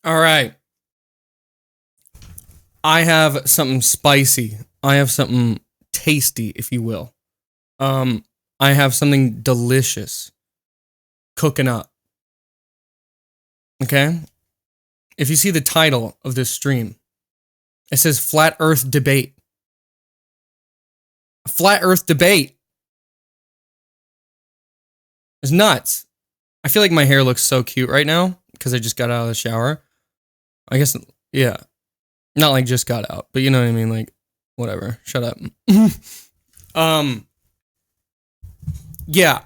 All right. I have something spicy. I have something tasty, if you will. Um, I have something delicious cooking up. Okay? If you see the title of this stream, it says Flat Earth Debate. Flat Earth Debate. It's nuts. I feel like my hair looks so cute right now because I just got out of the shower. I guess, yeah. Not like just got out, but you know what I mean? Like, whatever. Shut up. Yeah.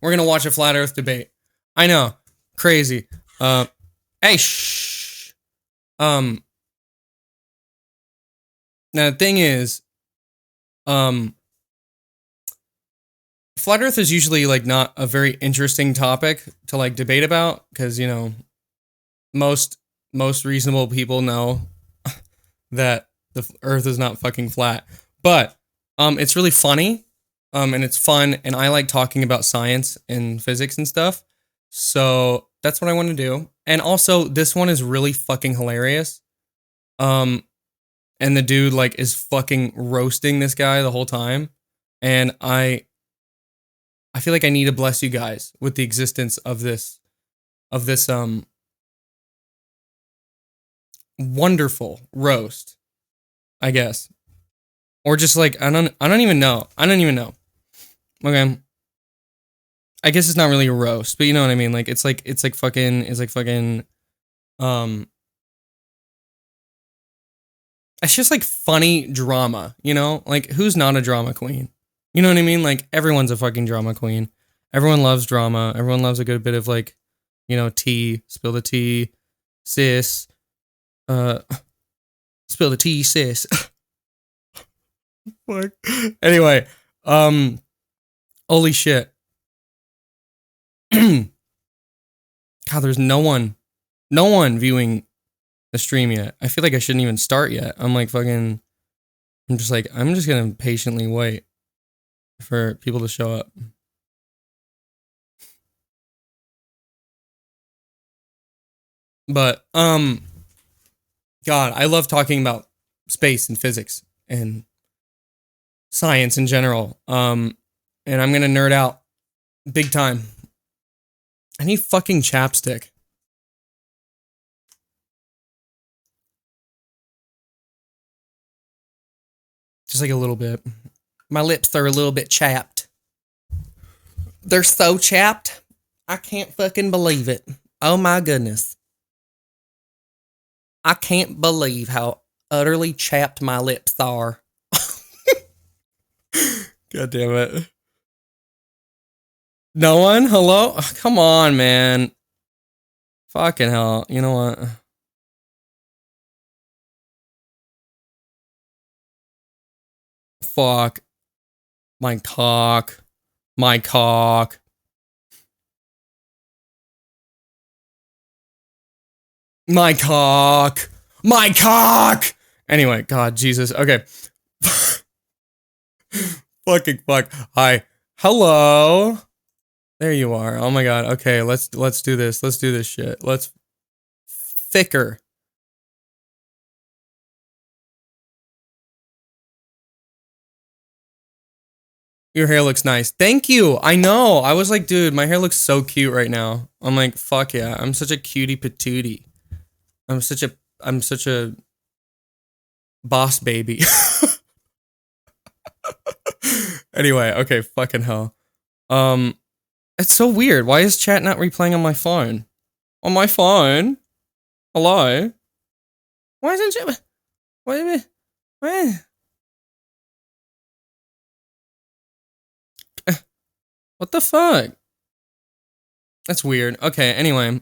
We're gonna watch a flat Earth debate. I know, crazy. Hey, shh. Now the thing is, flat Earth is usually like not a very interesting topic to like debate about because you know, most reasonable people know that the Earth is not fucking flat. But it's really funny, and it's fun, and I like talking about science and physics and stuff. So that's what I want to do. And also, this one is really fucking hilarious. Um, and the dude like is fucking roasting this guy the whole time, and I feel like I need to bless you guys with the existence of this wonderful roast, I guess. Or just like I don't even know. I don't even know. Okay. I guess it's not really a roast, but you know what I mean? Like it's like fucking um it's just like funny drama, you know? Like who's not a drama queen? You know what I mean? Like everyone's a fucking drama queen. Everyone loves drama. Everyone loves a good bit of like, you know, tea, spill the tea, sis. Uh spill the tea, sis. Fuck. Anyway, holy shit. God, there's no one viewing the stream yet. I feel like I shouldn't even start yet. I'm like fucking I'm just like I'm just gonna patiently wait for people to show up. But God, I love talking about space and physics and science in general. And I'm gonna nerd out big time. I need fucking chapstick. Just like a little bit. My lips are a little bit chapped. They're so chapped. I can't fucking believe it. Oh my goodness. I can't believe how utterly chapped my lips are. God damn it. No one? Hello? Come on, man. Fucking hell. You know what? Fuck. My cock. My cock. My cock. My cock. Anyway, God, Jesus. Okay. Fucking fuck. Hi. Hello. There you are. Oh my God. Okay, let's do this. Let's do this shit. Let's thicker. Your hair looks nice. Thank you. I know. I was like, dude, my hair looks so cute right now. I'm like, fuck yeah. I'm such a cutie patootie. I'm such a boss baby. Anyway, okay, fucking hell. Um, it's so weird. Why is chat not replaying on my phone? On my phone? Hello? Why isn't chat? Why? What the fuck? That's weird. Okay, anyway.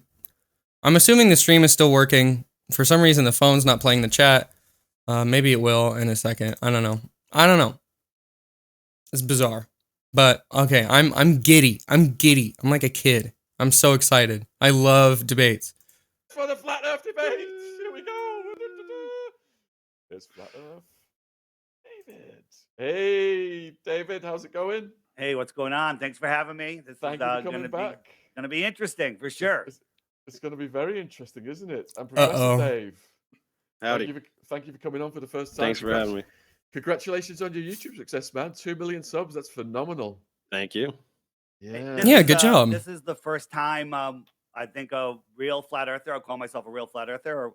I'm assuming the stream is still working. For some reason, the phone's not playing the chat. Maybe it will in a second. I don't know. It's bizarre. But okay, I'm giddy. I'm like a kid. I'm so excited. I love debates. For the flat Earth debate. Here we go. There's flat Earth. David. Hey, David, how's it going? Hey, what's going on? Thanks for having me. This Thank is you for coming back. gonna be interesting for sure. It's going to be very interesting, isn't it? And Professor Uh-oh. Dave, Howdy. thank you for coming on for the first time. Thanks for having me. Congratulations on your YouTube success, man. 2 million subs. That's phenomenal. Thank you. Yeah. Yeah, good job. This is the first time I think a real flat earther, I'll call myself a real flat earther,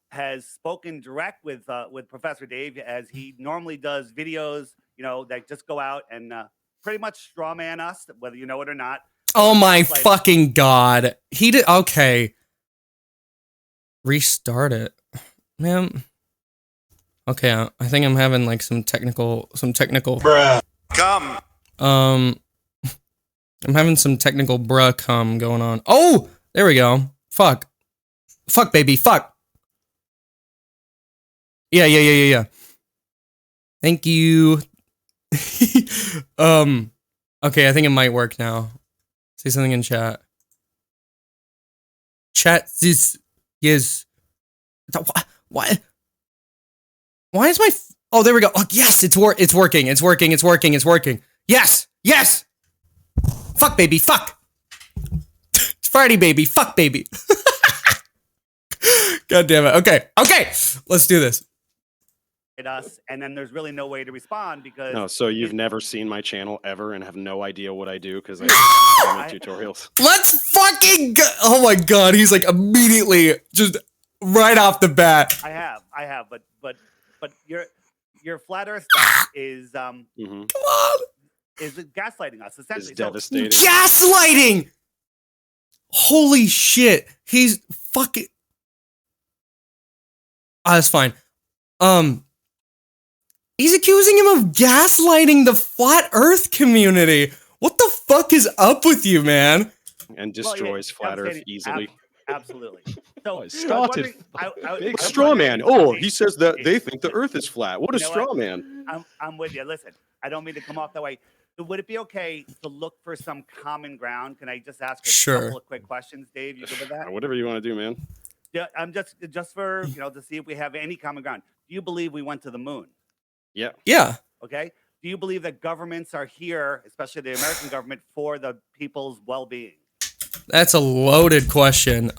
has spoken direct with Professor Dave, as he normally does videos, that just go out and pretty much straw man us, whether you know it or not. Oh my Gaslighting. fucking god. He did okay. Restart it. Man. Okay, I think I'm having like some technical Bruh. Come. I'm having some technical bruh cum going on. Oh, there we go. Fuck, baby, fuck. Yeah. Thank you. Okay, I think it might work now. Say something in chat. Chat this yes. What? Why is my oh, there we go. Oh, yes, it's working. Yes. Fuck, baby, fuck. It's Friday, baby. Fuck, baby. God damn it. Okay. Let's do this. Us, and then there's really no way to respond because No, so you've never seen my channel ever and have no idea what I do because I do tutorials. Let's fucking go. Oh my god, he's like immediately just right off the bat. I have, but your flat Earth stuff is Come on. is gaslighting us essentially. It's devastating. Gaslighting. Holy shit. He's fucking. That's fine. He's accusing him of gaslighting the flat Earth community. What the fuck is up with you, man? And destroys flat Earth easily. Absolutely. So It started big I'm straw man. wondering- Oh, he says that they think the Earth is flat. What a You know straw what? man. I'm with you. Listen, I don't mean to come off that way. But would it be okay to look for some common ground? Can I just ask a Sure. couple of quick questions, Dave? You good with that? Whatever you want to do, man. Yeah, I'm just for to see if we have any common ground. Do you believe we went to the moon? Yeah. Yeah. Okay. Do you believe that governments are here, especially the American government, for the people's well-being? That's a loaded question.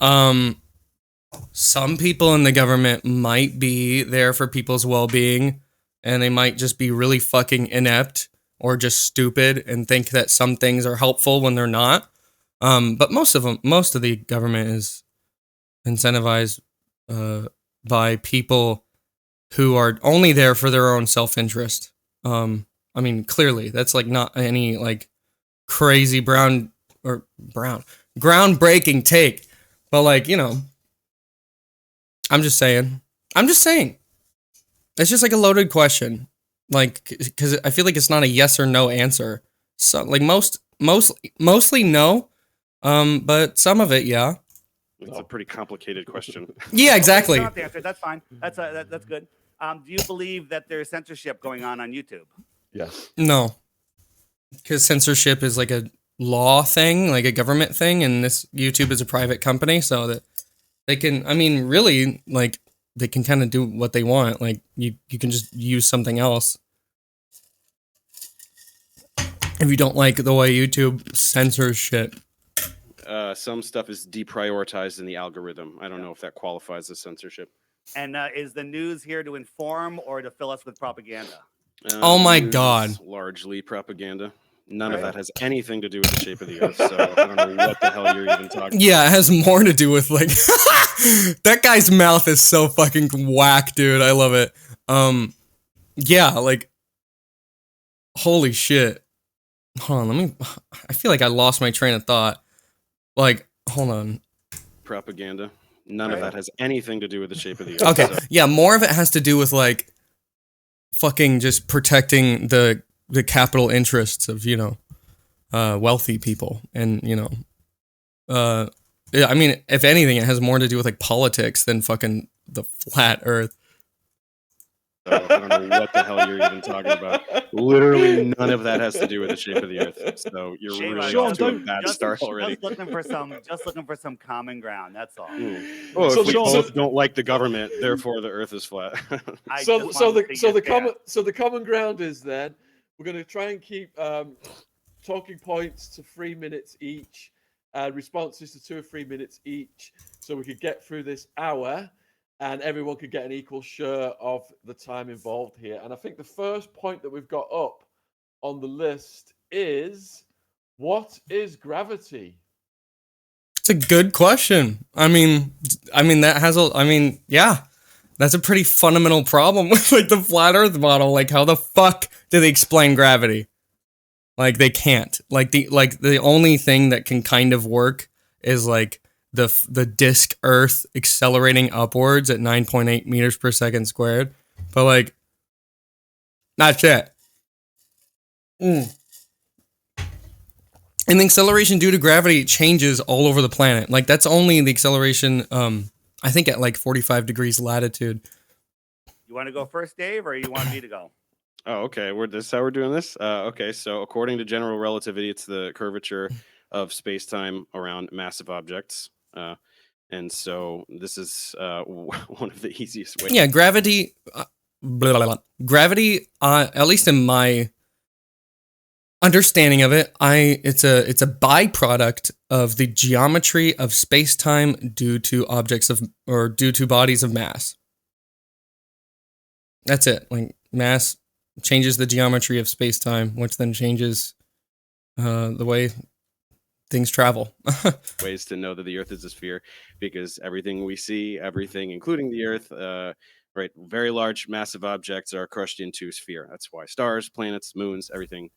Some people in the government might be there for people's well-being, and they might just be really fucking inept or just stupid and think that some things are helpful when they're not. But most of the government is incentivized by people who are only there for their own self-interest. I mean, clearly, that's like not any like crazy groundbreaking take, but like, I'm just saying. It's just like a loaded question, like, because I feel like it's not a yes or no answer. So like mostly no, but some of it, yeah. It's a pretty complicated question. Yeah, exactly. You don't have to answer. That's fine. That's good. Do you believe that there's censorship going on YouTube? Yes. No, because censorship is like a law thing, like a government thing, and this YouTube is a private company, so that they can, I mean, really, like, they can kind of do what they want. Like, you can just use something else. If you don't like the way YouTube censors shit. Some stuff is deprioritized in the algorithm. I don't know if that qualifies as censorship. And is the news here to inform or to fill us with propaganda? Oh my News God. is largely propaganda. None of that has anything to do with the shape of the Earth, so I don't know what the hell you're even talking about. Yeah, it has more to do with, like, that guy's mouth is so fucking whack, dude. I love it. Yeah, like, holy shit. Hold on, I feel like I lost my train of thought. Like, hold on. Propaganda. None of that has anything to do with the shape of the Earth. Okay, so- yeah, more of it has to do with, like, fucking just protecting the capital interests of, wealthy people. And, yeah, I mean, if anything, it has more to do with, like, politics than fucking the flat Earth. I don't know what the hell you're even talking about. Literally none of that has to do with the shape of the Earth. So you're Shame really on off you. to a bad start already. Just looking for some common ground. That's all. Oh, So if we Sean- both don't like the government, therefore the Earth is flat. I So just wanted to see the common ground is then we're going to try and keep talking points to 3 minutes each. and responses to 2 or 3 minutes each, so we could get through this hour, and everyone could get an equal share of the time involved here. And I think the first point that we've got up on the list is, what is gravity? It's a good question. I mean, yeah, that's a pretty fundamental problem with like the flat Earth model. Like, how the fuck do they explain gravity? Like, they can't. Like the only thing that can kind of work is like the disk Earth accelerating upwards at 9.8 meters per second squared. But like, not shit. And the acceleration due to gravity changes all over the planet. Like, that's only the acceleration, I think at like 45 degrees latitude. You want to go first, Dave, or you want me to go? Oh, okay. This is how we're doing this? Okay, so according to general relativity, it's the curvature of space-time around massive objects. And so this is one of the easiest ways. Yeah, gravity, gravity, at least in my understanding of it, it's a byproduct of the geometry of space-time due to due to bodies of mass. That's it. Like, mass changes the geometry of space-time, which then changes the way things travel. Ways to know that the Earth is a sphere, because everything we see, everything including the Earth, right, very large, massive objects are crushed into a sphere. That's why stars, planets, moons, everything.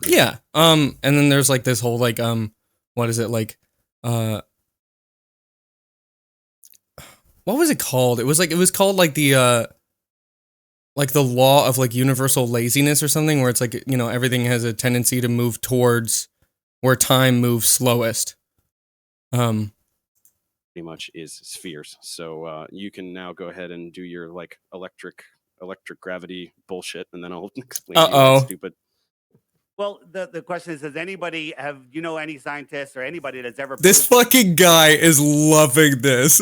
Yeah. And then there's like this whole like what is it, like what was it called? It was called like the law of like universal laziness or something, where it's like, you know, everything has a tendency to move towards where time moves slowest. Pretty much is spheres. So you can now go ahead and do your like electric gravity bullshit, and then I'll explain to you that stupid. Well, the question is, does anybody any scientists or anybody that's ever... This fucking guy is loving this.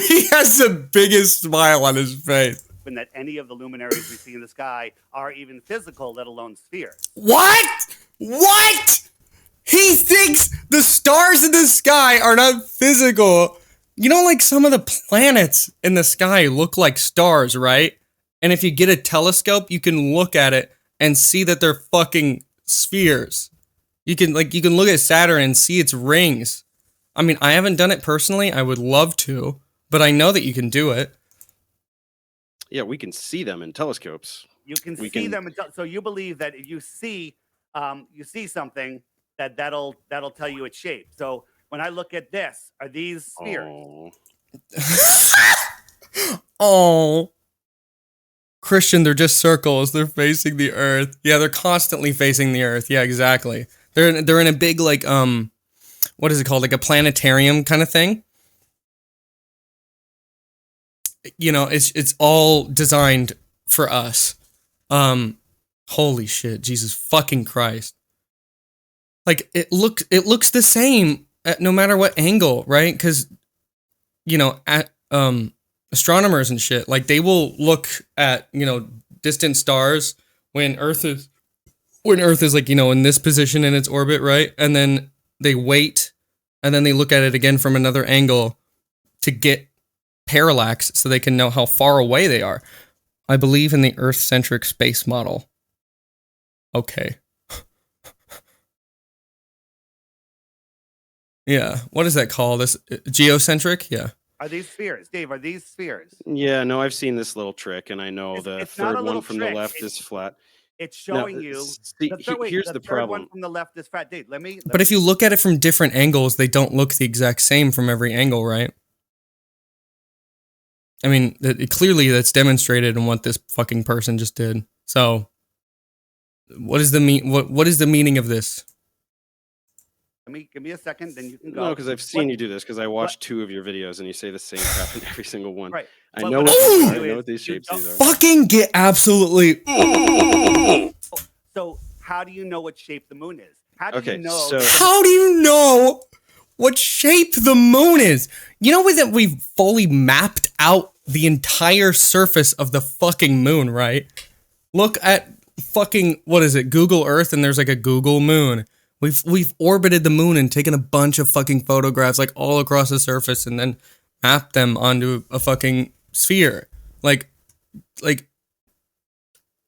He has the biggest smile on his face. That any of the luminaries we see in the sky are even physical, let alone spheres. What? He thinks the stars in the sky are not physical. You know, like some of the planets in the sky look like stars, right? And if you get a telescope, you can look at it and see that they're fucking spheres. You can look at Saturn and see its rings. I mean, I haven't done it personally. I would love to, but I know that you can do it. Yeah, we can see them in telescopes. You can see them. So you believe that if you see something, that'll tell you its shape. So when I look at this, are these spheres? Oh. Christian, they're just circles. They're facing the Earth. Yeah, they're constantly facing the Earth. Yeah, exactly. They're in a big like what is it called? Like a planetarium kind of thing. You know, it's all designed for us. Holy shit, Jesus fucking Christ. Like, it looks the same at no matter what angle, right? Because, you know, at astronomers and shit, like, they will look at, you know, distant stars when Earth is like, you know, in this position in its orbit, right? And then they wait, and then they look at it again from another angle to get parallax so they can know how far away they are. I believe in the Earth-centric space model. Okay. Yeah. What is that called? This geocentric? Yeah. Are these spheres? Dave, are these spheres? Yeah, no, I've seen this little trick, and I know the third one from the left is flat. It's showing you. Here's the problem. One from the left is flat. Dave, but if you look at it from different angles, they don't look the exact same from every angle, right? I mean, clearly that's demonstrated in what this fucking person just did. So, what is the what is the meaning of this? Give me a second, then you can go. No, because I've seen you do this, because I watched 2 of your videos, and you say the same crap in every single one. Right. I know what these shapes are. Fucking get absolutely. So, how do you know what shape the moon is? How do you know? How do you know what shape the moon is? You know that we've fully mapped out the entire surface of the fucking moon, right? Look at fucking, what is it, Google Earth, and there's like a Google moon. We've orbited the moon and taken a bunch of fucking photographs like all across the surface and then mapped them onto a fucking sphere. Like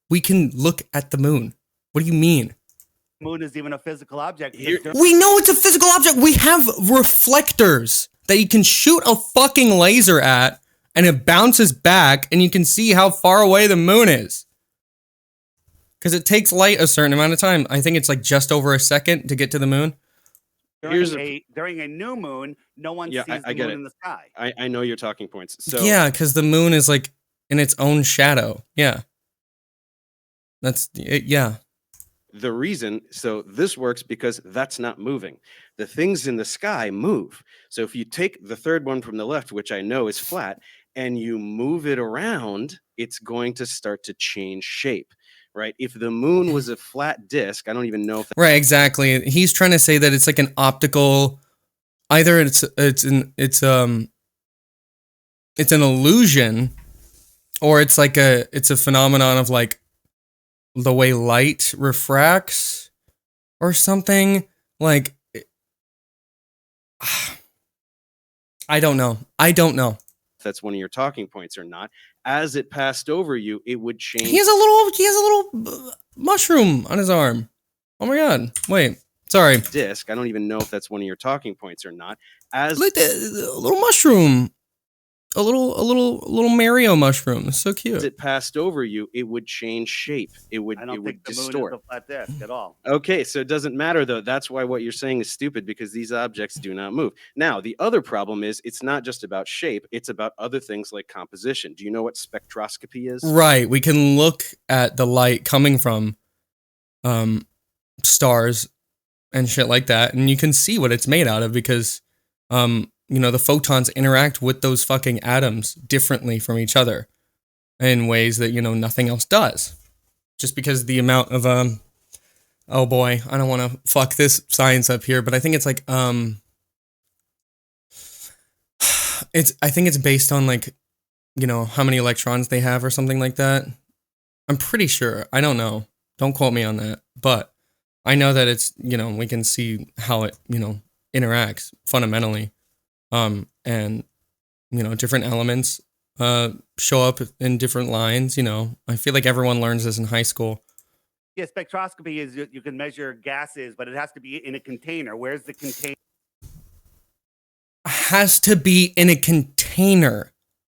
we can look at the moon. What do you mean? Moon is even a physical object. We know it's a physical object. We have reflectors that you can shoot a fucking laser at and it bounces back and you can see how far away the moon is. Because it takes light a certain amount of time. I think it's like just over a second to get to the moon. During a new moon, no one sees the moon in the sky. I know your talking points. So yeah, because the moon is like in its own shadow. Yeah. That's it, yeah. The reason, so this works because that's not moving. The things in the sky move. So if you take the third one from the left, which I know is flat, and you move it around, it's going to start to change shape, right? If the moon was a flat disk, I don't even know if right, exactly. He's trying to say that it's like an optical, either it's an illusion, or it's like it's a phenomenon of like the way light refracts or something. Like I don't know. if that's one of your talking points or not. As it passed over you, it would change. He has a little mushroom on his arm. Oh my god. Wait. Sorry. Disc. I don't even know if that's one of your talking points or not. As Look, a little mushroom. A little Mario mushroom. It's so cute. As it passed over you, it would change shape. It would I don't think the distort. moon is a flat disk at all. Okay, so it doesn't matter though. That's why what you're saying is stupid, because these objects do not move. Now, the other problem is it's not just about shape, it's about other things like composition. Do you know what spectroscopy is? Right. We can look at the light coming from stars and shit like that, and you can see what it's made out of because the photons interact with those fucking atoms differently from each other in ways that, nothing else does. Just because the amount of oh boy, I don't want to fuck this science up here, but I think it's like I think it's based on like, how many electrons they have or something like that. I'm pretty sure. I don't know. Don't quote me on that, but I know that it's, we can see how it, interacts fundamentally. And different elements show up in different lines. I feel like everyone learns this in high school. Yeah, spectroscopy is you can measure gases, but it has to be in a container. Where's the container? Has to be in a container.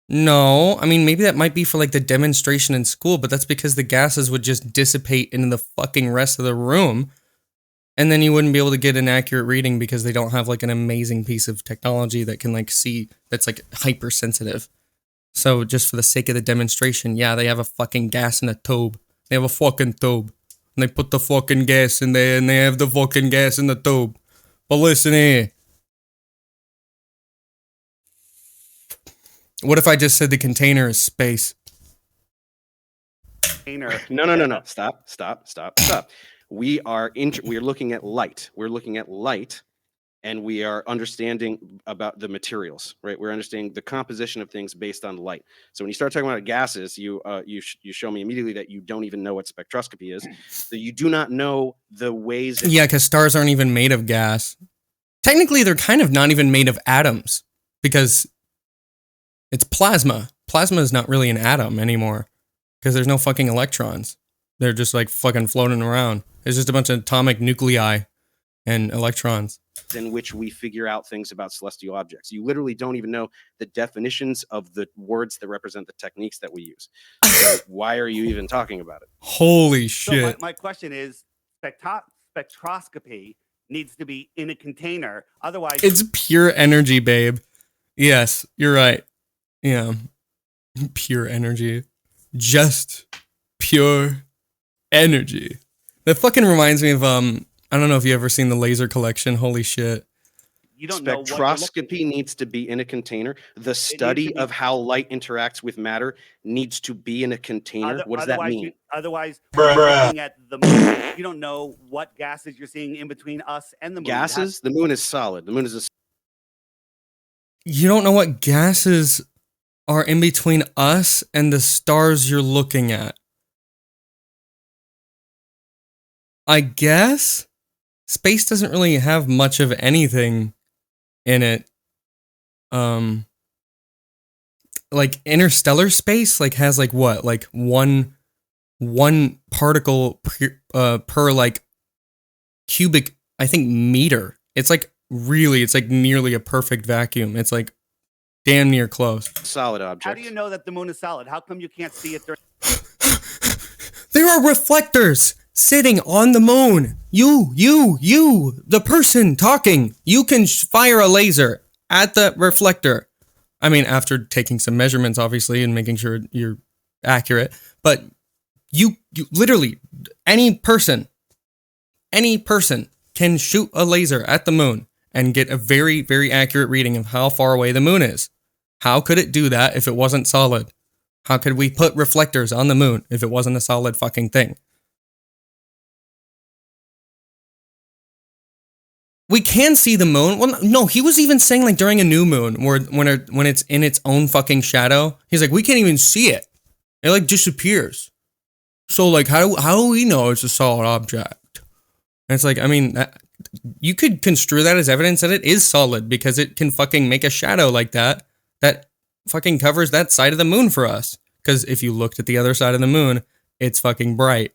No, I mean, maybe that might be for like the demonstration in school, but that's because the gases would just dissipate into the fucking rest of the room. And then you wouldn't be able to get an accurate reading because they don't have like an amazing piece of technology that can like see, that's like hypersensitive. So just for the sake of the demonstration, yeah, they have a fucking gas in a tube. They have a fucking tube. And they put the fucking gas in there and they have the fucking gas in the tube. But listen here. What if I just said the container is space? No. Stop. We are looking at light. We're looking at light, and we are understanding about the materials, right? We're understanding the composition of things based on light. So when you start talking about gases, you show me immediately that you don't even know what spectroscopy is. So you do not know the ways. Yeah, because stars aren't even made of gas. Technically, they're kind of not even made of atoms because it's plasma. Plasma is not really an atom anymore because there's no fucking electrons. They're just like fucking floating around. It's just a bunch of atomic nuclei and electrons. In which we figure out things about celestial objects. You literally don't even know the definitions of the words that represent the techniques that we use. So why are you even talking about it? Holy shit. So my question is, spectroscopy needs to be in a container. Otherwise... It's pure energy, babe. Yes, you're right. Yeah. Pure energy. Just pure energy. That fucking reminds me of I don't know if you ever seen the Laser Collection. Holy shit. You don't know spectroscopy needs to be in a container. The study of how light interacts with matter needs to be in a container. What does that mean? Otherwise, looking at the moon, you don't know what gases you're seeing in between us and the moon. Gases? The moon is solid. The moon is a... You don't know what gases are in between us and the stars you're looking at. I guess? space doesn't really have much of anything in it. Like interstellar space, like has like what, like one particle per like cubic, I think, meter. It's like it's like nearly a perfect vacuum. It's like damn near close. Solid object. How do you know that the moon is solid? How come you can't see it during? There are reflectors sitting on the moon. You, the person talking, you can fire a laser at the reflector. I mean, after taking some measurements, obviously, and making sure you're accurate. But you literally, any person can shoot a laser at the moon and get a very, very accurate reading of how far away the moon is. How could it do that if it wasn't solid? How could we put reflectors on the moon if it wasn't a solid fucking thing? We can see the moon. Well, no, he was even saying like during a new moon, where when it's in its own fucking shadow, he's like, we can't even see it. It like disappears. So like, how do we know it's a solid object? And it's like, I mean, you could construe that as evidence that it is solid because it can fucking make a shadow like that fucking covers that side of the moon for us. Because if you looked at the other side of the moon, it's fucking bright.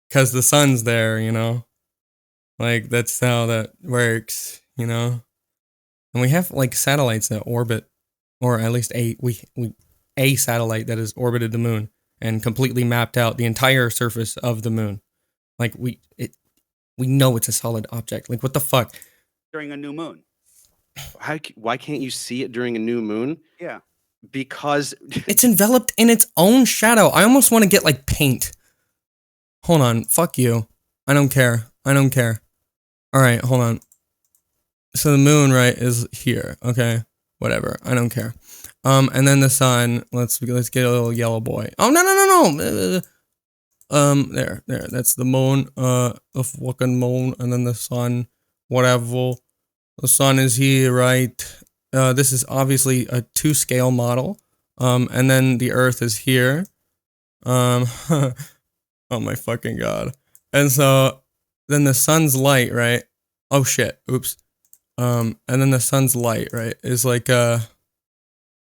Because the sun's there, you know? Like, that's how that works, you know? And we have, like, satellites that orbit, or at least a satellite that has orbited the moon and completely mapped out the entire surface of the moon. Like, we know it's a solid object. Like, what the fuck? During a new moon. Why can't you see it during a new moon? Yeah. Because it's enveloped in its own shadow. I almost want to get like paint. Hold on. Fuck you. I don't care. All right, hold on. So the moon, right, is here. Okay, whatever. I don't care. And then the sun. Let's get a little yellow boy. Oh no. There. That's the moon. The fucking moon, and then the sun. Whatever. The sun is here, right? This is obviously a 2-scale model. And then the Earth is here. Oh my fucking god. And so then the sun's light, right? Oh shit. Oops. And then the sun's light, right, is like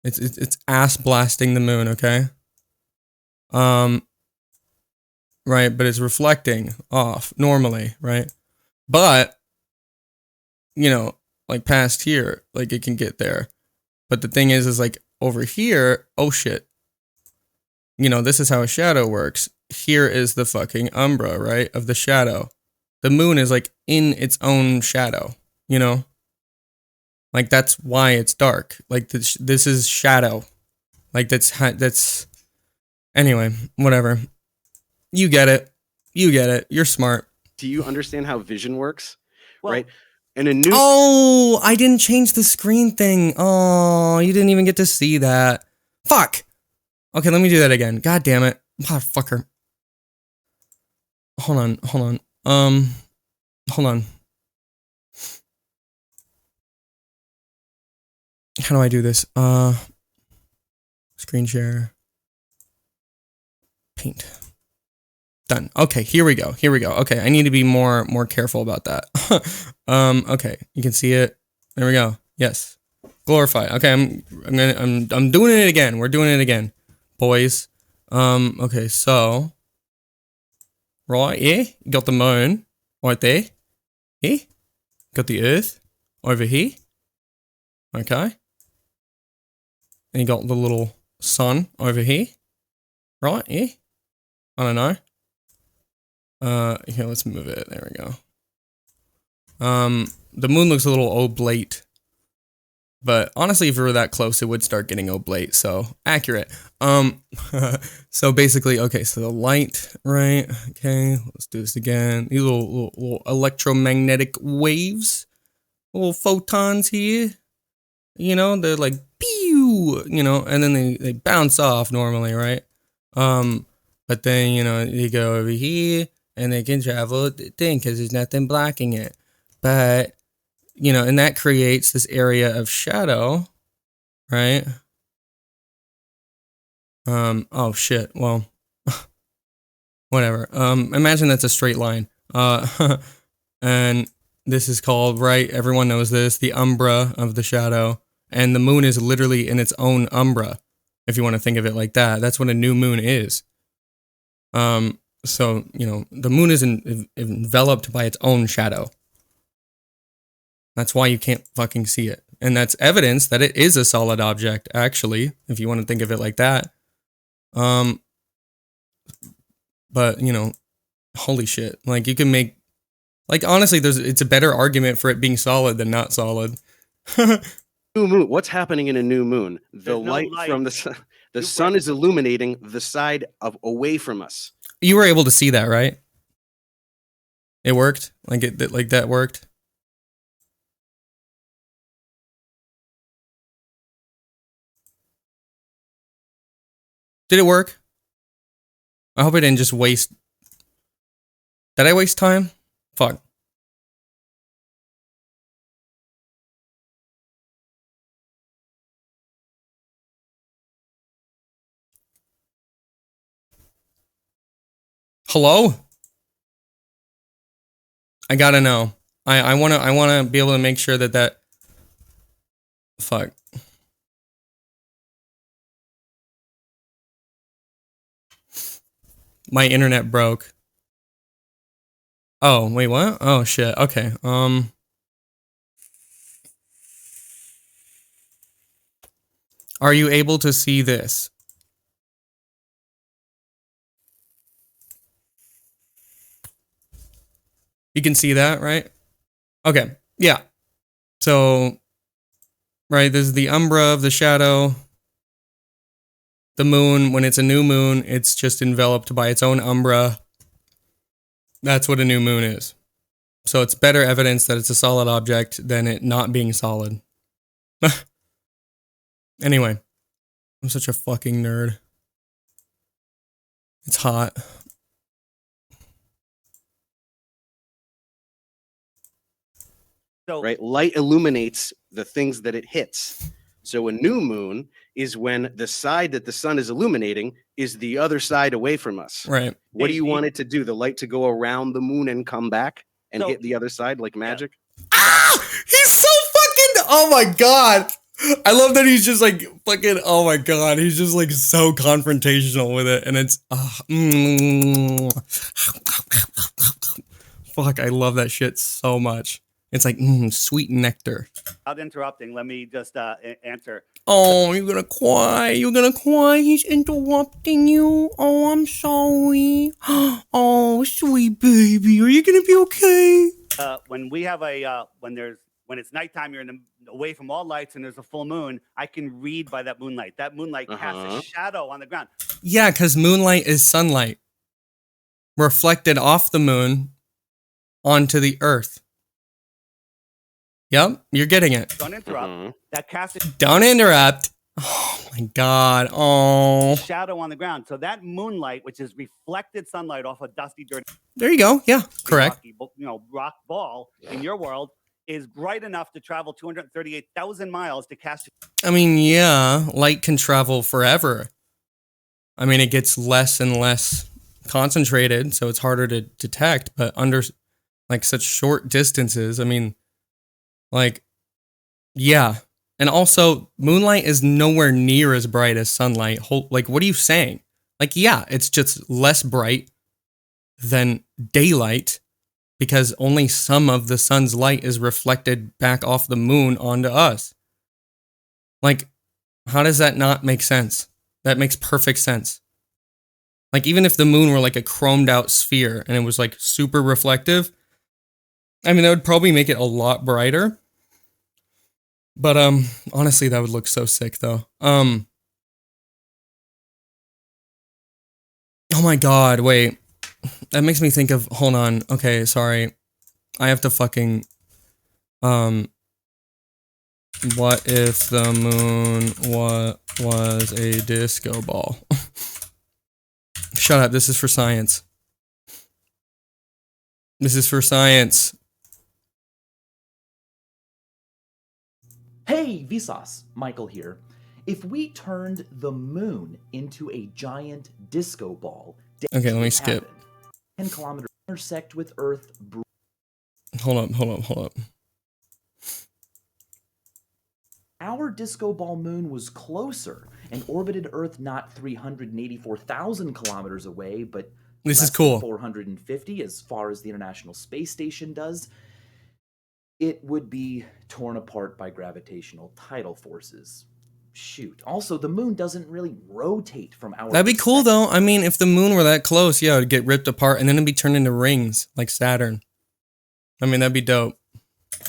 it's ass blasting the moon, okay? Right, but it's reflecting off normally, right? But you know, like past here, like it can get there. But the thing is like over here, oh shit. You know, this is how a shadow works. Here is the fucking umbra, right, of the shadow. The moon is like in its own shadow, you know? Like that's why it's dark. Like this is shadow. Like that's anyway, whatever. You get it. You're smart. Do you understand how vision works? Well, right? And a new Oh, I didn't change the screen thing. Oh, you didn't even get to see that. Fuck. Okay, let me do that again. God damn it. Motherfucker. Hold on. Hold on. How do I do this? Screen share. Paint. Done. Okay, here we go. Okay, I need to be more careful about that. Okay, you can see it. There we go. Yes. Glorify. Okay, I'm doing it again. We're doing it again, boys. Okay, so right here, you got the moon right there. Here, got the Earth over here. Okay. And you got the little sun over here. Right here. I don't know. Here, let's move it. There we go. The moon looks a little oblate. But honestly, if we were that close, it would start getting oblate. So, accurate. So basically, okay, so the light, right? Okay, let's do this again. These little electromagnetic waves. Little photons here. You know, they're like, pew! You know, and then they bounce off normally, right? But then, you know, you go over here. And they can travel the thing because there's nothing blocking it. But, you know, and that creates this area of shadow, right? Oh shit. Well, whatever. Imagine that's a straight line. And this is called, right? Everyone knows this, the umbra of the shadow. And the moon is literally in its own umbra, if you want to think of it like that. That's what a new moon is. So, you know, the moon is enveloped by its own shadow. That's why you can't fucking see it. And that's evidence that it is a solid object, actually, if you want to think of it like that. But, you know, holy shit. Like, you can make, like, honestly, it's a better argument for it being solid than not solid. New moon. What's happening in a new moon? The There's no light from light. the sun is illuminating the side of away from us. You were able to see that, right? It worked? Like that worked? Did it work? I hope I didn't just waste... Did I waste time? Fuck. Hello? I gotta know. I wanna be able to make sure that fuck. My internet broke. Oh, wait, what? Oh shit. Okay. Are you able to see this? You can see that, right? Okay. Yeah. So, right, this is the umbra of the shadow. The moon, when it's a new moon, it's just enveloped by its own umbra. That's what a new moon is. So it's better evidence that it's a solid object than it not being solid. Anyway, I'm such a fucking nerd. It's hot. So, Right? Light illuminates the things that it hits. So a new moon is when the side that the sun is illuminating is the other side away from us. Right. What do you want it to do? The light to go around the moon and come back and So- hit the other side like magic? Ah! He's so fucking... Oh my god! I love that he's just like fucking... Oh my god, he's just like so confrontational with it. And it's... Fuck, I love that shit so much. It's like sweet nectar. without interrupting, let me just answer. Oh, you're gonna cry. You're gonna cry. He's interrupting you. Oh, I'm sorry. Oh, sweet baby. Are you gonna be okay? When we have a when it's nighttime, you're away from all lights, and there's a full moon. I can read by that moonlight. That moonlight casts a shadow on the ground. Yeah, because moonlight is sunlight reflected off the moon onto the earth. Yep, you're getting it. Don't interrupt. That casts a Don't interrupt. Oh my god. Oh. shadow on the ground. So that moonlight, which is reflected sunlight off a dusty, dirty, There you go. Yeah, correct. rock ball in your world, is bright enough to travel 238,000 miles to cast. I mean, yeah, light can travel forever. I mean, it gets less and less concentrated, so it's harder to detect, but under like such short distances, I mean, like, yeah. And also, moonlight is nowhere near as bright as sunlight. Like, what are you saying? Like, yeah, it's just less bright than daylight because only some of the sun's light is reflected back off the moon onto us. Like, how does that not make sense? That makes perfect sense. Like, even if the moon were like a chromed out sphere and it was like super reflective, I mean, that would probably make it a lot brighter. But honestly, that would look so sick though. Oh my god, wait. That makes me think of, hold on. Okay, sorry. I have to fucking what if the moon was a disco ball? Shut up, this is for science. This is for science. Hey, Vsauce, Michael here. If we turned the moon into a giant disco ball, Okay, let me skip. 10 kilometers intersect with Earth. Hold up. Our disco ball moon was closer and orbited Earth not 384,000 kilometers away, but This is less cool. than 450 as far as the International Space Station does. It would be torn apart by gravitational tidal forces. Shoot. Also, the moon doesn't really rotate from our That'd be cool though. I mean, if the moon were that close, yeah, it'd get ripped apart and then it'd be turned into rings like Saturn. I mean, that'd be dope.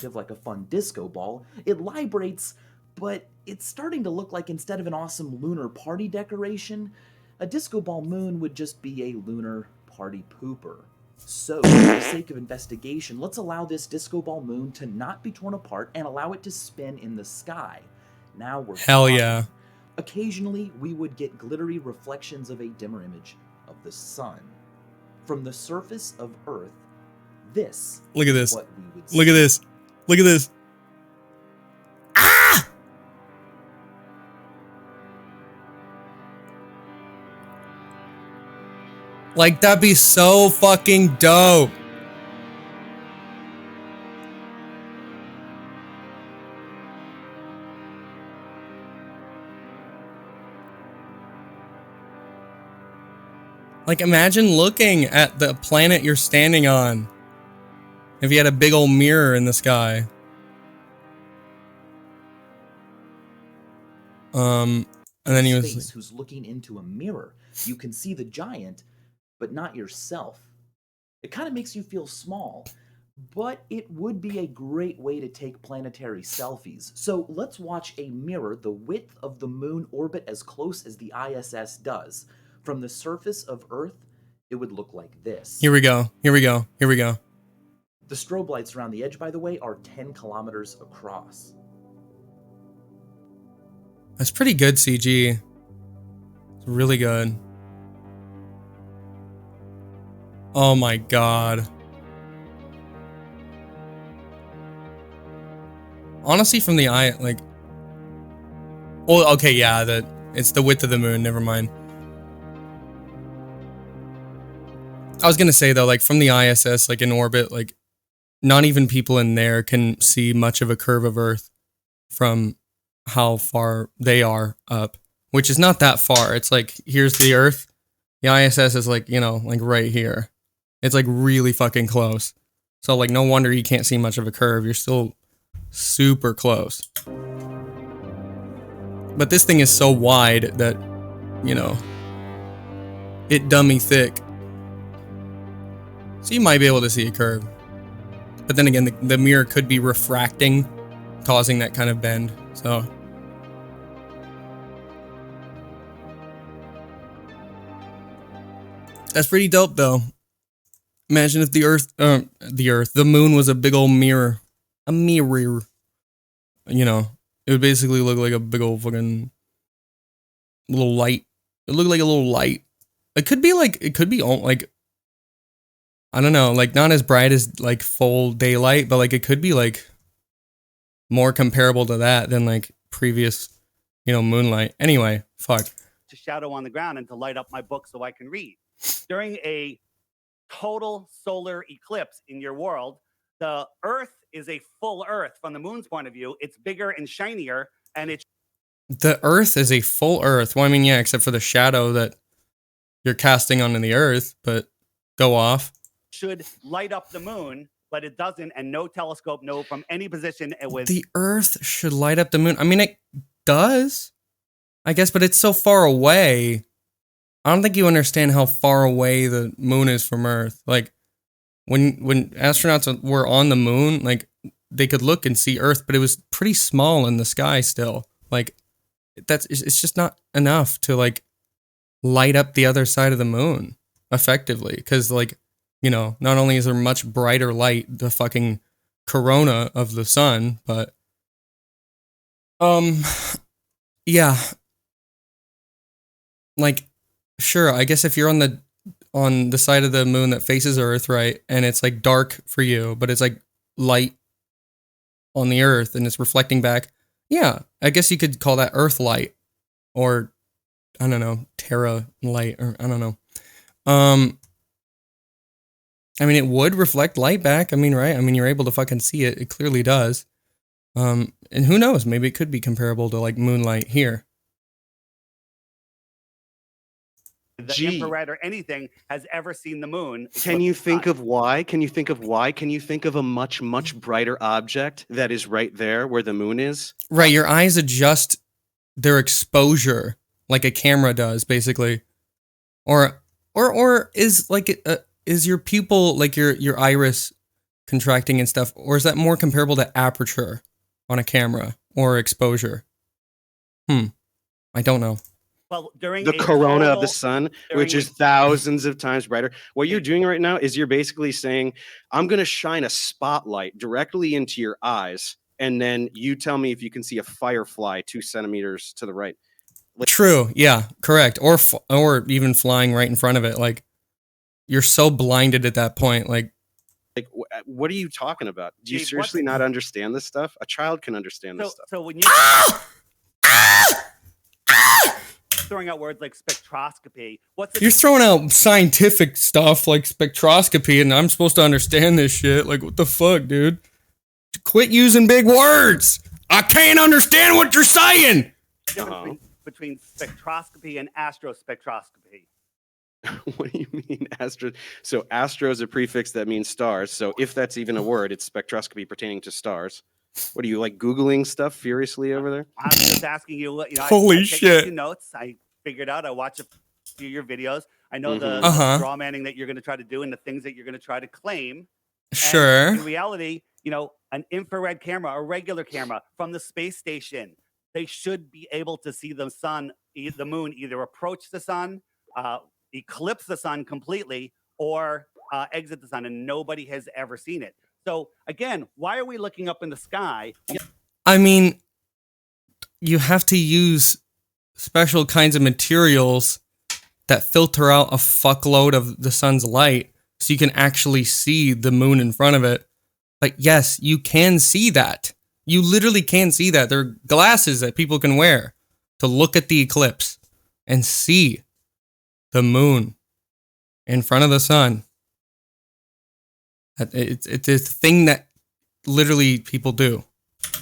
perspective like a fun disco ball. It librates, but it's starting to look like instead of an awesome lunar party decoration, a disco ball moon would just be a lunar party pooper. So, for the sake of investigation, let's allow this disco ball moon to not be torn apart and allow it to spin in the sky. Now we're Hell talking. yeah. Occasionally, we would get glittery reflections of a dimmer image of the sun. From the surface of Earth, this Look at is this. what we would Look at see. this. Look at this. Ah! Like, that'd be so fucking dope. Like, imagine looking at the planet you're standing on. If you had a big old mirror in the sky. And then he was Space who's looking into a mirror. You can see the giant, but not yourself. It kind of makes you feel small, but it would be a great way to take planetary selfies. So let's watch a mirror the width of the moon orbit as close as the ISS does. From the surface of Earth, it would look like this. Here we go. Here we go. Here we go. The strobe lights around the edge, by the way, are 10 kilometers across. That's pretty good CG. It's really good. Oh my god. Honestly, from the eye, like... Oh, okay, yeah, it's the width of the moon, never mind. I was gonna say, though, like, from the ISS, like, in orbit, like, not even people in there can see much of a curve of Earth from how far they are up, which is not that far. It's like, here's the Earth. The ISS is like, you know, like right here. It's like really fucking close. So like, no wonder you can't see much of a curve. You're still super close. But this thing is so wide that, you know, it dummy thick. So you might be able to see a curve. But then again, the mirror could be refracting, causing that kind of bend. So that's pretty dope, though. Imagine if the moon was a big old mirror. A mirror. You know, it would basically look like a big old fucking little light. It looked like a little light. It could be like, I don't know, like not as bright as like full daylight, but like it could be like more comparable to that than like previous, you know, moonlight. Anyway, fuck. To shadow on the ground and to light up my book so I can read. During a total solar eclipse in your world, the Earth is a full Earth from the moon's point of view. It's bigger and shinier, and it The Earth is a full Earth. Well, I mean, yeah, except for the shadow that you're casting onto the Earth, but go off. should light up the moon, but it doesn't, and no telescope know from any position it was. The Earth should light up the moon. I mean, it does, I guess, but it's so far away. I don't think you understand how far away the moon is from Earth. Like, when astronauts were on the moon, like, they could look and see Earth, but it was pretty small in the sky still. Like, it's just not enough to, like, light up the other side of the moon effectively. Because, like, you know, not only is there much brighter light, the fucking corona of the sun, but, yeah. Like, sure, I guess if you're on the side of the moon that faces Earth, right, and it's like dark for you, but it's like light on the Earth and it's reflecting back, yeah, I guess you could call that Earth light, or I don't know, Terra light, or I don't know. I mean, it would reflect light back. I mean, right? I mean, you're able to fucking see it. It clearly does. And who knows? Maybe it could be comparable to like moonlight here. The Gee. infrared or anything has ever seen the moon. Can you think of why? Can you think of why? Can you think of a much, much brighter object that is right there where the moon is? Right, your eyes adjust their exposure like a camera does, basically. Or is like is your pupil, like your iris contracting and stuff, or is that more comparable to aperture on a camera or exposure? I don't know. Well, during The a corona of the total- sun, during which a- is thousands of times brighter. What you're doing right now is you're basically saying, I'm going to shine a spotlight directly into your eyes, and then you tell me if you can see a firefly 2 centimeters to the right. True, yeah, correct. Or even flying right in front of it. Like, you're so blinded at that point. Like, What are you talking about? Do you Dave, seriously not understand this stuff? A child can understand this stuff. So when you throwing out words like spectroscopy, what's you're throwing out scientific stuff like spectroscopy, and I'm supposed to understand this shit. Like, what the fuck, dude? Quit using big words. I can't understand what you're saying. difference between spectroscopy and astrospectroscopy? What do you mean, astro? So astro is a prefix that means stars. So if that's even a word, it's spectroscopy pertaining to stars. What are you, like, Googling stuff furiously over there? I'm just asking you. You know, Holy I take shit. a few notes. I figured out. I watch a few of your videos. I know the Uh-huh. straw manning that you're going to try to do and the things that you're going to try to claim. And Sure. in reality, you know, an infrared camera, a regular camera from the space station, they should be able to see the sun, the moon, either approach the sun, eclipse the sun completely, or exit the sun, and nobody has ever seen it. So again, why are we looking up in the sky? I mean, you have to use special kinds of materials that filter out a fuckload of the sun's light so you can actually see the moon in front of it. Like, yes, you can see that. You literally can see that. There are glasses that people can wear to look at the eclipse and see the moon in front of the sun. It's a thing that literally people do.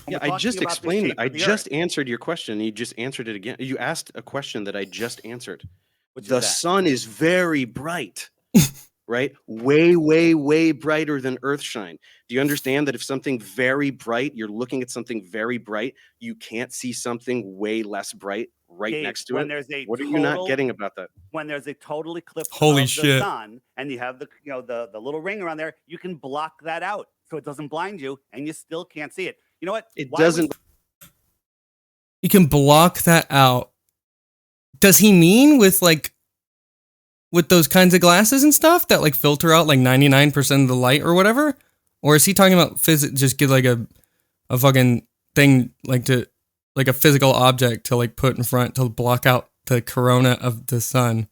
Yeah, We're I just talking about the explained. shape I of the just Earth, answered your question. You just answered it again. You asked a question that I just answered. which is The that. sun is very bright, right? Way, way, way brighter than Earthshine. Do you understand that if something very bright, you're looking at something very bright, you can't see something way less bright right Dave, next to when it? there's a What are you not total- getting about that? When there's a total eclipse Holy of shit. the sun, and you have the the little ring around there, you can block that out so it doesn't blind you, and you still can't see it. You know what? It Why are we- doesn't. You can block that out. Does he mean with those kinds of glasses and stuff that like filter out like 99% of the light or whatever? Or is he talking about just get like a fucking thing like a physical object to like put in front to block out the corona of the sun?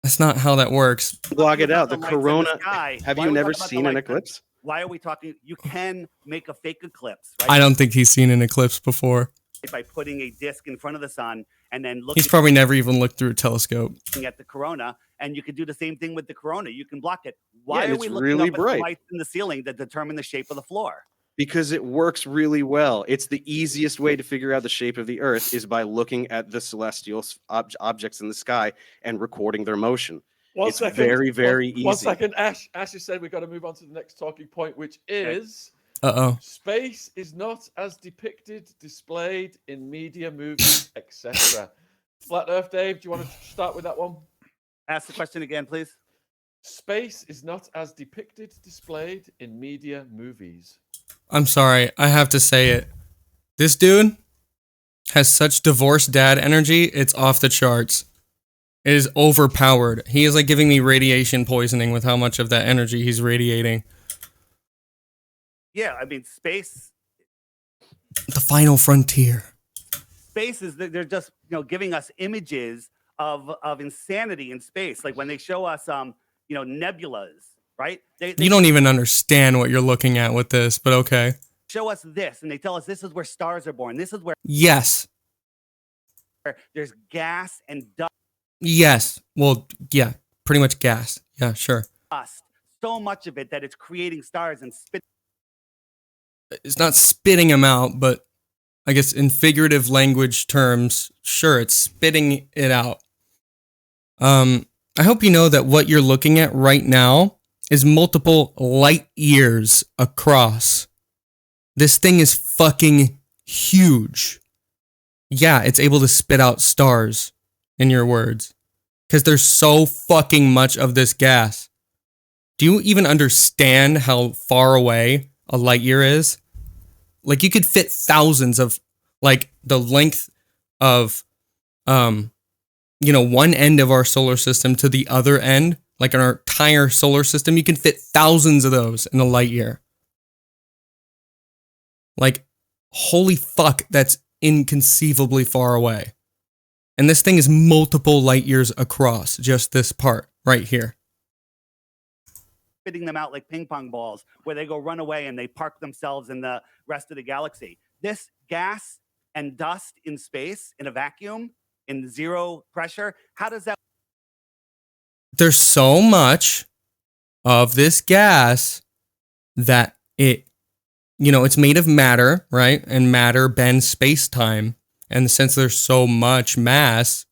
That's not how that works. Block it out. The lights in corona. sky. Have Why you are we never talking about the seen an lights in- eclipse? Why are we talking? You can make a fake eclipse, right? I don't think he's seen an eclipse before. By putting a disc in front of the sun and then He's probably never even looked through a telescope. looking at the corona, and you can do the same thing with the corona. You can block it. Why and are it's we looking really up at bright. the lights in the ceiling that determine the shape of the floor? Because it works really well. It's the easiest way to figure out the shape of the Earth is by looking at the celestial objects in the sky and recording their motion. One It's second. very, very One easy. second. Ash has said we've got to move on to the next talking point, which is Uh-oh. space is not as depicted, displayed in media, movies, etc. Flat Earth, Dave, do you want to start with that one? Ask the question again, please. Space is not as depicted, displayed in media, movies. I'm sorry, I have to say it. This dude has such divorced dad energy, it's off the charts. It is overpowered. He is like giving me radiation poisoning with how much of that energy he's radiating. Yeah, I mean, space The final frontier. is they're just giving us images of insanity in space. Like when they show us nebulas, right? They You don't even understand what you're looking at with this, but okay. show us this, and they tell us this is where stars are born. This is where Yes. there's gas and dust. Yes. Well, yeah. pretty much gas. Yeah, sure. dust, so much of it that it's creating stars and spitting It's not spitting them out, but I guess in figurative language terms, sure, it's spitting it out. I hope you know that what you're looking at right now is multiple light years across. This thing is fucking huge. Yeah, it's able to spit out stars, in your words, because there's so fucking much of this gas. Do you even understand how far away a light year is? Like, you could fit thousands of, like, the length of, one end of our solar system to the other end, like in our entire solar system, you can fit thousands of those in a light year. Like, holy fuck, that's inconceivably far away. And this thing is multiple light years across, just this part right here. spitting them out like ping pong balls, where they go run away and they park themselves in the rest of the galaxy. This gas and dust in space, in a vacuum, in zero pressure, how does that? There's so much of this gas that it's made of matter, right? And matter bends space-time. And since there's so much mass,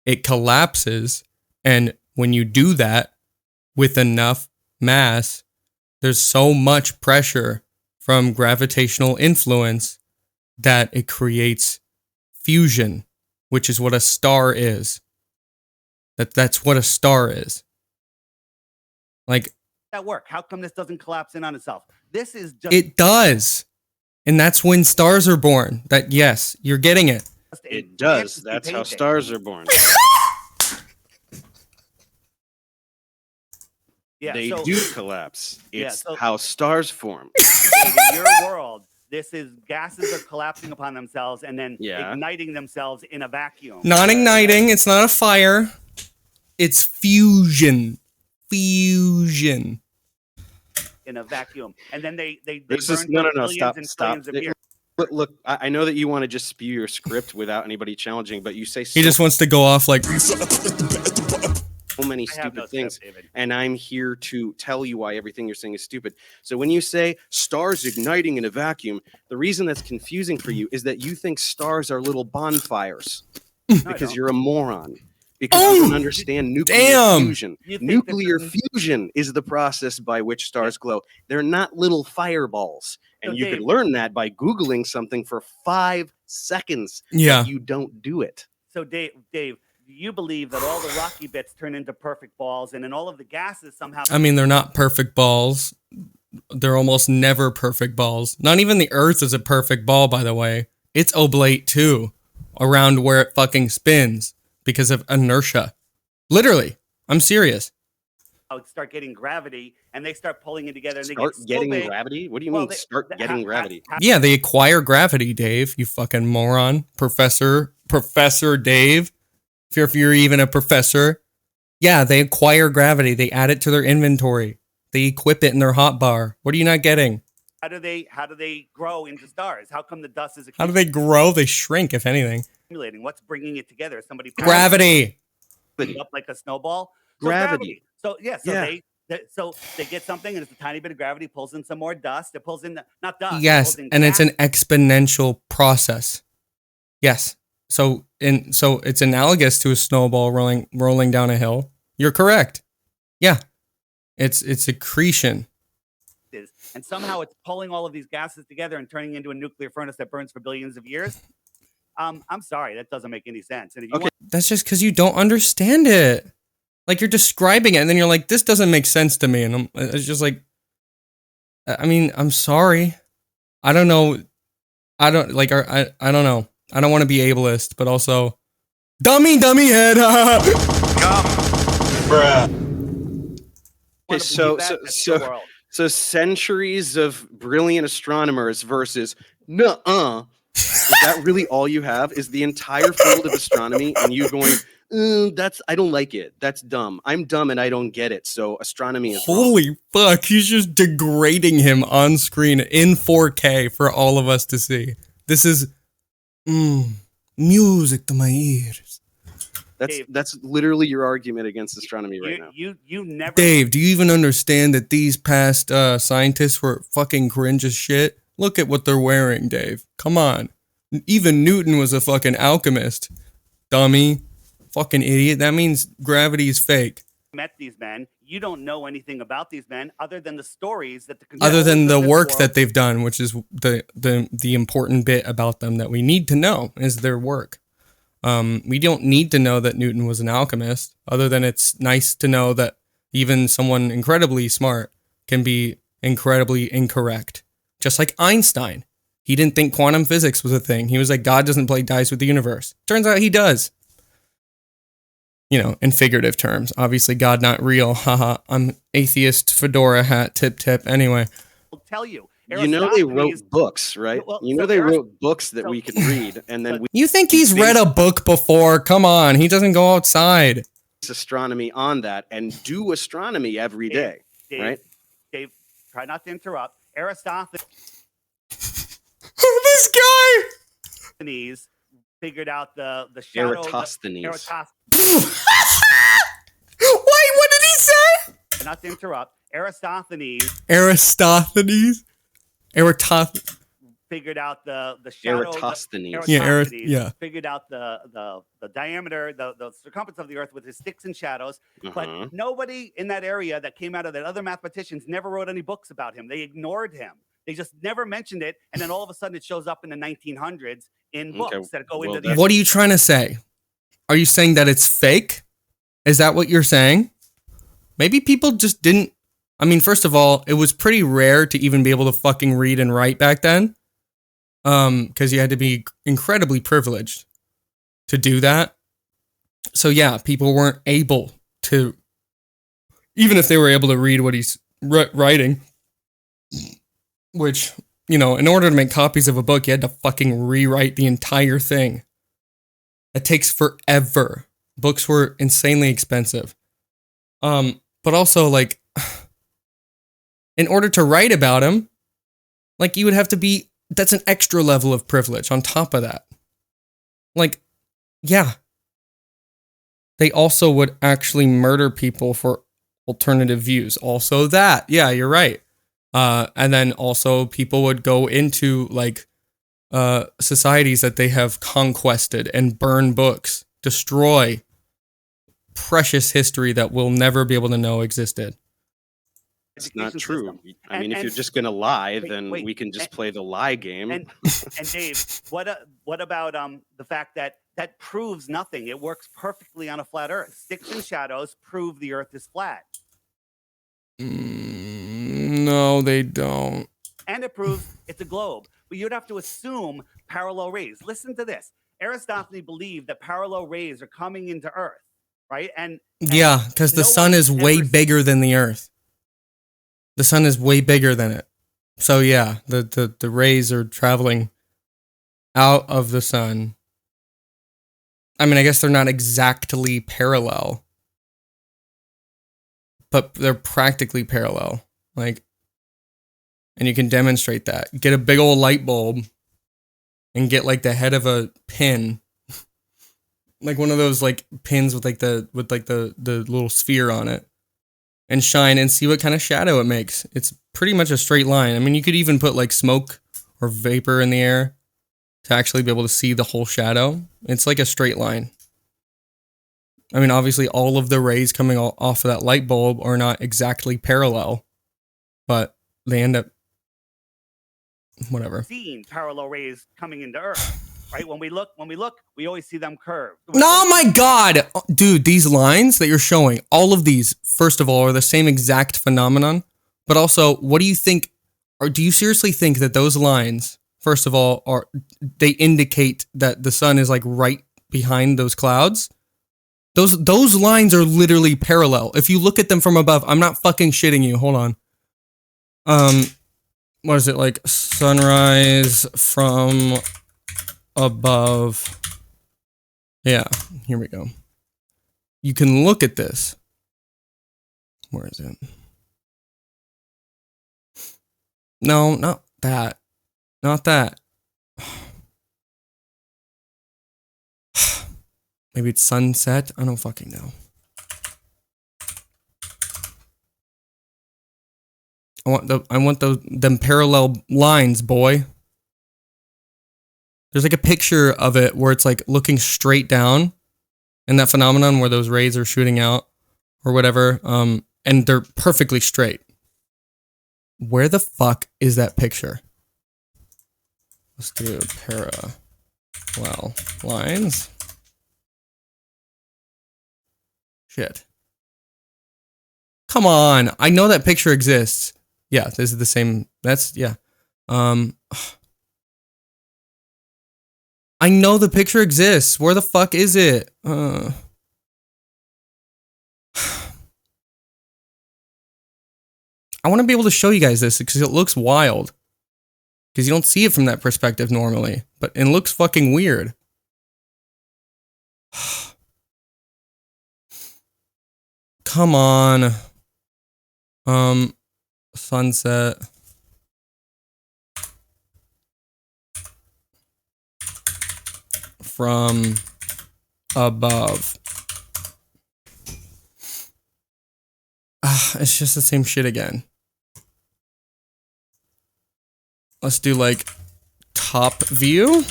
it collapses. And when you do that with enough mass, there's so much pressure from gravitational influence that it creates fusion, which is what a star is. That's what a star is. Like, That work? How come this doesn't collapse in on itself? This is just it does. And that's when stars are born. That, yes, you're getting it. a It does. fantasy That's how painting. stars are born. Yeah, They so do collapse. Yeah, It's so- how stars form. in your world, this is gases are collapsing upon themselves and then Yeah. igniting themselves in a vacuum. Not igniting. It's not a fire. It's fusion. Fusion. In a vacuum, and then they This burn is no, for no, billions stop, and stop. trillions of years. Look, I know that you want to just spew your script without anybody challenging, but you say He just wants to go off like, so many I have stupid no things, script, David. and I'm here to tell you why everything you're saying is stupid. So when you say stars igniting in a vacuum, the reason that's confusing for you is that you think stars are little bonfires No, I because don't. you're a moron. Because you don't understand nuclear damn. fusion. You think that Nuclear there's- fusion is the process by which stars glow. They're not little fireballs. And So, you Dave- could learn that by Googling something for 5 seconds. yeah. You don't do it. So Dave, do you believe that all the rocky bits turn into perfect balls, and then all of the gases somehow? I mean, they're not perfect balls. They're almost never perfect balls. Not even the Earth is a perfect ball, by the way. It's oblate too, around where it fucking spins because of inertia. Literally. I'm serious. start getting gravity, and they start pulling it together, and they Start get so getting big. gravity? What do you Well, mean they- start the- getting ha- gravity? ha- Yeah, they acquire gravity, Dave. You fucking moron. Professor Dave. If you're even a professor. Yeah, they acquire gravity. They add it to their inventory. They equip it in their hotbar. What are you not getting? How do they grow into stars? How come the dust is How do they grow? They shrink, if anything. accumulating? What's bringing it together? Somebody Gravity. pulls it up like a snowball. So Gravity. So yeah, so Yeah. they get something, and it's a tiny bit of gravity pulls in some more dust. It pulls in not dust. it Yes, pulls in and it's gas. an exponential process. Yes. So it's analogous to a snowball rolling down a hill. You're correct. Yeah. It's accretion. And somehow it's pulling all of these gases together and turning into a nuclear furnace that burns for billions of years. I'm sorry, that doesn't make any sense. And if you Okay. want That's just because you don't understand it. Like, you're describing it, and then you're like, this doesn't make sense to me. And it's just like, I mean, I'm sorry. I don't know. I don't know. I don't want to be ableist, but also, dummy head. Come. want to so- believe that, so- that's so- the world. So centuries of brilliant astronomers versus nuh-uh. Is that really all you have? Is the entire field of astronomy and you going, I don't like it. That's dumb. I'm dumb and I don't get it. So astronomy is wrong." Holy fuck, he's just degrading him on screen in 4K for all of us to see. This is music to my ears. Dave. That's literally your argument against astronomy right now. You never. Dave, do you even understand that these past scientists were fucking cringe as shit? Look at what they're wearing, Dave. Come on. Even Newton was a fucking alchemist. Dummy. Fucking idiot. That means gravity is fake. Met these men. You don't know anything about these men other than the stories that other than the work that they've done, which is the important bit about them that we need to know is their work. We don't need to know that Newton was an alchemist, other than it's nice to know that even someone incredibly smart can be incredibly incorrect. Just like Einstein. He didn't think quantum physics was a thing. He was like, God doesn't play dice with the universe. Turns out he does. You know, in figurative terms. Obviously, God not real. Haha. I'm atheist, fedora hat, tip. Anyway. I'll tell you. You know they wrote books, right? Well, you know they wrote books that we could read, and then we You think he's read a book before? Come on. He doesn't go outside. base astronomy on that and do astronomy every day, right? Dave, try not to interrupt. Aristophanes This guy! figured out the shadow. Eratosthenes. Wait, what did he say? Not to interrupt. Aristophanes figured out the shadow. Eratosthenes. Yeah. Figured out the diameter, the circumference of the Earth with his sticks and shadows. But nobody in that area that came out of that, other mathematicians, never wrote any books about him. They ignored him. They just never mentioned it, and then all of a sudden it shows up in the 1900s in books that go into the. What are you trying to say? Are you saying that it's fake? Is that what you're saying? Maybe people just didn't. I mean, first of all, it was pretty rare to even be able to fucking read and write back then. Because you had to be incredibly privileged to do that. So yeah, people weren't able to, even if they were able to read what he's writing, which, you know, in order to make copies of a book, you had to fucking rewrite the entire thing. It takes forever. Books were insanely expensive. But also, like, in order to write about him, like, you would have to be, that's an extra level of privilege on top of that. Like, yeah. They also would actually murder people for alternative views. Also that. Yeah, you're right. And then also people would go into, like, societies that they have conquested and burn books, destroy precious history that we'll never be able to know existed. It's not true. I mean, if you're just going to lie, then we can just play the lie game. And Dave, what about the fact that proves nothing? It works perfectly on a flat Earth. Sticks and shadows prove the Earth is flat. No, they don't. And it proves it's a globe. But you'd have to assume parallel rays. Listen to this. Aristophanes believed that parallel rays are coming into Earth, right? And yeah, because the sun is way bigger than the Earth. The sun is way bigger than it. So yeah, the rays are traveling out of the sun. I mean, I guess they're not exactly parallel, but they're practically parallel. Like, and you can demonstrate that. Get a big old light bulb and get like the head of a pin. Like one of those like pins with the little sphere on it. And shine and see what kind of shadow it makes. It's pretty much a straight line. I mean, you could even put like smoke or vapor in the air to actually be able to see the whole shadow. It's like a straight line. I mean, obviously all of the rays coming off of that light bulb are not exactly parallel, but they end up, whatever. Seen parallel rays coming into Earth. Right? When we look, we always see them curved. Oh my God. Dude, these lines that you're showing, all of these, first of all, are the same exact phenomenon. But also, what do you think, or do you seriously think that those lines, first of all, they indicate that the sun is like right behind those clouds? Those lines are literally parallel. If you look at them from above, I'm not fucking shitting you. Hold on. What is it, like sunrise from above? Yeah, here we go. You can look at this. Where is it? No, not that. Not that. Maybe it's sunset. I don't fucking know. I want them parallel lines, boy. There's like a picture of it where it's like looking straight down, and that phenomenon where those rays are shooting out or whatever, and they're perfectly straight. Where the fuck is that picture? Let's do parallel lines. Shit. Come on. I know that picture exists. Yeah, this is the same. That's, yeah. I know the picture exists. Where the fuck is it? I want to be able to show you guys this because it looks wild. Because you don't see it from that perspective normally. But it looks fucking weird. Come on. Sunset. From above. It's just the same shit again. Let's do like top view.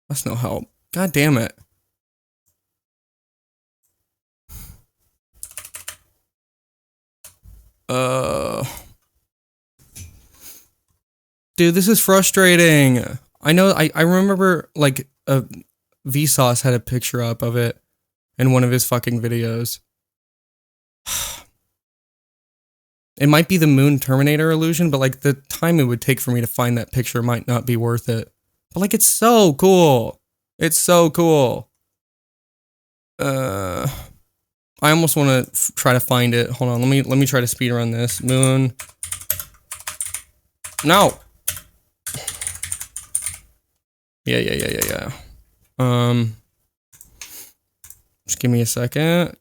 That's no help. God damn it. Dude, this is frustrating. I know, I remember, like, Vsauce had a picture up of it in one of his fucking videos. It might be the Moon Terminator illusion, but, like, the time it would take for me to find that picture might not be worth it. But, like, it's so cool. It's so cool. I almost want to try to find it. Hold on, let me try to speed run this. Moon. No. Yeah. Just give me a second.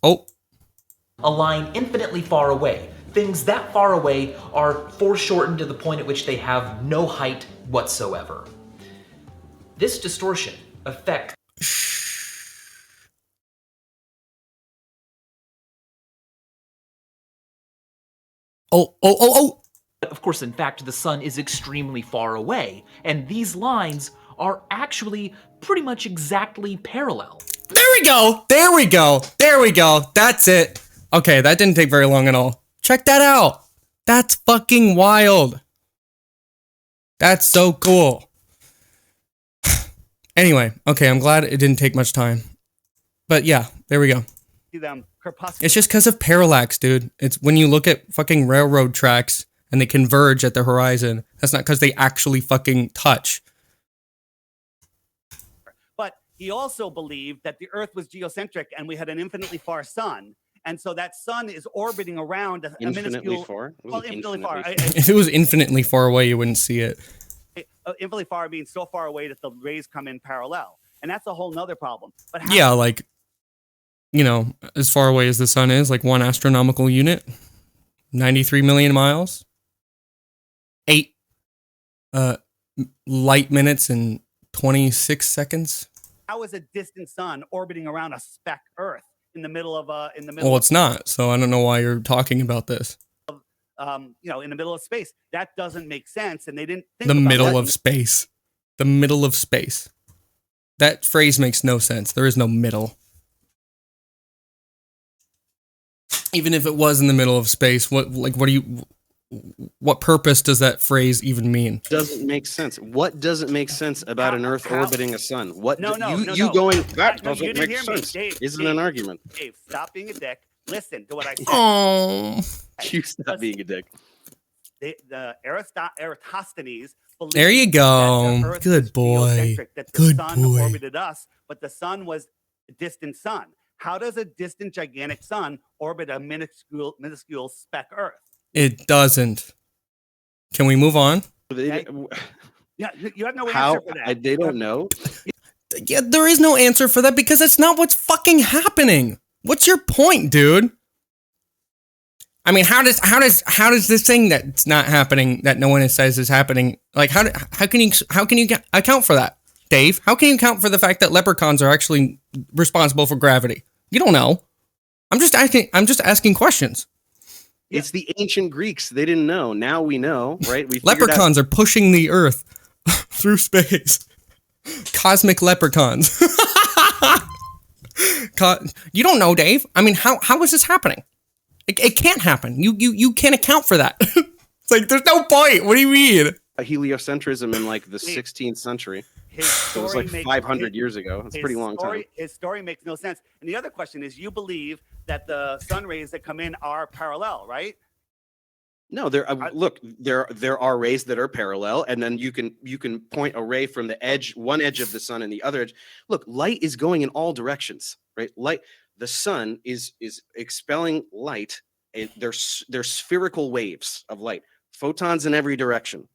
Oh. A line infinitely far away. Things that far away are foreshortened to the point at which they have no height whatsoever. This distortion affects Oh. Of course, in fact, the sun is extremely far away, and these lines are actually pretty much exactly parallel. There we go. That's it. Okay, that didn't take very long at all. Check that out. That's fucking wild. That's so cool. Anyway, okay, I'm glad it didn't take much time. But yeah, there we go. It's just because of parallax, dude. It's when you look at fucking railroad tracks and they converge at the horizon. That's not because they actually fucking touch. But he also believed that the Earth was geocentric and we had an infinitely far sun. And so that sun is orbiting around a minuscule... Far? Well, infinitely far. If it was infinitely far away, you wouldn't see it. Infinitely far means so far away that the rays come in parallel. And that's a whole nother problem. But yeah, like, you know, as far away as the sun is, like 1 astronomical unit, 93 million miles, 8 light minutes and 26 seconds. How is a distant sun orbiting around a speck Earth in the middle of Well, it's not. So I don't know why you're talking about this. In the middle of space. That doesn't make sense, and they didn't think the about middle that. of space. The middle of space. That phrase makes no sense. There is no middle. Even if it was in the middle of space, what purpose does that phrase even mean? Doesn't make sense. What doesn't make sense about an Earth orbiting a sun? What No. going that No, doesn't you didn't make hear me. sense? Dave, Isn't an argument. Dave, stop being a dick. Listen to what I said. Oh, You stop being a dick. The Eratosthenes believed there you that go. the Earth Good was boy. geocentric, that the Good sun boy. orbited us, but the sun was a distant sun. How does a distant gigantic sun orbit a minuscule speck Earth? It doesn't. Can we move on? Okay. Yeah, you have no How answer for that. they don't know. Yeah, there is no answer for that because that's not what's fucking happening. What's your point, dude? I mean, how does this thing that's not happening, that no one says is happening, like how can you account for that, Dave? How can you account for the fact that leprechauns are actually responsible for gravity? You don't know. I'm just asking questions. It's the ancient Greeks. They didn't know. Now we know, right? We Leprechauns are pushing the Earth through space. Cosmic leprechauns. You don't know, Dave. I mean, how is this happening? It can't happen. You can't account for that. It's like, there's no point. What do you mean? Heliocentrism in like the 16th century. So it was like 500 years ago. It's a pretty long time. His story makes no sense. And the other question is, you believe that the sun rays that come in are parallel, right? No, look, there are rays that are parallel, and then you can point a ray from one edge of the sun and the other edge. Look, light is going in all directions, right? The sun is expelling light, and there's spherical waves of light, photons in every direction,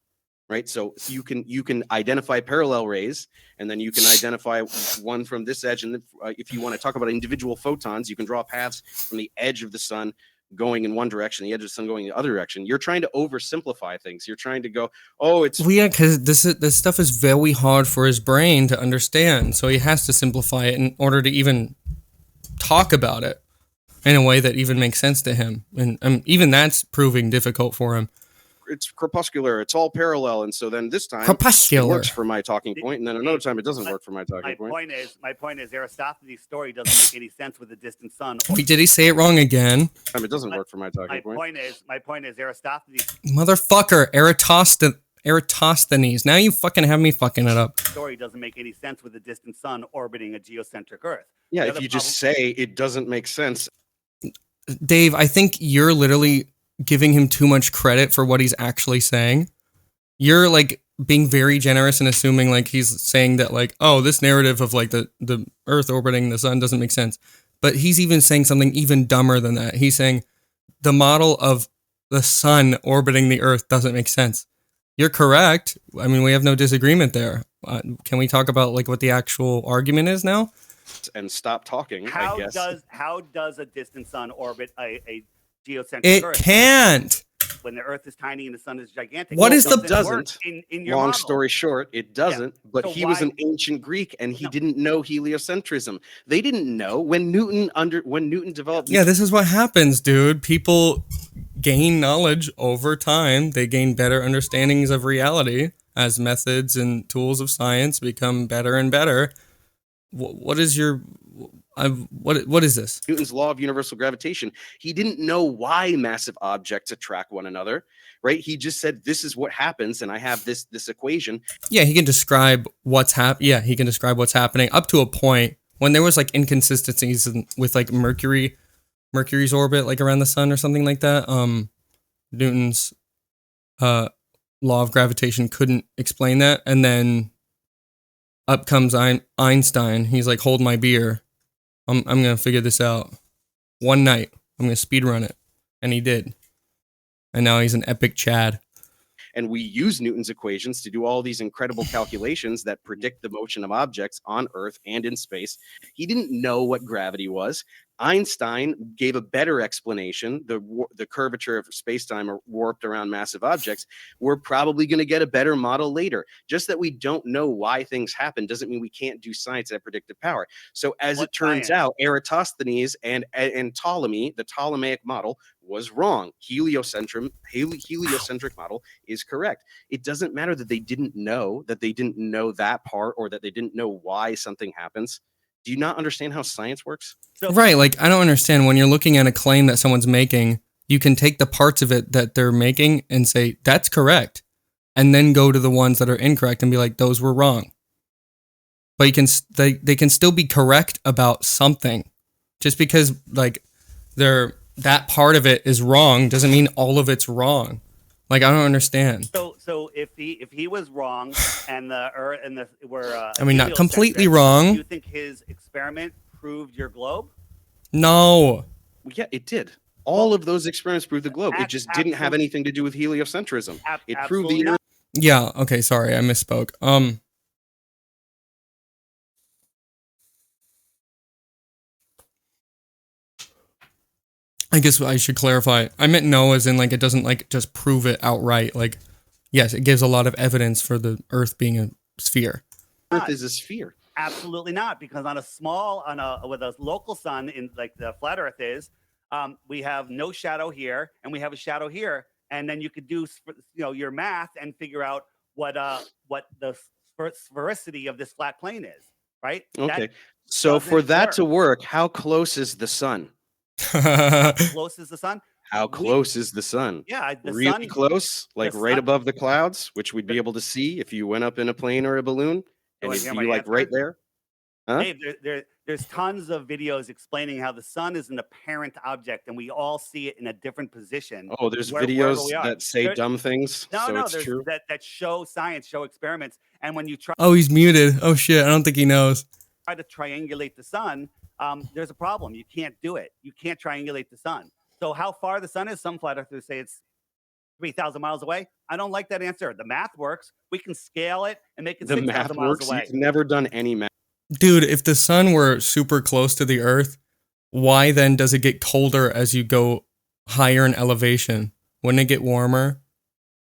right? So you can identify parallel rays, and then you can identify one from this edge, and if you want to talk about individual photons, you can draw paths from the edge of the sun going in one direction, the edge of the sun going in the other direction. You're trying to oversimplify things. You're trying to go, because this stuff is very hard for his brain to understand, so he has to simplify it in order to even talk about it in a way that even makes sense to him, and even that's proving difficult for him. It's crepuscular, it's all parallel, and so then this time Crepuscular. it works for my talking point, and then another time it doesn't work for my talking point. My point is Aristophanes' story doesn't make any sense with a distant sun. Wait, did he say it wrong again? It doesn't work for my talking point. My point is Aristophanes' Motherfucker, Eratosthenes. Now you fucking have me fucking it up. Story doesn't make any sense with a distant sun orbiting a geocentric Earth. Yeah, if you just say it doesn't make sense. Dave, I think you're literally giving him too much credit for what he's actually saying. You're like being very generous and assuming like he's saying that like, oh, this narrative of like the Earth orbiting the sun doesn't make sense. But he's even saying something even dumber than that. He's saying the model of the sun orbiting the Earth doesn't make sense. You're correct. I mean, we have no disagreement there. Can we talk about like what the actual argument is now? And stop talking, how I guess. How does a distant sun orbit a geocentric It Earth? Can't. When the Earth is tiny and the sun is gigantic. What is the doesn't? In your long model. story short, it doesn't. Yeah. But so he was an ancient Greek, and he didn't know heliocentrism. They didn't know when Newton developed. Yeah, this is what happens, dude. People gain knowledge over time. They gain better understandings of reality as methods and tools of science become better and better. What is your? What is this? Newton's law of universal gravitation. He didn't know why massive objects attract one another, right? He just said, this is what happens, and I have this equation. Yeah, he can describe what's he can describe what's happening up to a point. When there was like inconsistencies with like Mercury's orbit, like around the sun or something like that, Newton's law of gravitation couldn't explain that, and then up comes Einstein. He's like, hold my beer. I'm going to figure this out. One night, I'm going to speedrun it. And he did. And now he's an epic Chad. And we use Newton's equations to do all these incredible calculations that predict the motion of objects on Earth and in space. He didn't know what gravity was. Einstein gave a better explanation. The curvature of space-time are warped around massive objects. We're probably going to get a better model later. Just that we don't know why things happen doesn't mean we can't do science at predictive power. So as it turns out, Eratosthenes and Ptolemy, the Ptolemaic model, was wrong. Heliocentric model is correct. It doesn't matter that they didn't know that part, or that they didn't know why something happens. Do you not understand how science works? Right, like I don't understand. When you're looking at a claim that someone's making, you can take the parts of it that they're making and say, that's correct, and then go to the ones that are incorrect and be like, those were wrong. But they can still be correct about something. Just because like that part of it is wrong doesn't mean all of it's wrong. Like I don't understand. So if he was wrong and the Earth and the were I mean, not completely wrong. Do you think his experiment proved your globe? No. Yeah, it did. All of those experiments proved the globe. It just didn't have anything to do with heliocentrism. It proved the Earth. Yeah. Okay. Sorry, I misspoke. I guess I should clarify. I meant no as in like it doesn't like just prove it outright. Like, yes, it gives a lot of evidence for the Earth being a sphere. Earth is a sphere. Absolutely not, because with a local sun in like the flat Earth is, we have no shadow here and we have a shadow here, and then you could do your math and figure out what the sphericity of this flat plane is, right? Okay. So for that to work, how close is the sun? How close is the sun? How close is the sun? Yeah, the really sun, close, like right sun, above the clouds, which we'd be able to see if you went up in a plane or a balloon, and it'd be like right there. Huh? Dave, there's tons of videos explaining how the sun is an apparent object, and we all see it in a different position. Oh, there's videos that say dumb things. No, it's true. That show science, show experiments, and when you try. Oh, he's muted. Oh shit! I don't think he knows. Try to triangulate the sun. There's a problem. You can't do it. You can't triangulate the sun. So how far the sun is? Some flat earthers say it's 3,000 miles away. I don't like that answer. The math works. We can scale it and make it 6,000 miles away. You've never done any math. Dude, if the sun were super close to the Earth, why then does it get colder as you go higher in elevation? Wouldn't it get warmer?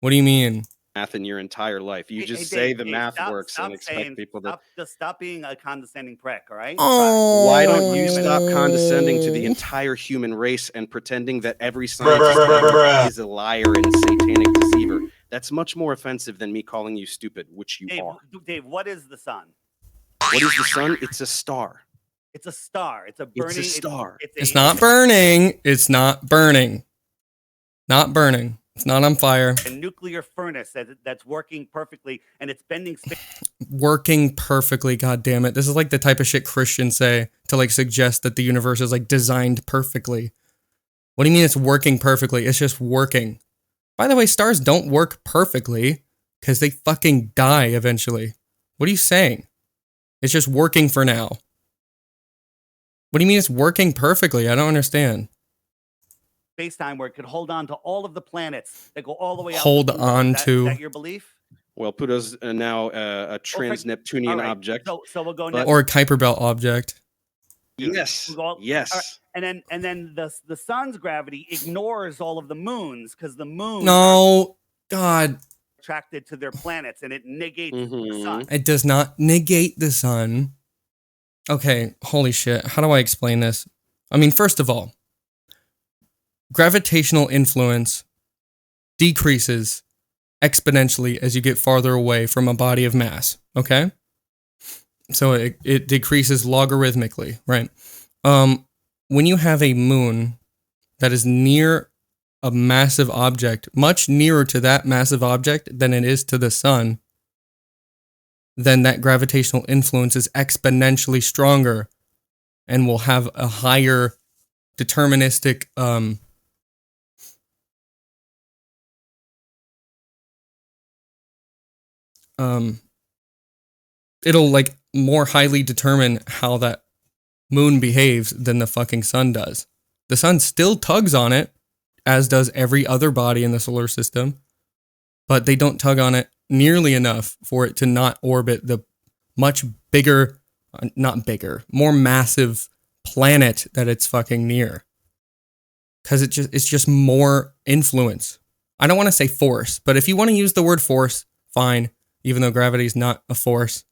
What do you mean? Math in your entire life. You just say the math works and expect people to stop being a condescending prick, all right? Oh, why don't you stop condescending to the entire human race and pretending that every scientist is a liar and a satanic deceiver? That's much more offensive than me calling you stupid, which you are. Dave, what is the sun? What is the sun? It's a star. It's a star. It's a burning. It's a star. It's not burning. It's not burning. Not burning. It's not on fire. A nuclear furnace that's working perfectly, and it's bending space. Working perfectly. God damn it. This is like the type of shit Christians say to like suggest that the universe is like designed perfectly. What do you mean it's working perfectly? It's just working. By the way, stars don't work perfectly because they fucking die eventually. What are you saying? It's just working for now. What do you mean it's working perfectly? I don't understand. Space-time where it could hold on to all of the planets that go all the way out. Hold on to. Is that your belief? Well, Pluto's now a trans-Neptunian object. So we'll go or a Kuiper Belt object. Yes. Yes. Right. And then the sun's gravity ignores all of the moons because the moon. No, God. Attracted to their planets, and it negates the sun. It does not negate the sun. Okay, holy shit. How do I explain this? I mean, first of all, gravitational influence decreases exponentially as you get farther away from a body of mass, okay? So it decreases logarithmically, right? When you have a moon that is near a massive object, much nearer to that massive object than it is to the sun, then that gravitational influence is exponentially stronger and will have a higher deterministic it'll like more highly determine how that moon behaves than the fucking sun does. The sun still tugs on it, as does every other body in the solar system, but they don't tug on it nearly enough for it to not orbit the much bigger, more massive planet that it's fucking near. Because it's just more influence. I don't want to say force, but if you want to use the word force, fine, even though gravity is not a force.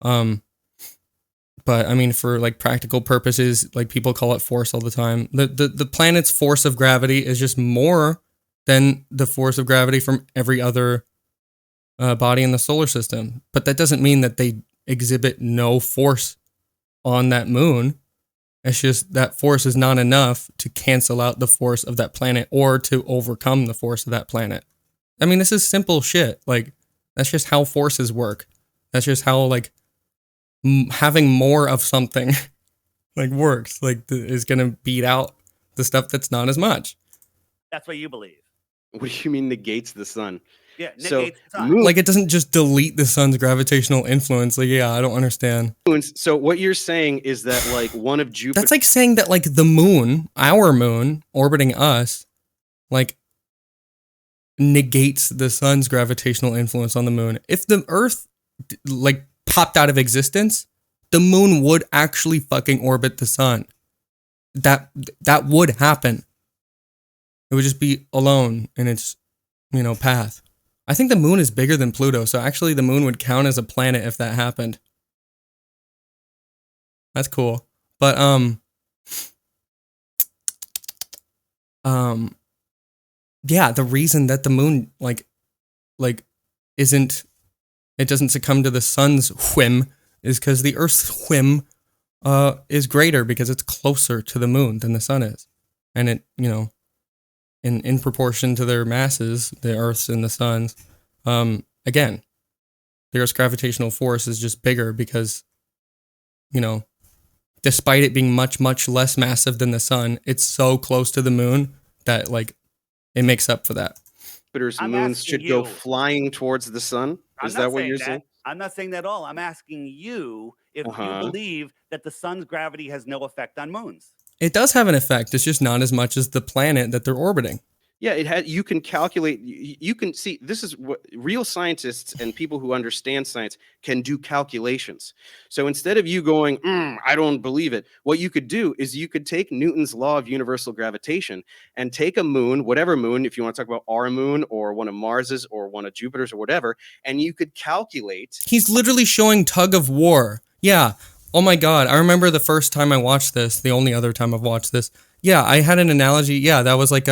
But I mean, for like practical purposes, like people call it force all the time. The planet's force of gravity is just more than the force of gravity from every other body in the solar system. But that doesn't mean that they exhibit no force on that moon. It's just that force is not enough to cancel out the force of that planet or to overcome the force of that planet. I mean, this is simple shit. Like, that's just how forces work. That's just how, like, having more of something, like, works. Like, is going to beat out the stuff that's not as much. That's what you believe. What do you mean negates the sun? Yeah, negates the sun. Like, it doesn't just delete the sun's gravitational influence. Like, yeah, I don't understand. So what you're saying is that, like, one of Jupiter... That's like saying that, like, the moon, our moon, orbiting us, like, negates the sun's gravitational influence on the moon. If the Earth, like, popped out of existence, the moon would actually fucking orbit the sun. That would happen. It would just be alone in its, path. I think the moon is bigger than Pluto, so actually the moon would count as a planet if that happened. That's cool. But yeah, the reason that the moon doesn't succumb to the sun's whim is because the Earth's whim is greater because it's closer to the moon than the sun is. And it, in proportion to their masses, the Earth's and the sun's, again, the Earth's gravitational force is just bigger because, despite it being much, much less massive than the sun, it's so close to the moon that, it makes up for that. Jupiter's I'm moons asking should go you. flying towards the sun. Is I'm not that what you're that. saying? I'm not saying that at all. I'm asking you if you believe that the sun's gravity has no effect on moons. It does have an effect. It's just not as much as the planet that they're orbiting. Yeah, it had. You can calculate. You can see. This is what real scientists and people who understand science can do calculations. So instead of you going, I don't believe it, what you could do is you could take Newton's law of universal gravitation and take a moon, whatever moon, if you want to talk about our moon or one of Mars's or one of Jupiter's or whatever, and you could calculate. He's literally showing tug of war. Yeah. Oh my God. I remember the first time I watched this, the only other time I've watched this. Yeah, I had an analogy. Yeah, that was like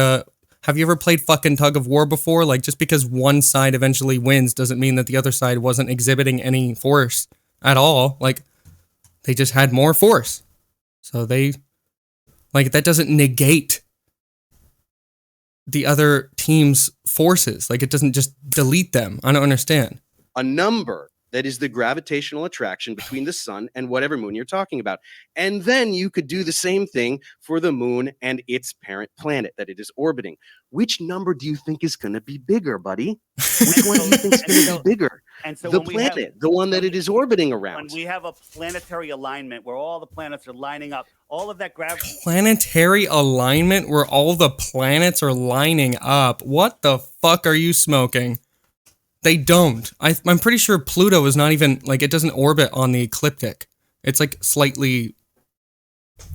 have you ever played fucking tug of war before? Just because one side eventually wins doesn't mean that the other side wasn't exhibiting any force at all. They just had more force. So that doesn't negate the other team's forces. It doesn't just delete them. I don't understand. A number that is the gravitational attraction between the sun and whatever moon you're talking about. And then you could do the same thing for the moon and its parent planet that it is orbiting. Which number do you think is going to be bigger, buddy? Which one do you think is going to be bigger? And so the planet, the one that it is orbiting around. When we have a planetary alignment where all the planets are lining up, all of that gravity. Planetary alignment where all the planets are lining up. What the fuck are you smoking? They don't. I'm pretty sure Pluto is not even, it doesn't orbit on the ecliptic. It's, slightly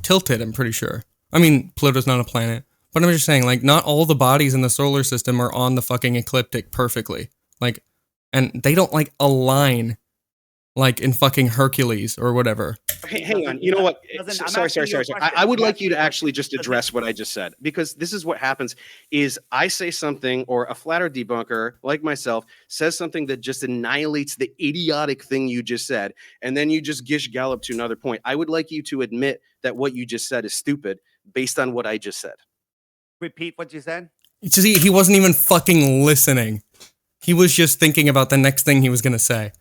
tilted, I'm pretty sure. I mean, Pluto's not a planet. But I'm just saying, not all the bodies in the solar system are on the fucking ecliptic perfectly. And they don't, align, in fucking Hercules or whatever. Hang on. You know what? Sorry. I would like you to actually just address what I just said, because this is what happens is I say something, or a flat earth debunker like myself says something that just annihilates the idiotic thing you just said, and then you just gish gallop to another point. I would like you to admit that what you just said is stupid based on what I just said. Repeat what you said? He wasn't even fucking listening. He was just thinking about the next thing he was going to say.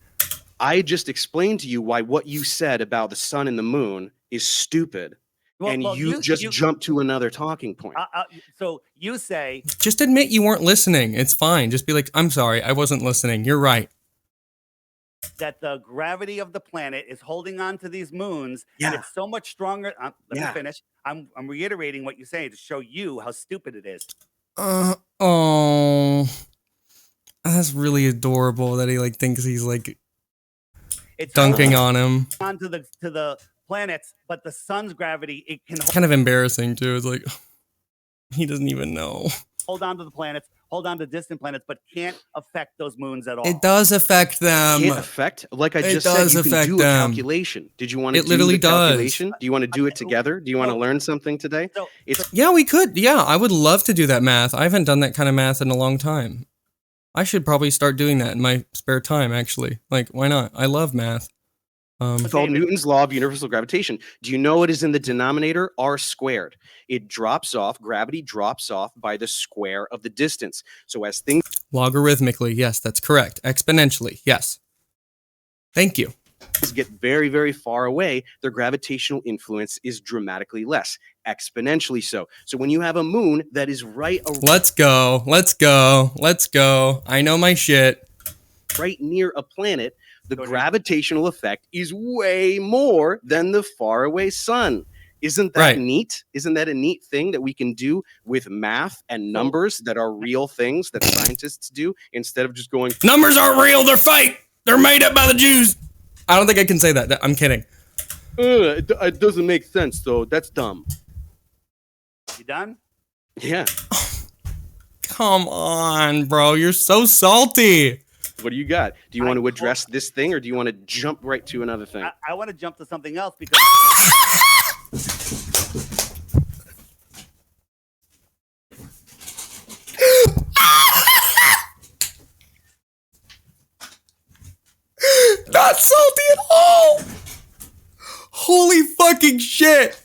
I just explained to you why what you said about the sun and the moon is stupid. Well, you jumped to another talking point. So you say... Just admit you weren't listening. It's fine. Just be like, I'm sorry, I wasn't listening. You're right. That the gravity of the planet is holding on to these moons, and it's so much stronger. Let me finish. I'm reiterating what you say to show you how stupid it is. That's really adorable that he thinks he's it's dunking on him. Onto the planets, but the sun's gravity, it can kind of embarrassing too. It's he doesn't even know. Hold on to the planets, hold on to distant planets, but can't affect those moons at all. It does affect them. Can't affect? Like I just said, you can do a calculation. Did you want to do literally the calculation? Do you want to do it together? Do you want to learn something today? Yeah, we could. Yeah, I would love to do that math. I haven't done that kind of math in a long time. I should probably start doing that in my spare time, actually. Why not? I love math. It's called Newton's law of universal gravitation. Do you know what is in the denominator? R squared. It drops off, gravity drops off by the square of the distance. So as things... Logarithmically, yes, that's correct. Exponentially, yes. Thank you. Get very, very far away, their gravitational influence is dramatically less, exponentially so. So when you have a moon that is right around... Let's go. I know my shit. Right near a planet, the gravitational effect is way more than the faraway sun. Isn't that neat? Isn't that a neat thing that we can do with math and numbers that are real things that scientists do instead of just going... Numbers aren't real, they're fake! They're made up by the Jews! I don't think I can say that. I'm kidding. It doesn't make sense, though. That's dumb. You done? Yeah. Come on, bro. You're so salty. What do you got? Do you want to address this thing, or do you want to jump right to another thing? I want to jump to something else because Not salty at all. Holy fucking shit.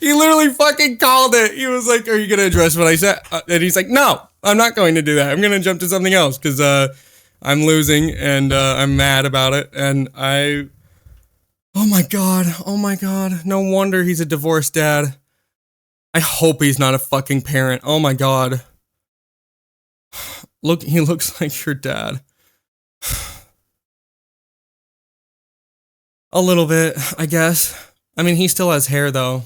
He literally fucking called it. He was like, are you going to address what I said? And he's like, no, I'm not going to do that. I'm going to jump to something else because I'm losing and I'm mad about it. And oh my God. No wonder he's a divorced dad. I hope he's not a fucking parent. Oh my God. Look, he looks like your dad. A little bit, I guess. I mean, he still has hair, though.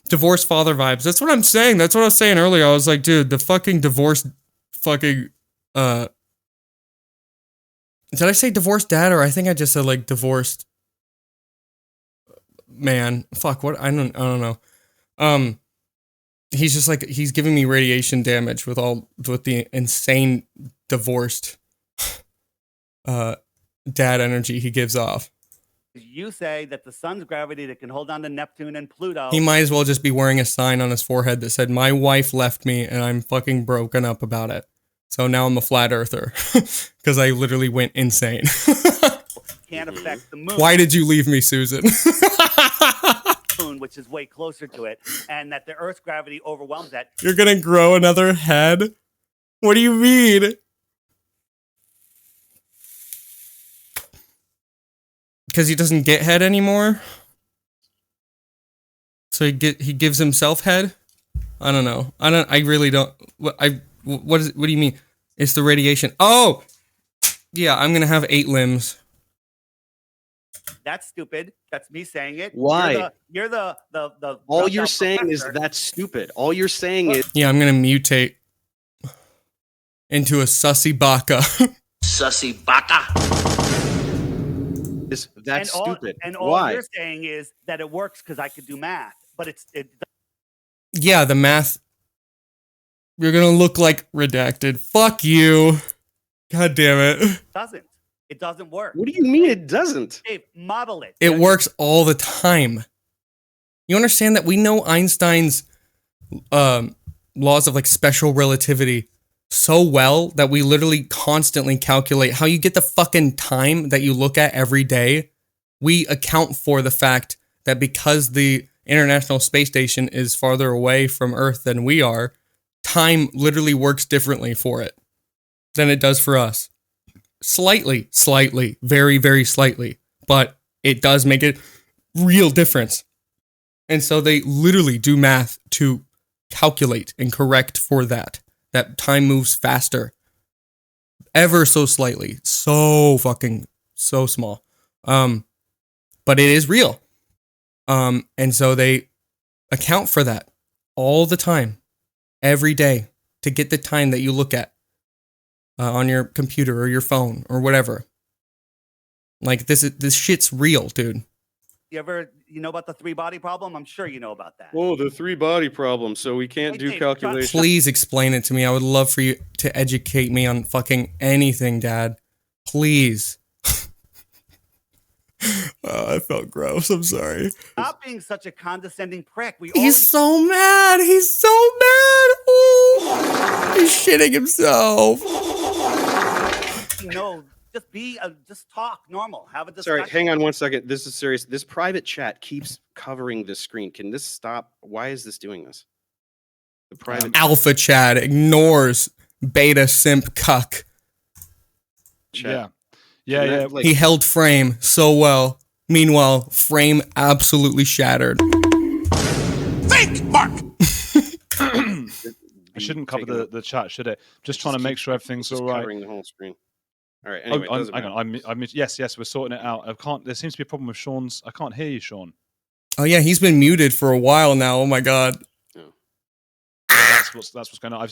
Divorced father vibes. That's what I'm saying. That's what I was saying earlier. I was like, dude, the fucking divorced fucking, Did I say divorced dad, or I think I just said, like, divorced man? Fuck, what? I don't know. He's just like, he's giving me radiation damage with the insane divorced dad energy he gives off. you say that the sun's gravity that can hold on to Neptune and Pluto. He might as well just be wearing a sign on his forehead that said, my wife left me and I'm fucking broken up about it. So now I'm a flat earther because I literally went insane. Can't affect the moon. Why did you leave me, Susan? Which is way closer to it, and that the Earth's gravity overwhelms that. You're gonna grow another head? What do you mean? Because he doesn't get head anymore? So he gives himself head? I don't know. I really don't. What do you mean? It's the radiation. Oh! Yeah, I'm gonna have 8 limbs. That's stupid. That's me saying it. Why? You're the All you're saying is that's stupid. All you're saying is Yeah, I'm gonna mutate into a sussy baka. Sussy baka. that's stupid. And all Why? you're saying is that it works because I could do math, but it Yeah, the math. You're gonna look like redacted. Fuck you. God damn it. doesn't. It doesn't work. What do you mean it doesn't? Dave, model it. It works all the time. You understand that we know Einstein's laws of like special relativity so well that we literally constantly calculate how you get the fucking time that you look at every day. We account for the fact that because the International Space Station is farther away from Earth than we are, time literally works differently for it than it does for us. Slightly, very, very slightly, but it does make a real difference. And so they literally do math to calculate and correct for that time moves faster, ever so slightly, so small. But it is real. And so they account for that all the time, every day, to get the time that you look at. On your computer or your phone or whatever. Like this shit's real, dude. You know about the 3-body problem? I'm sure you know about that. Oh, the 3-body problem. So we can't do Dave, calculations. Please explain it to me. I would love for you to educate me on fucking anything, Dad. Please. I felt gross. I'm sorry. Stop being such a condescending prick. He's so mad. He's so mad. Oh, he's shitting himself. No, just talk normal. Have a discussion. Sorry, hang on one second. This is serious. This private chat keeps covering this screen. Can this stop? Why is this doing this? The private Alpha Chad ignores beta simp cuck. chat. Yeah. Like, He held frame so well. Meanwhile, frame absolutely shattered. Think, Mark. I shouldn't cover the chat, should it? Just trying to make sure everything's all right. Covering the whole screen. All right. Anyway, Hang on. Yes, we're sorting it out. There seems to be a problem with Sean's. I can't hear you, Sean. Oh yeah, he's been muted for a while now. Oh my god. Yeah, that's what's going on.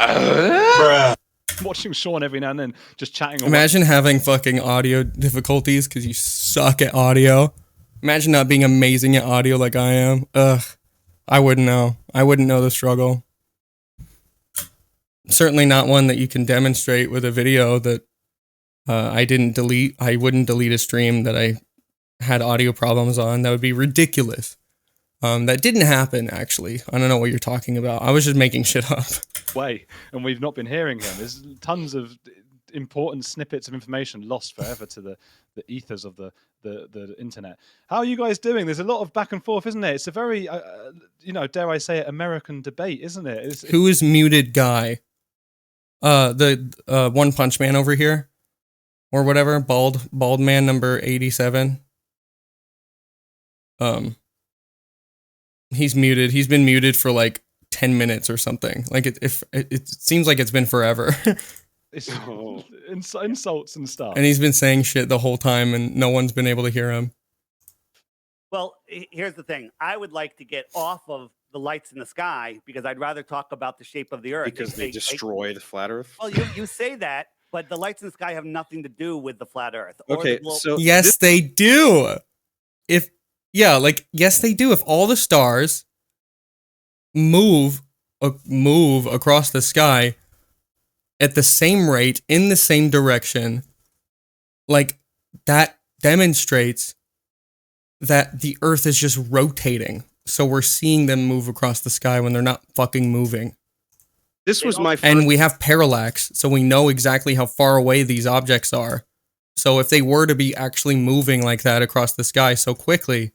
I've been watching Sean every now and then, just chatting. Imagine having fucking audio difficulties because you suck at audio. Imagine not being amazing at audio like I am. Ugh. I wouldn't know. I wouldn't know the struggle. Certainly not one that you can demonstrate with a video that I didn't delete. I wouldn't delete a stream that I had audio problems on. That would be ridiculous. That didn't happen, actually. I don't know what you're talking about. I was just making shit up. Way, and we've not been hearing him. There's tons of important snippets of information lost forever to the ethers of the internet. How are you guys doing? There's a lot of back and forth, isn't it? It's a very, dare I say it, American debate, isn't it? Who is muted guy? The One Punch Man over here, or whatever. Bald man number 87. He's muted. He's been muted for like 10 minutes or something. Like it seems like it's been forever. It's insults and stuff. And he's been saying shit the whole time, and no one's been able to hear him. Well, here's the thing. I would like to get off of the lights in the sky because I'd rather talk about the shape of the Earth. Because they destroy the flat Earth. Well, you say that, but the lights in the sky have nothing to do with the flat Earth. or Okay, the globe. so Yes, they do. Yes, they do. If all the stars move across the sky at the same rate, in the same direction, like, that demonstrates that the Earth is just rotating. So we're seeing them move across the sky when they're not fucking moving. this was my first, And we have parallax, so we know exactly how far away these objects are. So if they were to be actually moving like that across the sky so quickly,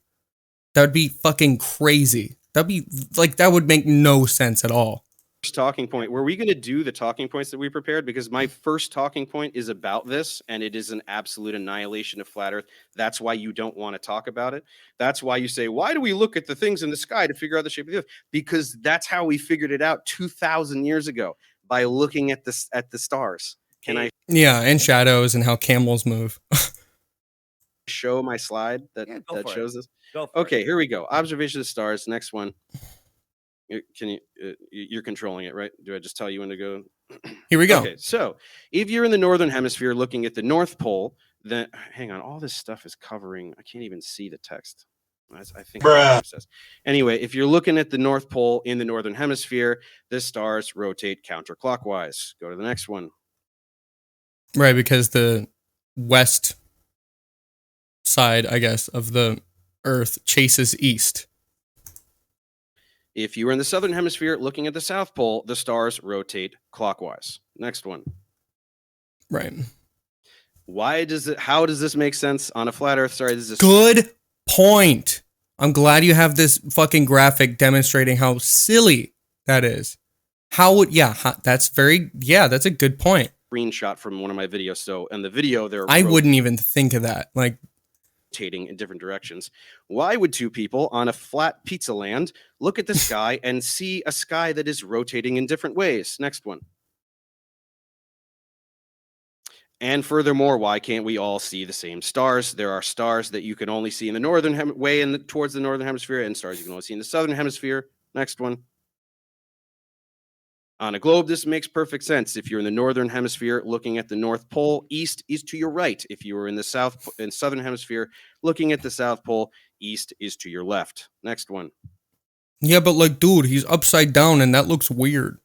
that would be fucking crazy. That'd be like, that would make no sense at all. talking point. Were we going to do the talking points that we prepared? Because my first talking point is about this, and it is an absolute annihilation of flat Earth. That's why you don't want to talk about it. That's why you say, why do we look at the things in the sky to figure out the shape of the Earth? Because that's how we figured it out 2,000 years ago, by looking at the stars. Can I Yeah, and shadows and how camels move. show my slide that go for it. shows this? Go for it. Okay, here we go. Observation of stars. Next one. Can you? You're controlling it, right? Do I just tell you when to go? Here we go. Okay, so if you're in the northern hemisphere looking at the North Pole, then hang on, all this stuff is covering. I can't even see the text. I think it says. Anyway, if you're looking at the North Pole in the northern hemisphere, the stars rotate counterclockwise. Go to the next one. Right, because the west side, I guess, of the Earth chases east. If you are in the southern hemisphere looking at the South Pole, the stars rotate clockwise. Next one. Right. How does this make sense on a flat Earth? Sorry, this is Good point. I'm glad you have this fucking graphic demonstrating how silly that is. That's a good point. screenshot from one of my videos. So in the video, they're I wouldn't even think of that. Like, rotating in different directions. Why would two people on a flat pizza land look at the sky and see a sky that is rotating in different ways? Next one. And furthermore, why can't we all see the same stars? There are stars that you can only see in the northern towards the northern hemisphere, and stars you can only see in the southern hemisphere. Next one. On a globe, this makes perfect sense. If you're in the northern hemisphere looking at the North Pole, east is to your right. If you are in the southern hemisphere looking at the South Pole, east is to your left. Next one. yeah, but like, dude, he's upside down and that looks weird.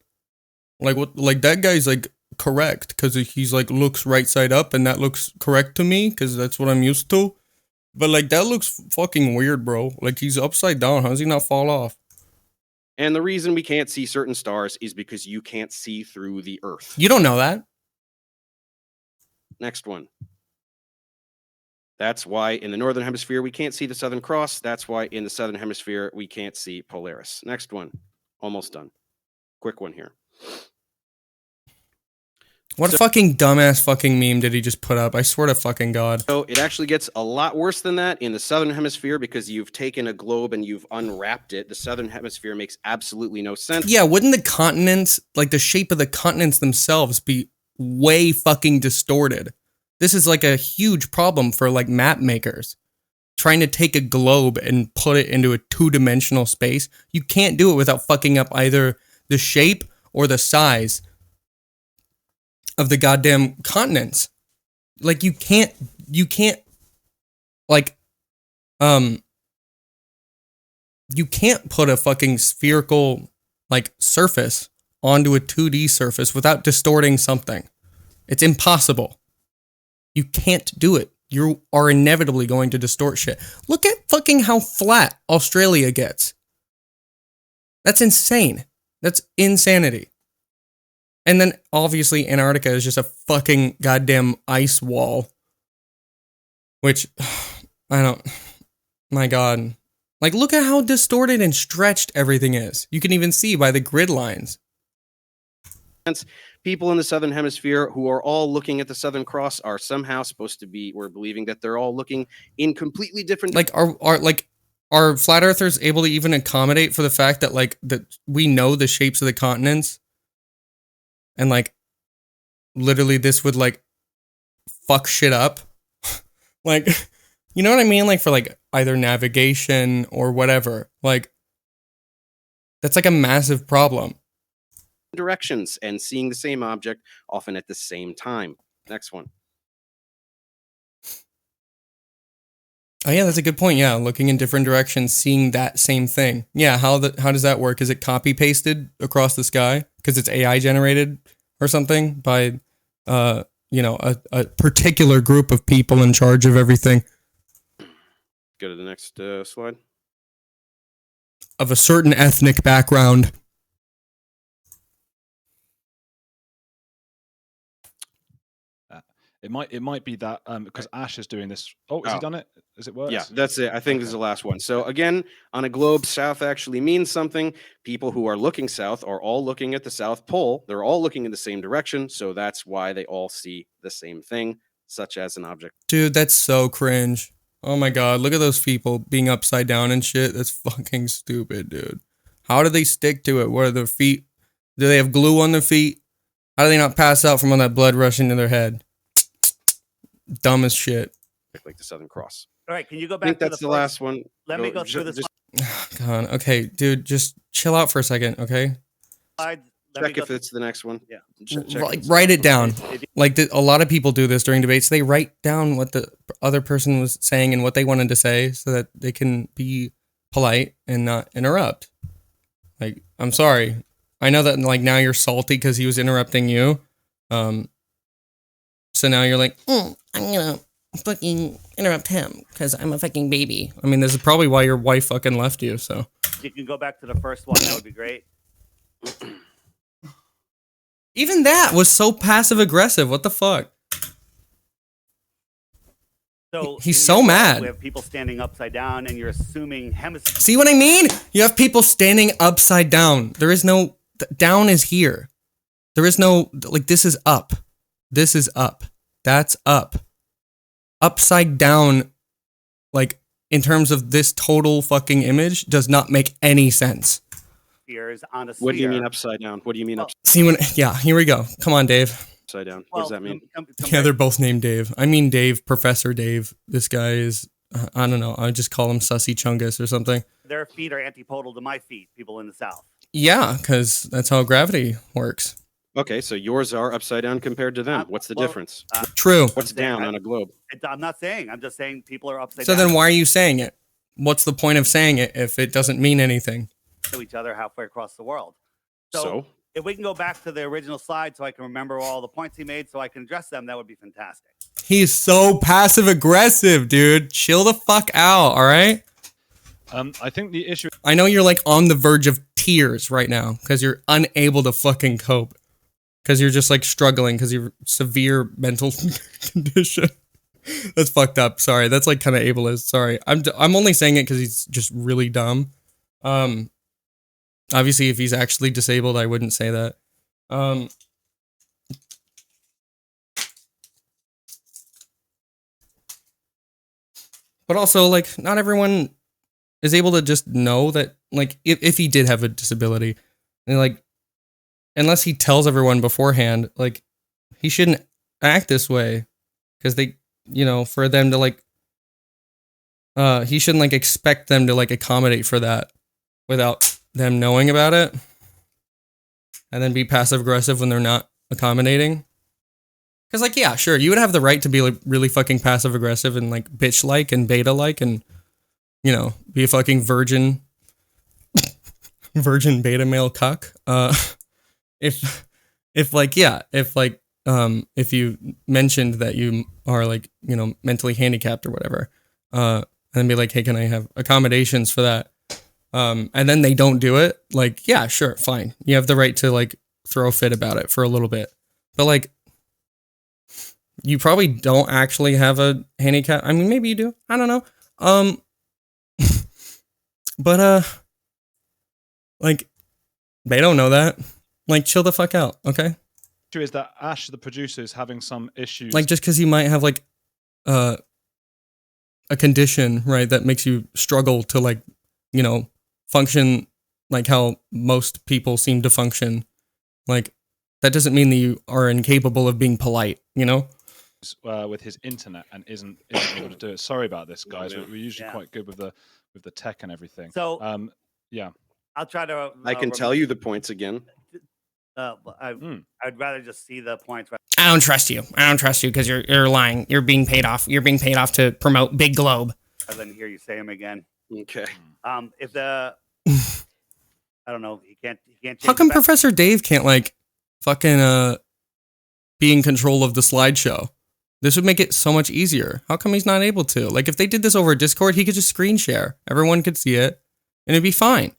Like, what? Like, that guy's like correct because he's like looks right side up and that looks correct to me because that's what I'm used to. But like, that looks fucking weird, bro. Like, he's upside down. How does he not fall off? And the reason we can't see certain stars is because you can't see through the Earth. You don't know that. Next one. That's why in the northern hemisphere we can't see the Southern Cross. That's why in the southern hemisphere we can't see Polaris. Next one. Almost done. Quick one here. What fucking dumbass fucking meme did he just put up? I swear to fucking God. So it actually gets a lot worse than that in the southern hemisphere because you've taken a globe and you've unwrapped it. The southern hemisphere makes absolutely no sense. Yeah, wouldn't the continents, like the shape of the continents themselves, be way fucking distorted? This is like a huge problem for like map makers. Trying to take a globe and put it into a two-dimensional space. You can't do it without fucking up either the shape or the size of the goddamn continents. Like, you can't like you can't put a fucking spherical like surface onto a 2D surface without distorting something. It's impossible. You can't do it. You are inevitably going to distort shit. Look at fucking how flat Australia gets. That's insane. That's insanity. And then obviously Antarctica is just a fucking goddamn ice wall. Which, my God. Like, look at how distorted and stretched everything is. You can even see by the grid lines. People in the Southern Hemisphere who are all looking at the Southern Cross are somehow supposed to be, we're believing that they're all looking in completely different. Like, are flat earthers able to even accommodate for the fact that, like, that we know the shapes of the continents? And, like, literally this would, like, fuck shit up? Like, you know what I mean? Like, for, like, either navigation or whatever. Like, that's, like, a massive problem. Directions and seeing the same object often at the same time. Next one. Oh yeah, that's a good point. Yeah, looking in different directions, seeing that same thing. Yeah, how does that work? Is it copy pasted across the sky because it's AI generated or something by a particular group of people in charge of everything? Go to the next slide. Of a certain ethnic background. It might be that because Ash is doing this. Oh, has he done it? Has it worked? Yeah, that's it. I think this is the last one. So again, on a globe, south actually means something. People who are looking south are all looking at the South Pole. They're all looking in the same direction. So that's why they all see the same thing, such as an object. Dude, that's so cringe. Oh my God, look at those people being upside down and shit. That's fucking stupid, dude. How do they stick to it? What are their feet? Do they have glue on their feet? How do they not pass out from all that blood rushing to their head? Dumb as shit. Like the Southern Cross. All right, can you go I back think to that's the the last one. Let me go through this God, okay, dude, just chill out for a second, okay? slide. Let me Check go if it's the next one. Yeah. Check if Like, it's the write next it down. If you- Like, a lot of people do this during debates. They write down what the other person was saying and what they wanted to say so that they can be polite and not interrupt. Like, I'm sorry. I know that, like, now you're salty because he was interrupting you. So now you're like, I'm gonna fucking interrupt him because I'm a fucking baby. I mean, this is probably why your wife fucking left you, so. If you can go back to the first one, that would be great. Even that was so passive aggressive. What the fuck? So He's in so your mad. We have people standing upside down, and you're assuming hemisphere. See what I mean? You have people standing upside down. There is no down is here. There is no like this is up. This is up. That's up. Upside down, like in terms of this total fucking image, does not make any sense. On a sphere. What do you mean upside down? What do you mean See when yeah, here we go. Come on, Dave. upside down? What does that mean? Yeah, they're both named Dave. I mean Dave, Professor Dave. This guy is I don't know. I just call him Sussy Chungus or something. Their feet are antipodal to my feet, people in the South. Yeah, because that's how gravity works. Okay, so yours are upside down compared to them. What's the well, difference? True. What's down on a globe? I'm not saying. I'm just saying people are upside So down then why are you saying it? What's the point of saying it if it doesn't mean anything? to each other halfway across the world. So if we can go back to the original slide so I can remember all the points he made so I can address them, that would be fantastic. He's so passive aggressive, dude. Chill the fuck out, all right? I think the issue. I know you're like on the verge of tears right now because you're unable to fucking cope. Because you're just like struggling because you're severe mental condition. That's fucked up. Sorry, that's like kind of ableist. Sorry, I'm only saying it because he's just really dumb. Obviously, if he's actually disabled, I wouldn't say that. But also, like, not everyone is able to just know that, like, if he did have a disability, and like, unless he tells everyone beforehand, like, he shouldn't act this way, because they, you know, for them to like, he shouldn't like expect them to like accommodate for that without them knowing about it, and then be passive aggressive when they're not accommodating. Because, like, yeah, sure, you would have the right to be like really fucking passive aggressive and like bitch like and beta like and, you know, be a fucking virgin virgin beta male cuck. If if you mentioned that you are like, you know, mentally handicapped or whatever, and then be like, hey, can I have accommodations for that? And then they don't do it. Like, yeah, sure, fine. You have the right to like throw a fit about it for a little bit, but like, you probably don't actually have a handicap. I mean, maybe you do. I don't know. But like, they don't know that. Like, chill the fuck out, okay? Issue is that Ash, the producer, is having some issues. Like, just because you might have like a condition, right, that makes you struggle to like, you know, function like how most people seem to function. Like, that doesn't mean that you are incapable of being polite, you know? With his internet and isn't able to do it. Sorry about this, guys. We're usually quite good with the tech and everything. So yeah, I'll try to. I can tell you the points again. I'd rather just see the points. I don't trust you. I don't trust you because you're lying. You're being paid off. You're being paid off to promote Big Globe. Rather than hear you say them again. Okay. If the I don't know, he can't. How come Professor Dave can't like fucking be in control of the slideshow? This would make it so much easier. How come he's not able to? Like, if they did this over Discord, he could just screen share. Everyone could see it, and it'd be fine.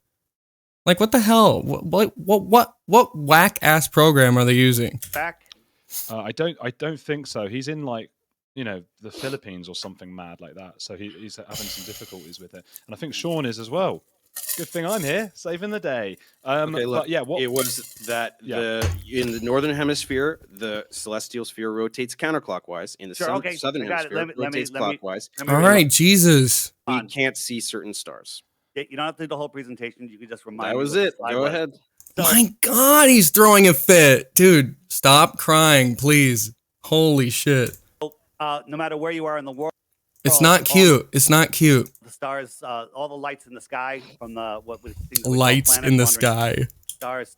Like, what the hell? What whack ass program are they using? Back. I don't think so. He's in like, you know, the Philippines or something mad like that. So he's having some difficulties with it, and I think Sean is as well. Good thing I'm here, saving the day. Okay, look, but yeah, it was that in the northern hemisphere, the celestial sphere rotates counterclockwise. In the southern hemisphere, it rotates clockwise. All right, Jesus. We can't see certain stars. You don't have to do the whole presentation. You can just remind me. That was it. Go ahead. My God, he's throwing a fit. Dude, stop crying, please. Holy shit. No matter where you are in the world. It's not cute. It's not cute. The stars, all the lights in the sky from the lights in the sky. Stars,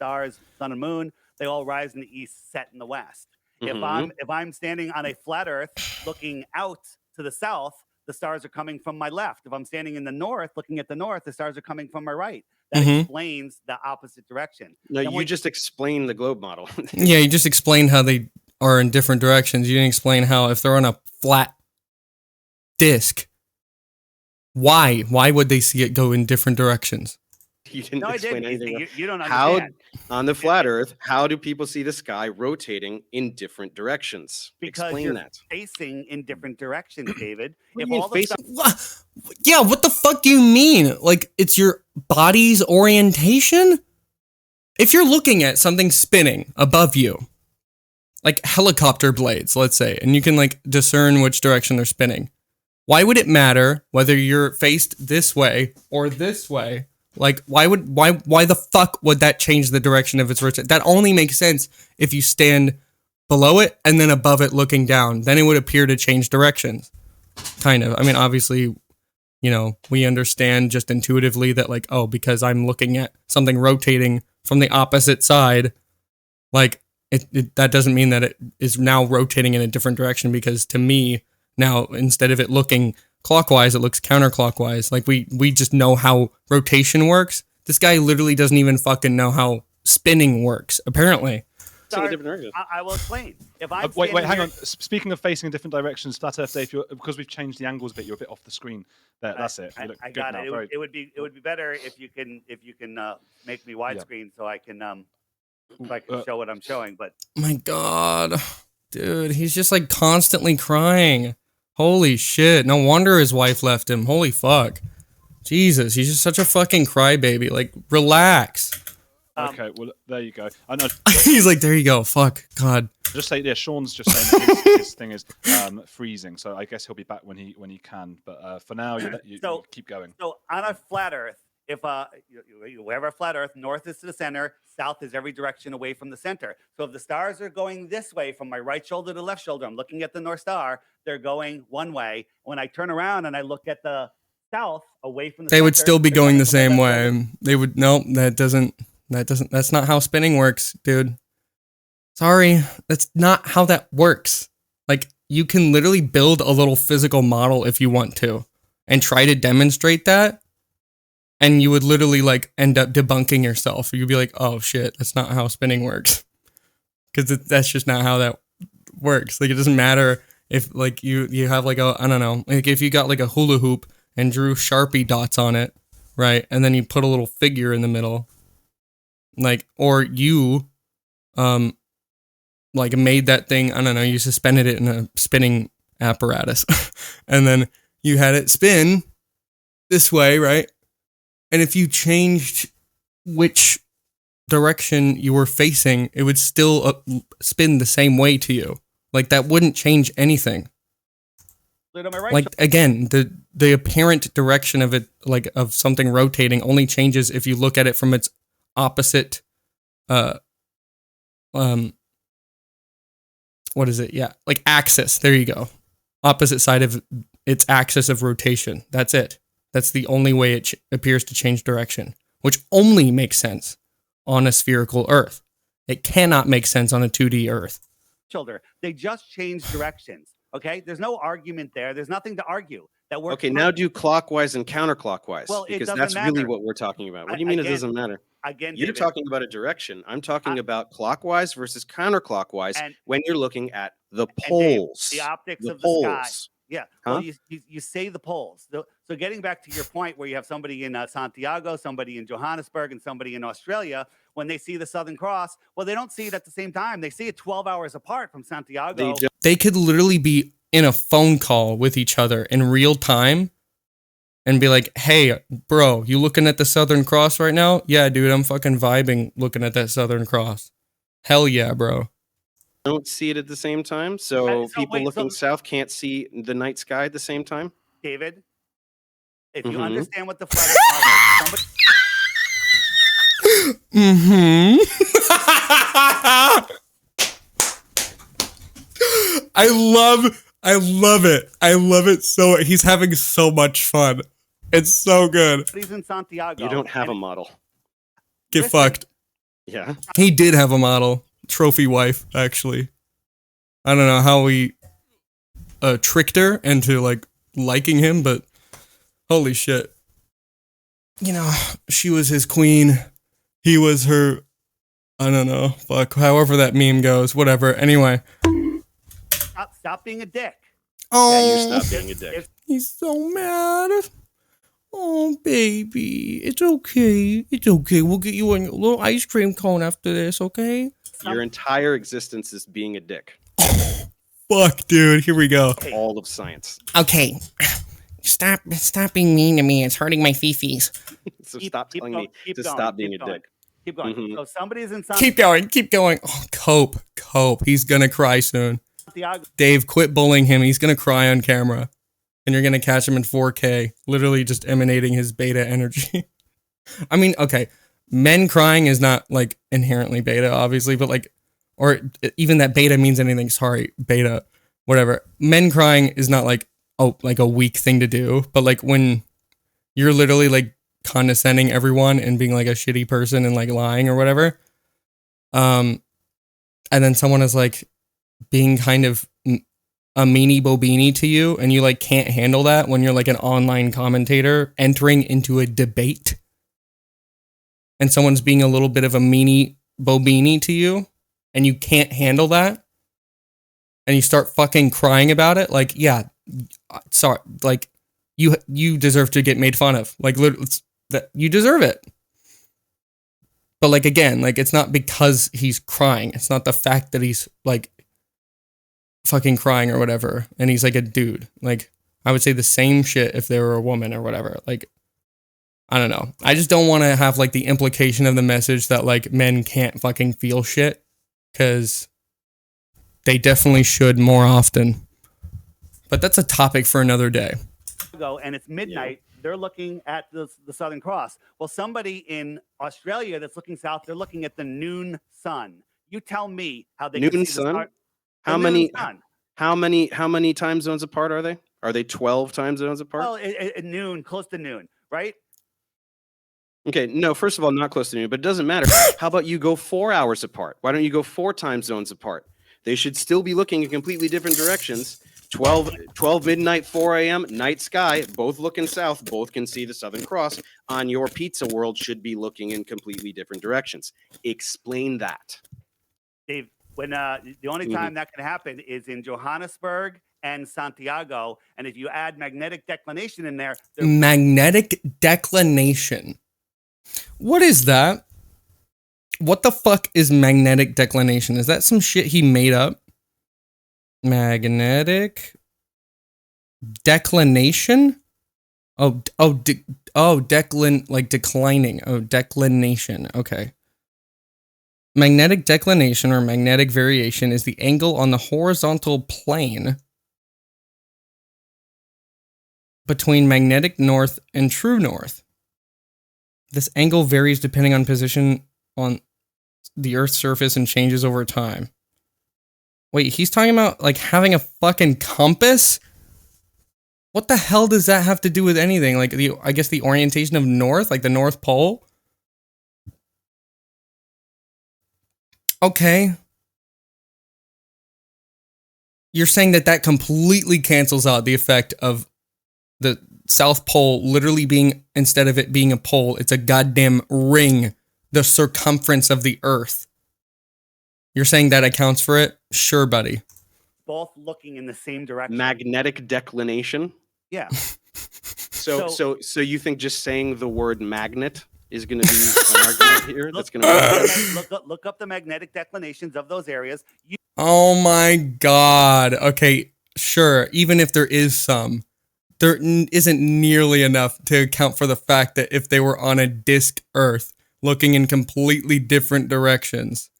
sun and moon, they all rise in the east, set in the west. If I'm standing on a flat earth looking out to the south, the stars are coming from my left. If I'm standing in the north looking at the north, the stars are coming from my right. That explains the opposite direction. No, you just explained the globe model. Yeah, you just explained how they are in different directions. You didn't explain how if they're on a flat disc, why would they see it go in different directions? You didn't explain anything. You don't understand. On the flat earth, how do people see the sky rotating in different directions? Because explain you're that. facing in different directions, David. If all Yeah, what the fuck do you mean? Like, it's your body's orientation? If you're looking at something spinning above you, like helicopter blades, let's say, and you can like discern which direction they're spinning, why would it matter whether you're faced this way or this way? Like, why the fuck would that change the direction of its rotation? That only makes sense if you stand below it and then above it looking down. Then it would appear to change directions. Kind of. I mean, obviously, you know, we understand just intuitively that like, oh, because I'm looking at something rotating from the opposite side, like that doesn't mean that it is now rotating in a different direction, because to me, now instead of it looking clockwise, it looks counterclockwise. Like we just know how rotation works. This guy literally doesn't even fucking know how spinning works, apparently. I will explain. If I'm wait, hang on. Speaking of facing in different directions, Flat Earth Dave, because we've changed the angles a bit, you're a bit off the screen. That's it. I got it. It would be better if you can make me widescreen so I can show what I'm showing. But my God, dude, he's just like constantly crying. Holy shit! No wonder his wife left him. Holy fuck, Jesus, he's just such a fucking crybaby. Like, relax. Okay, well, there you go. I know. He's like, there you go. Fuck, God. Just say, yeah. Sean's just saying that his thing is freezing, so I guess he'll be back when he can. But for now, you keep going. So on a flat Earth, if you have a flat Earth, north is to the center, south is every direction away from the center. So if the stars are going this way from my right shoulder to left shoulder, I'm looking at the North Star. They're going one way. When I turn around and I look at the south, away from the center, they would still be going the same way. They would that's not how spinning works, dude. Sorry, that's not how that works. Like, you can literally build a little physical model if you want to and try to demonstrate that. and you would literally like end up debunking yourself. You'd be like, oh shit, that's not how spinning works, because that's just not how that works. Like, it doesn't matter if like you have like a, I don't know, like if you got like a hula hoop and drew Sharpie dots on it, right, and then you put a little figure in the middle, like, or you like made that thing, I don't know, you suspended it in a spinning apparatus and then you had it spin this way, right? And if you changed which direction you were facing, it would still spin the same way to you. Like, that wouldn't change anything. Am I right? Like, again, the apparent direction of it, like of something rotating, only changes if you look at it from its opposite what is it? Yeah, like axis. There you go. Opposite side of its axis of rotation. That's it. That's the only way it appears to change direction, which only makes sense on a spherical Earth. It cannot make sense on a 2D Earth. Shoulder. They just changed directions. Okay, there's no argument there. There's nothing to argue. That works. Okay, now do clockwise and counterclockwise. Well, it because doesn't that's really matter. what we're talking about. What do you mean it doesn't matter? Again, You're David, talking about a direction. I'm talking about clockwise versus counterclockwise And- when you're looking at the and Dave, poles. the optics The of the sky. poles. Yeah. Huh? Well, you say the poles. So getting back to your point where you have somebody in Santiago, somebody in Johannesburg, and somebody in Australia, when they see the Southern Cross, well, they don't see it at the same time. They see it 12 hours apart from Santiago. They don't- They could literally be in a phone call with each other in real time and be like, hey, bro, you looking at the Southern Cross right now? Yeah, dude, I'm fucking vibing looking at that Southern Cross. Hell yeah, bro. don't see it at the same time. So, So people wait, looking so- south can't see the night sky at the same time. David, if you Mhm. understand what the flat Earth is, Mm-hmm. I love it. I love it so. He's having so much fun. It's so good. somebody's in Santiago. You don't have a and- model. Get Listen. fucked. Yeah. He did have a model. Trophy wife, actually. I don't know how we tricked her into like liking him, but holy shit. You know, she was his queen. He was her, I don't know, fuck, however that meme goes, whatever. Anyway. Stop being a dick. Oh, You stop being a dick. If- he's so mad. Oh, baby. It's okay. It's okay. We'll get you a little ice cream cone after this, okay? Your entire existence is being a dick. Fuck, dude. Here we go. All of science. Okay. Stop being mean to me. It's hurting my fifis. So Keep- stop keep telling go- me keep to going, stop being keep a going. dick. Keep going. Mhm. So somebody's in Keep going. Oh, Cope. He's gonna cry soon. Santiago. Dave, quit bullying him. He's gonna cry on camera. And you're gonna catch him in 4K, literally just emanating his beta energy. I mean, okay, men crying is not like inherently beta, obviously, but like, or even that beta means anything. Sorry, beta, whatever. Men crying is not like, oh, like a weak thing to do, but like when you're literally like condescending everyone and being like a shitty person and like lying or whatever. And then someone is like being kind of a meanie bobini to you, and you like can't handle that when you're like an online commentator entering into a debate, and someone's being a little bit of a meanie bobini to you, and you can't handle that, and you start fucking crying about it. Like, yeah, sorry, like you deserve to get made fun of. Like, that you deserve it. But like, again, like it's not because he's crying. It's not the fact that he's like fucking crying or whatever, and he's like a dude. Like, I would say the same shit if they were a woman or whatever. Like, I don't know. I just don't want to have like the implication of the message that like men can't fucking feel shit, because they definitely should more often. But that's a topic for another day. And it's midnight. They're looking at the Southern Cross. Well, somebody in Australia that's looking south, they're looking at the noon sun. You tell me how they can Noon see the sun? star- the How noon many? sun. How many time zones apart are they? Are they 12 time zones apart? Well, at noon, close to noon, right? Okay, no, first of all, not close to noon, but it doesn't matter. How about you go 4 hours apart? Why don't you go 4 time zones apart? They should still be looking in completely different directions 12 midnight, 4 a.m., night sky, both looking south, both can see the Southern Cross. On your pizza world should be looking in completely different directions. Explain that. Dave, when the only time that can happen is in Johannesburg and Santiago, and if you add magnetic declination in there, Magnetic declination. What is that? What the fuck is magnetic declination? Is that some shit he made up? Magnetic declination? Declining. Oh, declination. Okay. Magnetic declination or magnetic variation is the angle on the horizontal plane between magnetic north and true north. This angle varies depending on position on the Earth's surface and changes over time. Wait, he's talking about like having a fucking compass? What the hell does that have to do with anything? Like I guess the orientation of north, like the North Pole? Okay. You're saying that completely cancels out the effect of the South Pole literally being, instead of it being a pole, it's a goddamn ring, the circumference of the Earth. You're saying that accounts for it? Sure, buddy. both looking in the same direction. Magnetic declination. Yeah. So you think just saying the word magnet is going to be an argument here? That's going to look up the magnetic declinations of those areas. Oh my God. Okay, sure. Even if there is some, there isn't nearly enough to account for the fact that if they were on a disk Earth looking in completely different directions,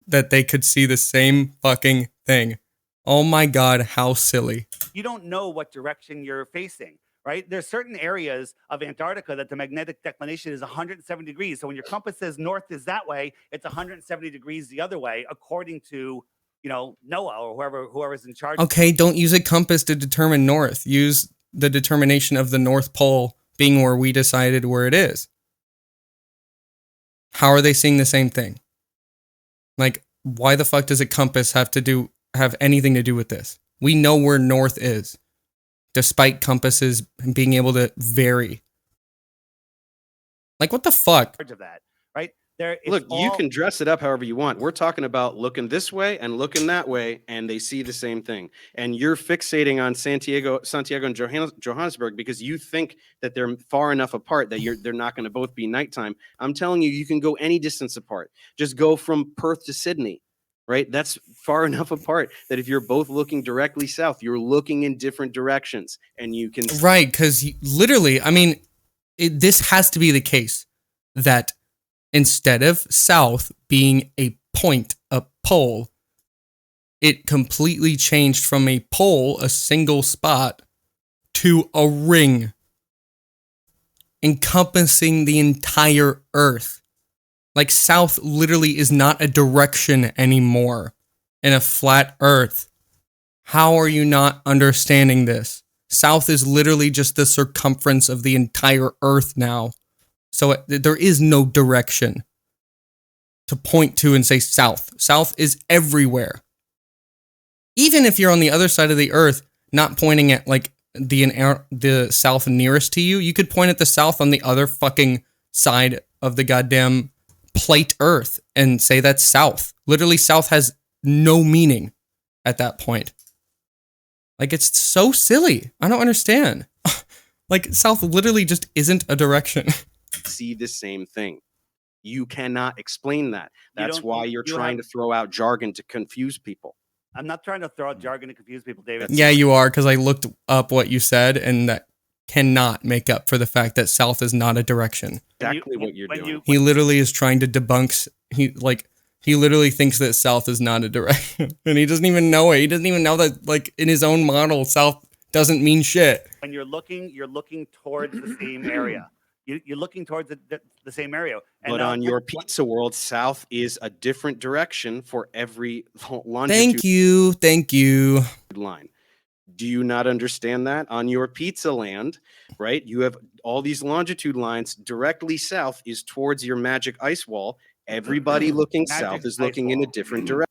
that they could see the same fucking thing. Oh my God, how silly. You don't know what direction you're facing, right? There's certain areas of Antarctica that the magnetic declination is 170 degrees. So when your compass says north is that way, it's 170 degrees the other way, according to, NOAA or whoever's in charge. Okay, don't use a compass to determine north. Use the determination of the North Pole being where we decided where it is. How are they seeing the same thing? Like, why the fuck does a compass have anything to do with this? We know where north is, despite compasses being able to vary. Like, what the fuck? Of that, right? You can dress it up however you want. We're talking about looking this way and looking that way, and they see the same thing. And you're fixating on Santiago and Johannesburg because you think that they're far enough apart that they're not going to both be nighttime. I'm telling you, you can go any distance apart. Just go from Perth to Sydney, right? That's far enough apart that if you're both looking directly south, you're looking in different directions, and you can right, because literally, I mean, this has to be the case that instead of south being a point, a pole, it completely changed from a pole, a single spot, to a ring encompassing the entire Earth. Like, south literally is not a direction anymore in a flat Earth. How are you not understanding this? South is literally just the circumference of the entire Earth now. So there is no direction to point to and say south. South is everywhere. Even if you're on the other side of the Earth, not pointing at like the south nearest to you, you could point at the south on the other fucking side of the goddamn plate Earth and say that's south. Literally, south has no meaning at that point. Like, it's so silly. I don't understand. Like, south literally just isn't a direction. See the same thing. You cannot explain that. That's why you're trying to throw out jargon to confuse people. I'm not trying to throw out jargon to confuse people, David. Yeah, you are, because I looked up what you said, and that cannot make up for the fact that south is not a direction. Exactly what you're doing. He literally is trying to debunk. He literally thinks that south is not a direction, and he doesn't even know it. He doesn't even know that, like, in his own model, south doesn't mean shit. When you're looking towards the same area. You're looking towards the same area. And but on your pizza world, south is a different direction for every longitude. Thank you. Line. Do you not understand that? On your pizza land, right, you have all these longitude lines. Directly south is towards your magic ice wall. Everybody looking south is looking in a different direction.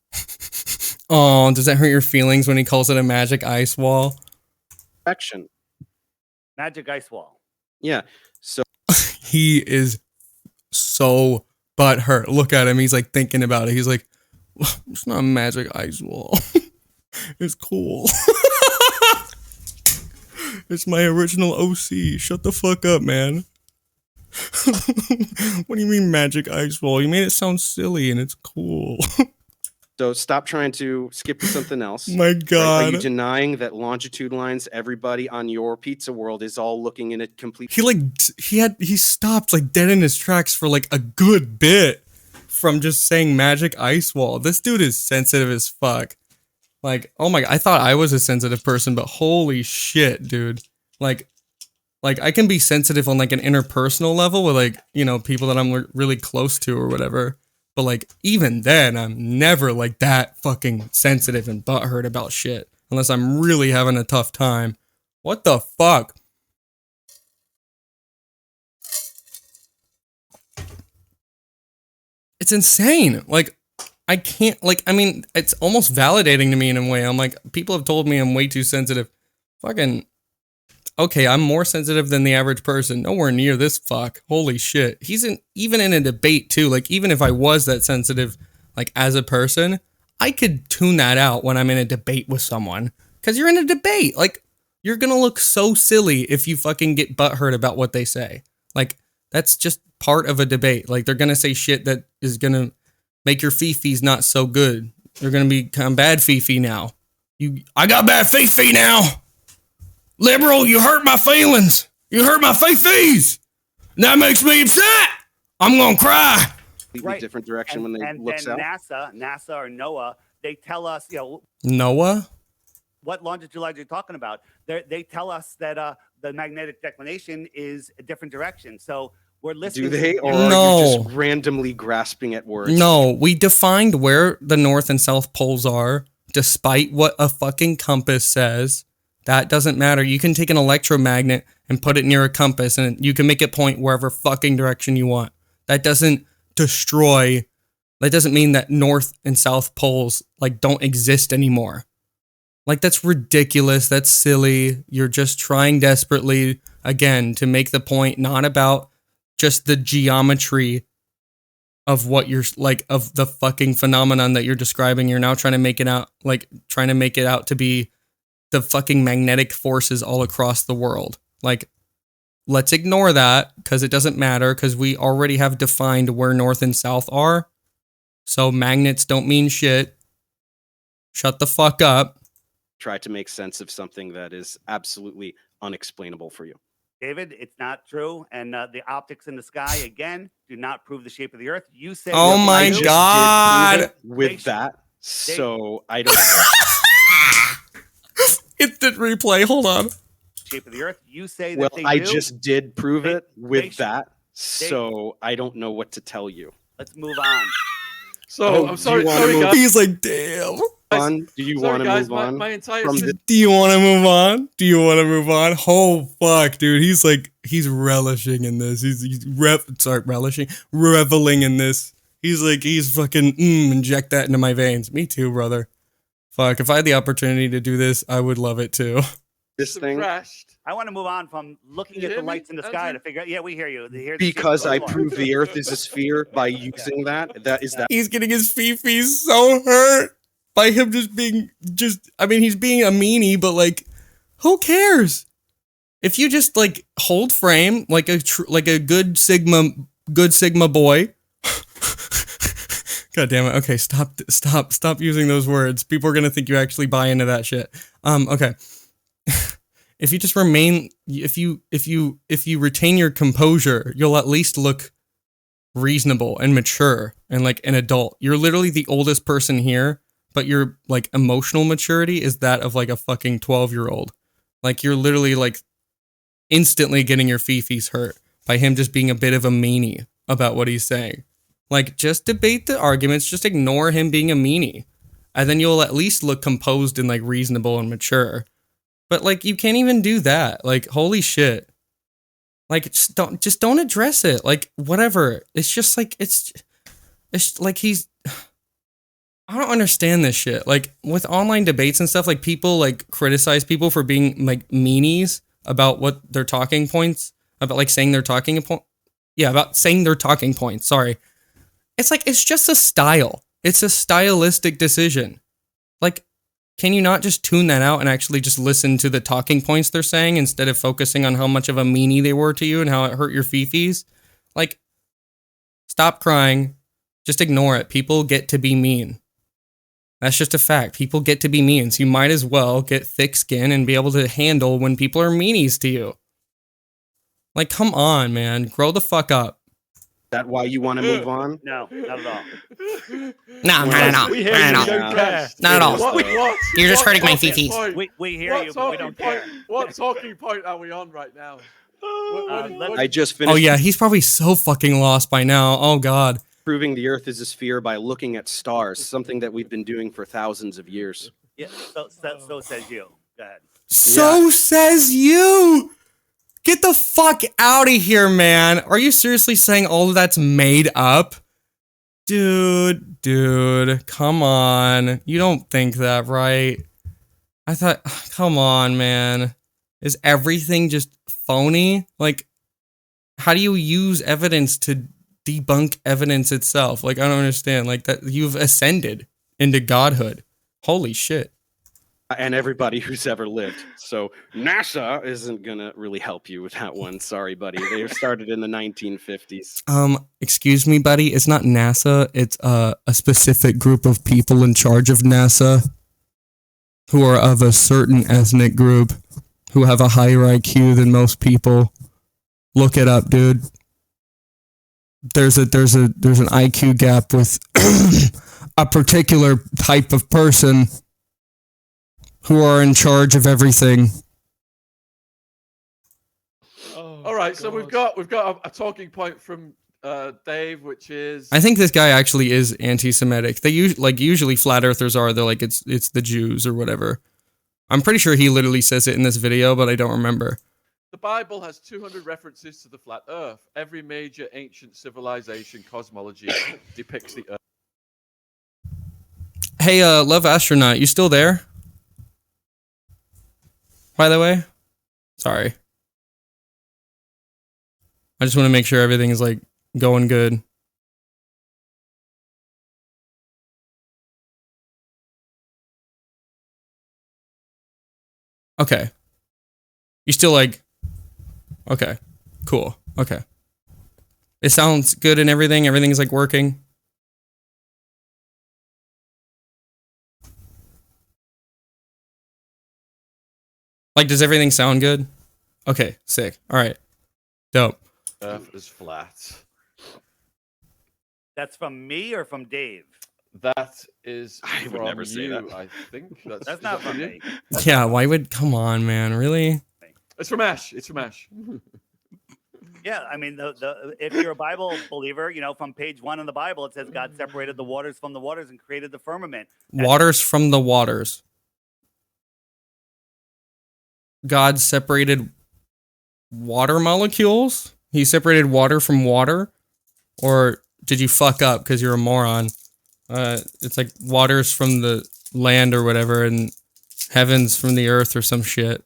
Oh, does that hurt your feelings when he calls it a magic ice wall? Action. Magic ice wall. Yeah. So He is so butthurt. Look at him. He's like thinking about it. He's like, it's not a magic ice wall. It's cool. It's my original OC. Shut the fuck up, man. What do you mean magic ice wall? You made it sound silly and it's cool. so stop trying to skip to something else. My Right? Are God. you denying that longitude lines, everybody on your pizza world is all looking in it completely? He stopped like dead in his tracks for like a good bit from just saying magic ice wall. This dude is sensitive as fuck. Like, oh my God, I thought I was a sensitive person, but holy shit, dude. Like I can be sensitive on like an interpersonal level with like, you know, people that I'm really close to or whatever. But like even then, I'm never like that fucking sensitive and butthurt about shit unless I'm really having a tough time. What the fuck? It's insane. Like, I can't, like, I mean, it's almost validating to me in a way. I'm like, people have told me I'm way too sensitive. Fucking, okay, I'm more sensitive than the average person. Nowhere near this fuck. Holy shit. Even in a debate too. Like, even if I was that sensitive, like, as a person, I could tune that out when I'm in a debate with someone. Because you're in a debate. Like, you're gonna look so silly if you fucking get butthurt about what they say. Like, that's just part of a debate. Like, they're gonna say shit that is gonna make your fifis not so good. They're gonna become bad fifi now. I got bad fifi now. Liberal, you hurt my feelings. You hurt my fifis. That makes me upset. I'm gonna cry. Completely different direction when they look south. NASA or NOAA, they tell us, you know, Noah? what longitude lines you're talking about. They tell us that the magnetic declination is a different direction. So we're listening. Do they, or No. are you just randomly grasping at words? No, we defined where the North and South poles are, despite what a fucking compass says. That doesn't matter. You can take an electromagnet and put it near a compass, and you can make it point wherever fucking direction you want. That doesn't destroy. That doesn't mean that North and South poles like don't exist anymore. Like, that's ridiculous. That's silly. You're just trying desperately, again, to make the point not about just the geometry of what you're like, of the fucking phenomenon that you're describing. You're now trying to make it out, like, trying to make it out to be the fucking magnetic forces all across the world. Like, let's ignore that because it doesn't matter because we already have defined where North and South are. So magnets don't mean shit. Shut the fuck up. Try to make sense of something that is absolutely unexplainable for you. David, it's not true. And the optics in the sky, again, do not prove the shape of the Earth. You say, Oh that my they Just do. did prove God. it with that, so I don't. Hit the replay. Hold on. Shape of the Earth. You say that Well, they I do. just did prove They- it with they sh- that, so I don't know what to tell you. Let's move on. So Oh, I'm do sorry, you wanna sorry move- guys. He's like, damn. On? Do you Sorry want to guys, move on? my entire from system. Do you want to move on? Do you want to move on? Oh fuck, dude. He's like, he's relishing in this. He's reveling in this. He's like, he's fucking inject that into my veins. Me too, brother. Fuck, if I had the opportunity to do this, I would love it too. This thing crashed. I want to move on from looking You at hear the me, lights in the sky Andrew? to figure out. Yeah, we hear you. Here's the shape because of I the floor. proved the Earth is a sphere by using that. That is that. He's getting his fifis so hurt by him just being I mean, he's being a meanie, but like, who cares? If you just like hold frame like a good Sigma boy. God damn it. Okay, stop using those words. People are gonna think you actually buy into that shit. Okay. If you just remain, if you retain your composure, you'll at least look reasonable and mature and like an adult. You're literally the oldest person here, but your like emotional maturity is that of like a fucking 12-year-old. Like, you're literally like instantly getting your fifis hurt by him just being a bit of a meanie about what he's saying. Like, just debate the arguments, just ignore him being a meanie. And then you'll at least look composed and like reasonable and mature. But like, you can't even do that. Like, holy shit. Like, just don't address it. Like, whatever. It's just like, it's like he's I don't understand this shit. Like with online debates and stuff, like people like criticize people for being like meanies about what their talking points, about like saying their talking point. Yeah, about saying their talking points. Sorry. It's like, it's just a style. It's a stylistic decision. Like, can you not just tune that out and actually just listen to the talking points they're saying instead of focusing on how much of a meanie they were to you and how it hurt your fifis? Like, stop crying. Just ignore it. People get to be mean. That's just a fact. People get to be mean. So you might as well get thick skin and be able to handle when people are meanies to you. Like, come on, man. Grow the fuck up. That why you want to move on? No, not at all. No. We hear No, you, no. we don't care. Not at all. What, You're just hurting my talking fifis. point- We hear what you, but we talking don't point? care. What talking point are we on right now? What I just finished Oh, yeah. He's probably so fucking lost by now. Oh, God. proving the Earth is a sphere by looking at stars, something that we've been doing for thousands of years. Yeah, so says you. Go ahead. So says you. Get the fuck out of here, man. Are you seriously saying all of that's made up? Dude, come on. You don't think that, right? I thought, come on, man. Is everything just phony? Like, how do you use evidence to debunk evidence itself? Like, I don't understand. Like, that you've ascended into godhood. Holy shit. And everybody who's ever lived. So NASA isn't going to really help you with that one. Sorry, buddy. They started in the 1950s. Excuse me, buddy. It's not NASA. It's a specific group of people in charge of NASA who are of a certain ethnic group who have a higher IQ than most people. Look it up, dude. There's an IQ gap with a particular type of person who are in charge of everything. All right, so we've got a talking point from Dave, which is I think this guy actually is anti-Semitic. They usually flat earthers are. They're like it's the Jews or whatever. I'm pretty sure he literally says it in this video, but I don't remember. the Bible has 200 references to the flat Earth. Every major ancient civilization cosmology depicts the Earth. Hey, Love Astronaut, you still there? By the way? Sorry. I just want to make sure everything is, like, going good. Okay. You still, like... Okay. Cool. Okay. It sounds good and everything. Everything's, like, working. Like, does everything sound good? Okay, sick. All right. Dope. Earth is flat. That's from me or from Dave? That is I would from never say you, that. I think. That's is not that from you? me. Yeah, why would... Come on, man. Really? It's from Ash. It's from Ash. Yeah, I mean, if you're a Bible believer, you know, from page 1 in the Bible, it says God separated the waters from the waters and created the firmament. Waters from the waters. God separated water molecules? He separated water from water? Or did you fuck up because you're a moron? It's like waters from the land or whatever, and heavens from the earth or some shit.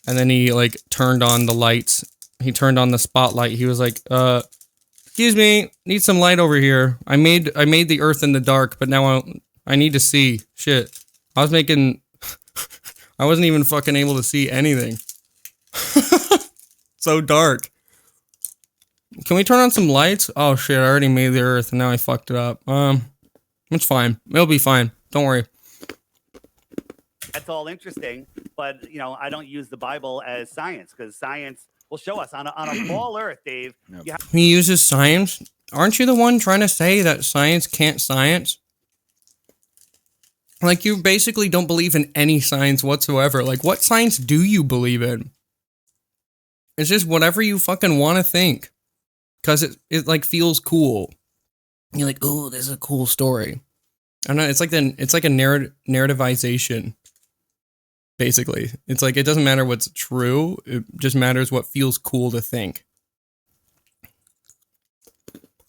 And then he, like, turned on the lights. He turned on the spotlight. He was like, excuse me, need some light over here. I made the earth in the dark, but now I need to see. Shit. I wasn't even fucking able to see anything. So dark. Can we turn on some lights? Oh shit, I already made the earth and now I fucked it up. It's fine. It'll be fine. Don't worry. That's all interesting, but, you know, I don't use the Bible as science because science will show us on a ball earth, Dave. You have He uses science. Aren't you the one trying to say that science can't science? Like, you basically don't believe in any science whatsoever. Like, what science do you believe in? It's just whatever you fucking want to think. Because it like feels cool. You're like, oh, this is a cool story. I don't know, it's like a narrativization. Basically. It's like, it doesn't matter what's true. It just matters what feels cool to think.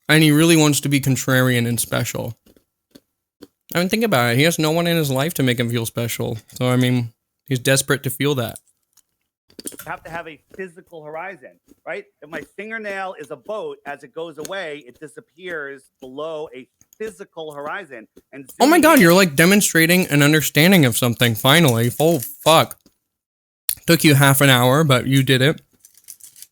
And he really wants to be contrarian and special. I mean, think about it. He has no one in his life to make him feel special. So, I mean, he's desperate to feel that. You have to have a physical horizon, right? If my fingernail is a boat, as it goes away, it disappears below a physical horizon. And Oh my zooming god, in- you're like demonstrating an understanding of something, finally. Oh, fuck. Took you half an hour, but you did it.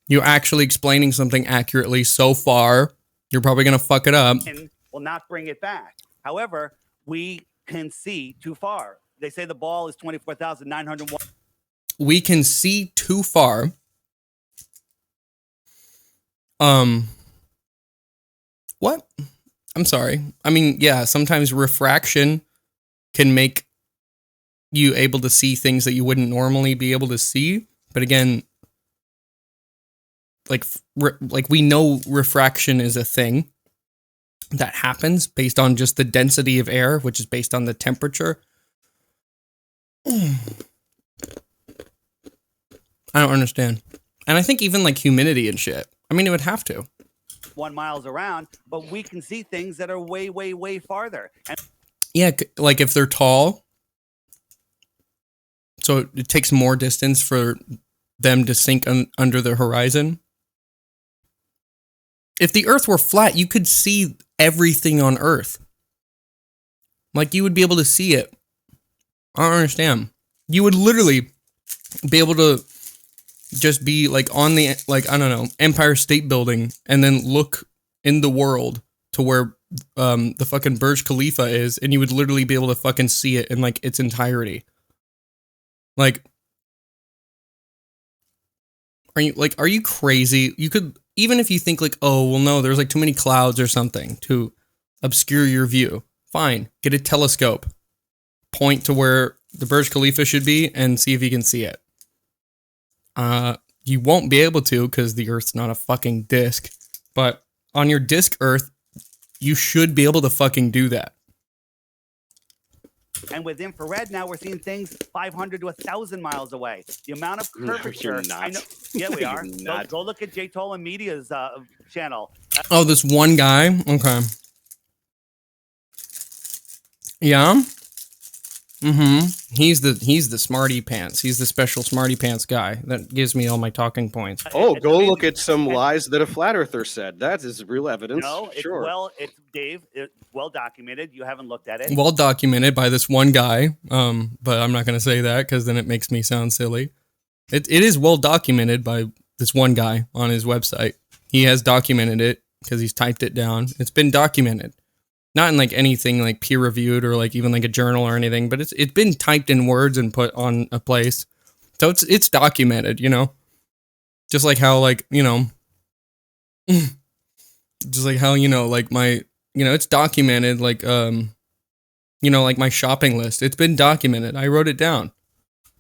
You're actually explaining something accurately so far. You're probably gonna fuck it up. and will not bring it back. However, we can see too far. They say the ball is 24,901. We can see too far. What? I'm sorry. I mean, yeah, sometimes refraction can make you able to see things that you wouldn't normally be able to see. But again, like we know refraction is a thing that happens based on just the density of air, which is based on the temperature. I don't understand. And I think even like humidity and shit. I mean, it would have to. 1 miles around, but we can see things that are way, way, way farther. And Yeah, like if they're tall. So it takes more distance for them to sink under the horizon. If the Earth were flat, you could see everything on Earth. Like you would be able to see it. I don't understand. You would literally be able to just be like on the, like, I don't know, Empire State Building and then look in the world to where the fucking Burj Khalifa is, and you would literally be able to fucking see it in like its entirety. Like, are you crazy? You could, even if you think like, oh, well, no, there's like too many clouds or something to obscure your view. Fine, get a telescope, point to where the Burj Khalifa should be, and see if you can see it. You won't be able to because the Earth's not a fucking disc. But on your disc Earth, you should be able to fucking do that. And with infrared, now we're seeing things 500 to 1,000 miles away. The amount of No, curvature. you're not. I know, yeah, we You're are. not. Go look at Jay Tola Media's channel. Oh, this one guy? Okay. Yeah? Mm-hmm. He's the smarty pants. He's the special smarty pants guy that gives me all my talking points. Oh, It's go amazing. look at some And- lies that a flat earther said. That is real evidence. No, it's sure. it's Dave. It's well documented. You haven't looked at it. Well documented by this one guy. But I'm not gonna say that because then it makes me sound silly. It is well documented by this one guy on his website. He has documented it because he's typed it down. It's been documented. Not in like anything like peer reviewed or like even like a journal or anything, but it's been typed in words and put on a place. So it's documented, you know? Just like how like, you know, just like how, you know, like my, you know, it's documented like you know, like my shopping list. It's been documented. I wrote it down.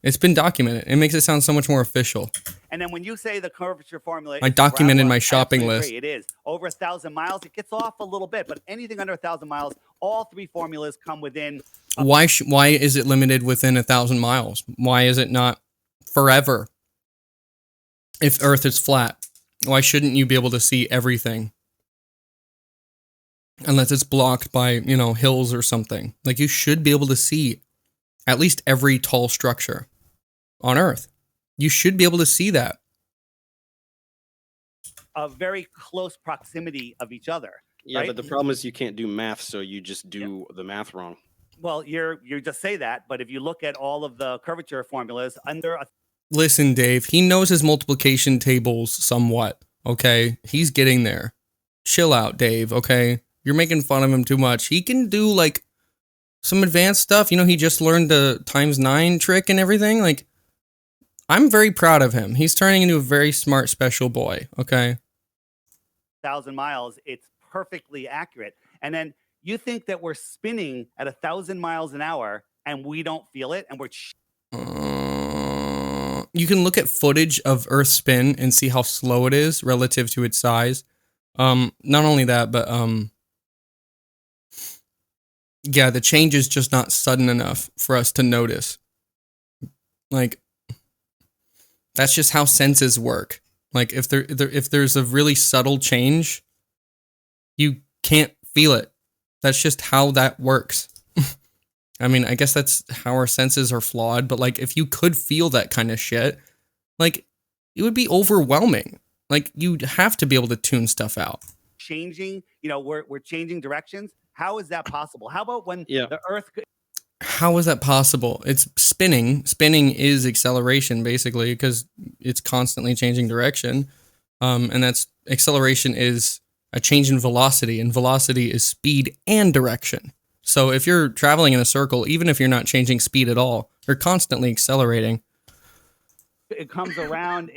It's been documented. It makes it sound so much more official. And then when you say the curvature formula, I is documented ground my one, shopping absolutely list. agree. It is over 1,000 miles. It gets off a little bit, but anything under 1,000 miles, all three formulas come within. Why is it limited within 1,000 miles? Why is it not forever? If Earth is flat, why shouldn't you be able to see everything? Unless it's blocked by, you know, hills or something. Like you should be able to see at least every tall structure on Earth. You should be able to see that. A very close proximity of each other. Yeah, right? but the problem is you can't do math, so you just do the math wrong. Well, you just say that, but if you look at all of the curvature formulas under a Listen, Dave, he knows his multiplication tables somewhat, okay? He's getting there. Chill out, Dave, okay? You're making fun of him too much. He can do, like, some advanced stuff. You know, he just learned the ×9 trick and everything. Like, I'm very proud of him. He's turning into a very smart, special boy, okay? 1,000 miles, it's perfectly accurate. And then you think that we're spinning at 1,000 miles an hour and we don't feel it, and we're You can look at footage of Earth's spin and see how slow it is relative to its size. Not only that, but yeah, the change is just not sudden enough for us to notice. Like, that's just how senses work. Like, if there's a really subtle change, you can't feel it. That's just how that works. I mean, I guess that's how our senses are flawed, but like if you could feel that kind of shit, like it would be overwhelming. Like you'd have to be able to tune stuff out. changing, we're changing directions. How is that possible? How about when Yeah. the Earth How is that possible? It's spinning. Spinning is acceleration basically because it's constantly changing direction. And that's acceleration is a change in velocity, and velocity is speed and direction. So if you're traveling in a circle, even if you're not changing speed at all, you're constantly accelerating. it comes around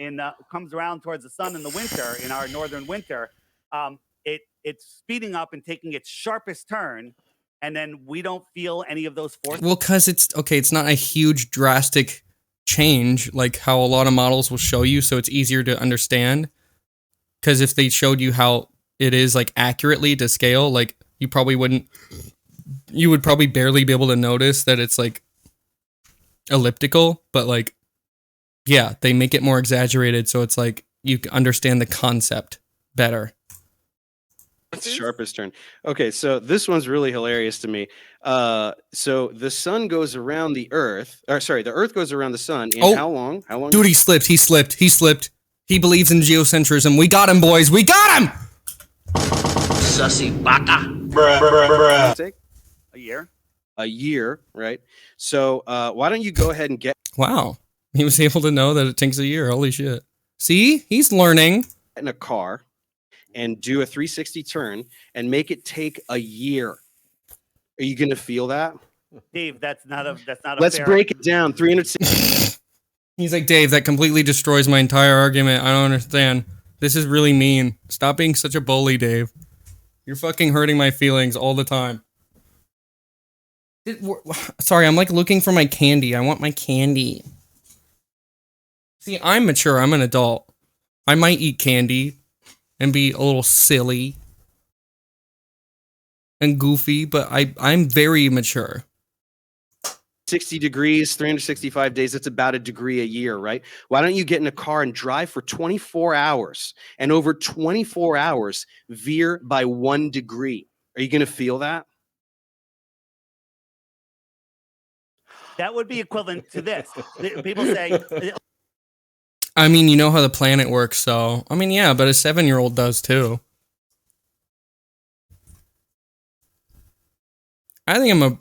comes around towards the sun in the winter, in our northern winter, it's speeding up and taking its sharpest turn, and then we don't feel any of those forces. Well, because it's not a huge drastic change like how a lot of models will show you, so it's easier to understand. Because if they showed you how it is like accurately to scale, like you would probably barely be able to notice that it's like elliptical, but like, yeah, they make it more exaggerated, so it's like you understand the concept better. It's sharpest turn. Okay, so this one's really hilarious to me. So the sun goes around the Earth, or sorry, the Earth goes around the sun in Oh. how long? How long? Dude, he slipped. He believes in geocentrism. We got him, boys. We got him! Sussy baka. does it take? A year. A year, right? So why don't you go ahead and get Wow. He was able to know that it takes a year. Holy shit. See? He's learning. in a car and do a 360 turn and make it take a year? Are you gonna feel that? Dave, that's not a Let's fair- break it down. 360. He's like, Dave, that completely destroys my entire argument. I don't understand. This is really mean. Stop being such a bully, Dave. You're fucking hurting my feelings all the time. Sorry, I'm like looking for my candy. I want my candy. See, I'm mature. I'm an adult. I might eat candy and be a little silly and goofy, but I'm very mature. 60 degrees, 365 days, that's about a degree a year, right? Why don't you get in a car and drive for 24 hours and over 24 hours veer by 1 degree? Are you going to feel that? That would be equivalent to this. People say, I mean, you know how the planet works, so I mean, yeah, but a 7-year-old does too. I think I'm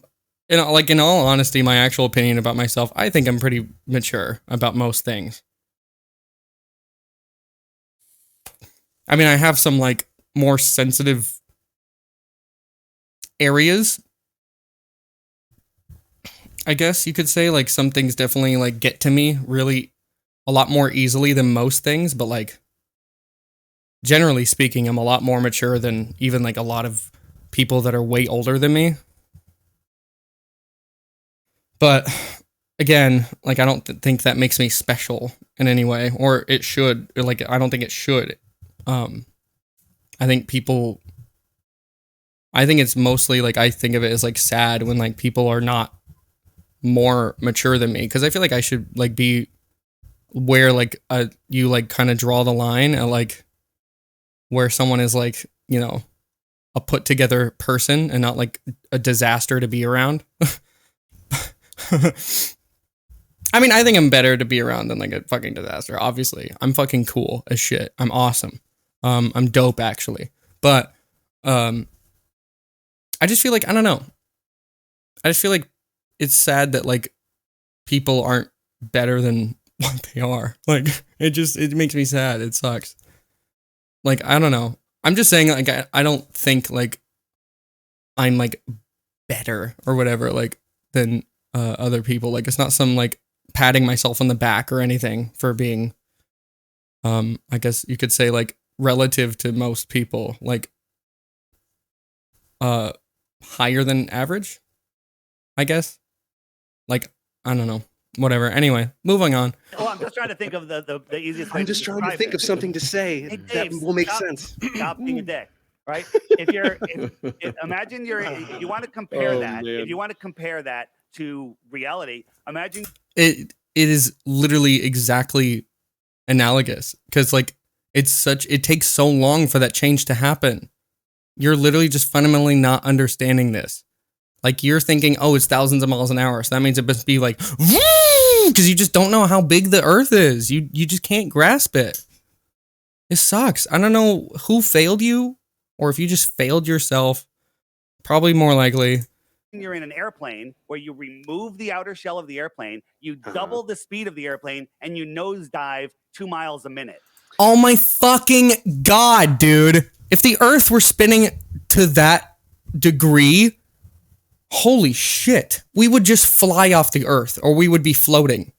in all honesty, my actual opinion about myself, I think I'm pretty mature about most things. I mean, I have some like more sensitive areas, I guess you could say. Like some things definitely like get to me really a lot more easily than most things, but like generally speaking, I'm a lot more mature than even like a lot of people that are way older than me. But again, like I don't think that makes me special in any way, or it should. Or like I don't think it should. I think it's mostly like I think of it as like sad when like people are not more mature than me, because I feel like I should like be where like you like kind of draw the line at like where someone is like, you know, a put together person and not like a disaster to be around. I mean, I think I'm better to be around than like a fucking disaster. Obviously, I'm fucking cool as shit. I'm awesome. I'm dope actually. But I just feel like I don't know. I just feel like it's sad that like people aren't better than what they are. Like it makes me sad. It sucks. Like I don't know. I'm just saying like I don't think like I'm like better or whatever like than other people. Like it's not some like patting myself on the back or anything for being I guess you could say like relative to most people like higher than average, I guess. Like I don't know, whatever. Anyway, moving on. well, I'm just trying to think of the easiest way I'm just trying to describe think it. of something to say Hey, that Dave, will make stop- sense. Stop being a dick, right? Imagine you want to compare Oh, that. man. If you want to compare that to reality, imagine It is literally exactly analogous because like it takes so long for that change to happen. You're literally just fundamentally not understanding this. Like you're thinking, oh, it's thousands of miles an hour. So that means it must be like, because you just don't know how big the earth is. You just can't grasp it. It sucks. I don't know who failed you or if you just failed yourself. Probably more likely. You're in an airplane where you remove the outer shell of the airplane, you double the speed of the airplane, and you nosedive 2 miles a minute. Oh my fucking God, dude. If the earth were spinning to that degree, holy shit. We would just fly off the earth or we would be floating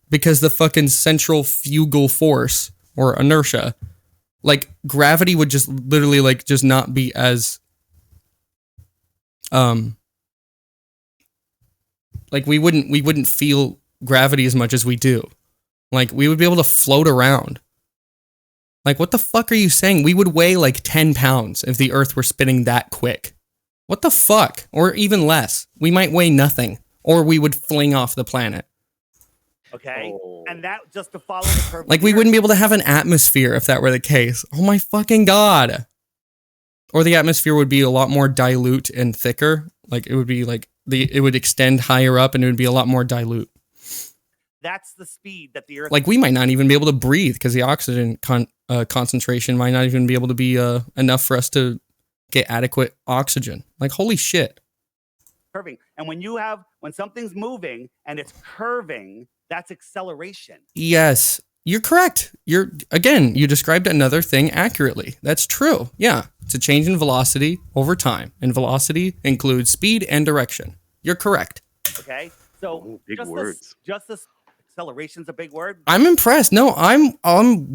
because the fucking centrifugal force or inertia, like gravity would just literally like just not be as, like we wouldn't feel gravity as much as we do. Like we would be able to float around. Like what the fuck are you saying? We would weigh like 10 pounds if the earth were spinning that quick. What the fuck? Or even less. We might weigh nothing or we would fling off the planet. Okay? Oh. And that just to follow the curve. Like we wouldn't be able to have an atmosphere if that were the case. Oh my fucking God. Or the atmosphere would be a lot more dilute and thicker. Like it would be like it would extend higher up and it would be a lot more dilute. That's the speed that the earth. Like we might not even be able to breathe because the oxygen concentration might not even be able to be enough for us to get adequate oxygen. Like holy shit. curving. And when something's moving and it's curving, that's acceleration. Yes, you're correct. You described another thing accurately. That's true. Yeah, it's a change in velocity over time, and velocity includes speed and direction. You're correct. Okay, so Ooh, big just words. this acceleration's a big word. I'm impressed. No, I'm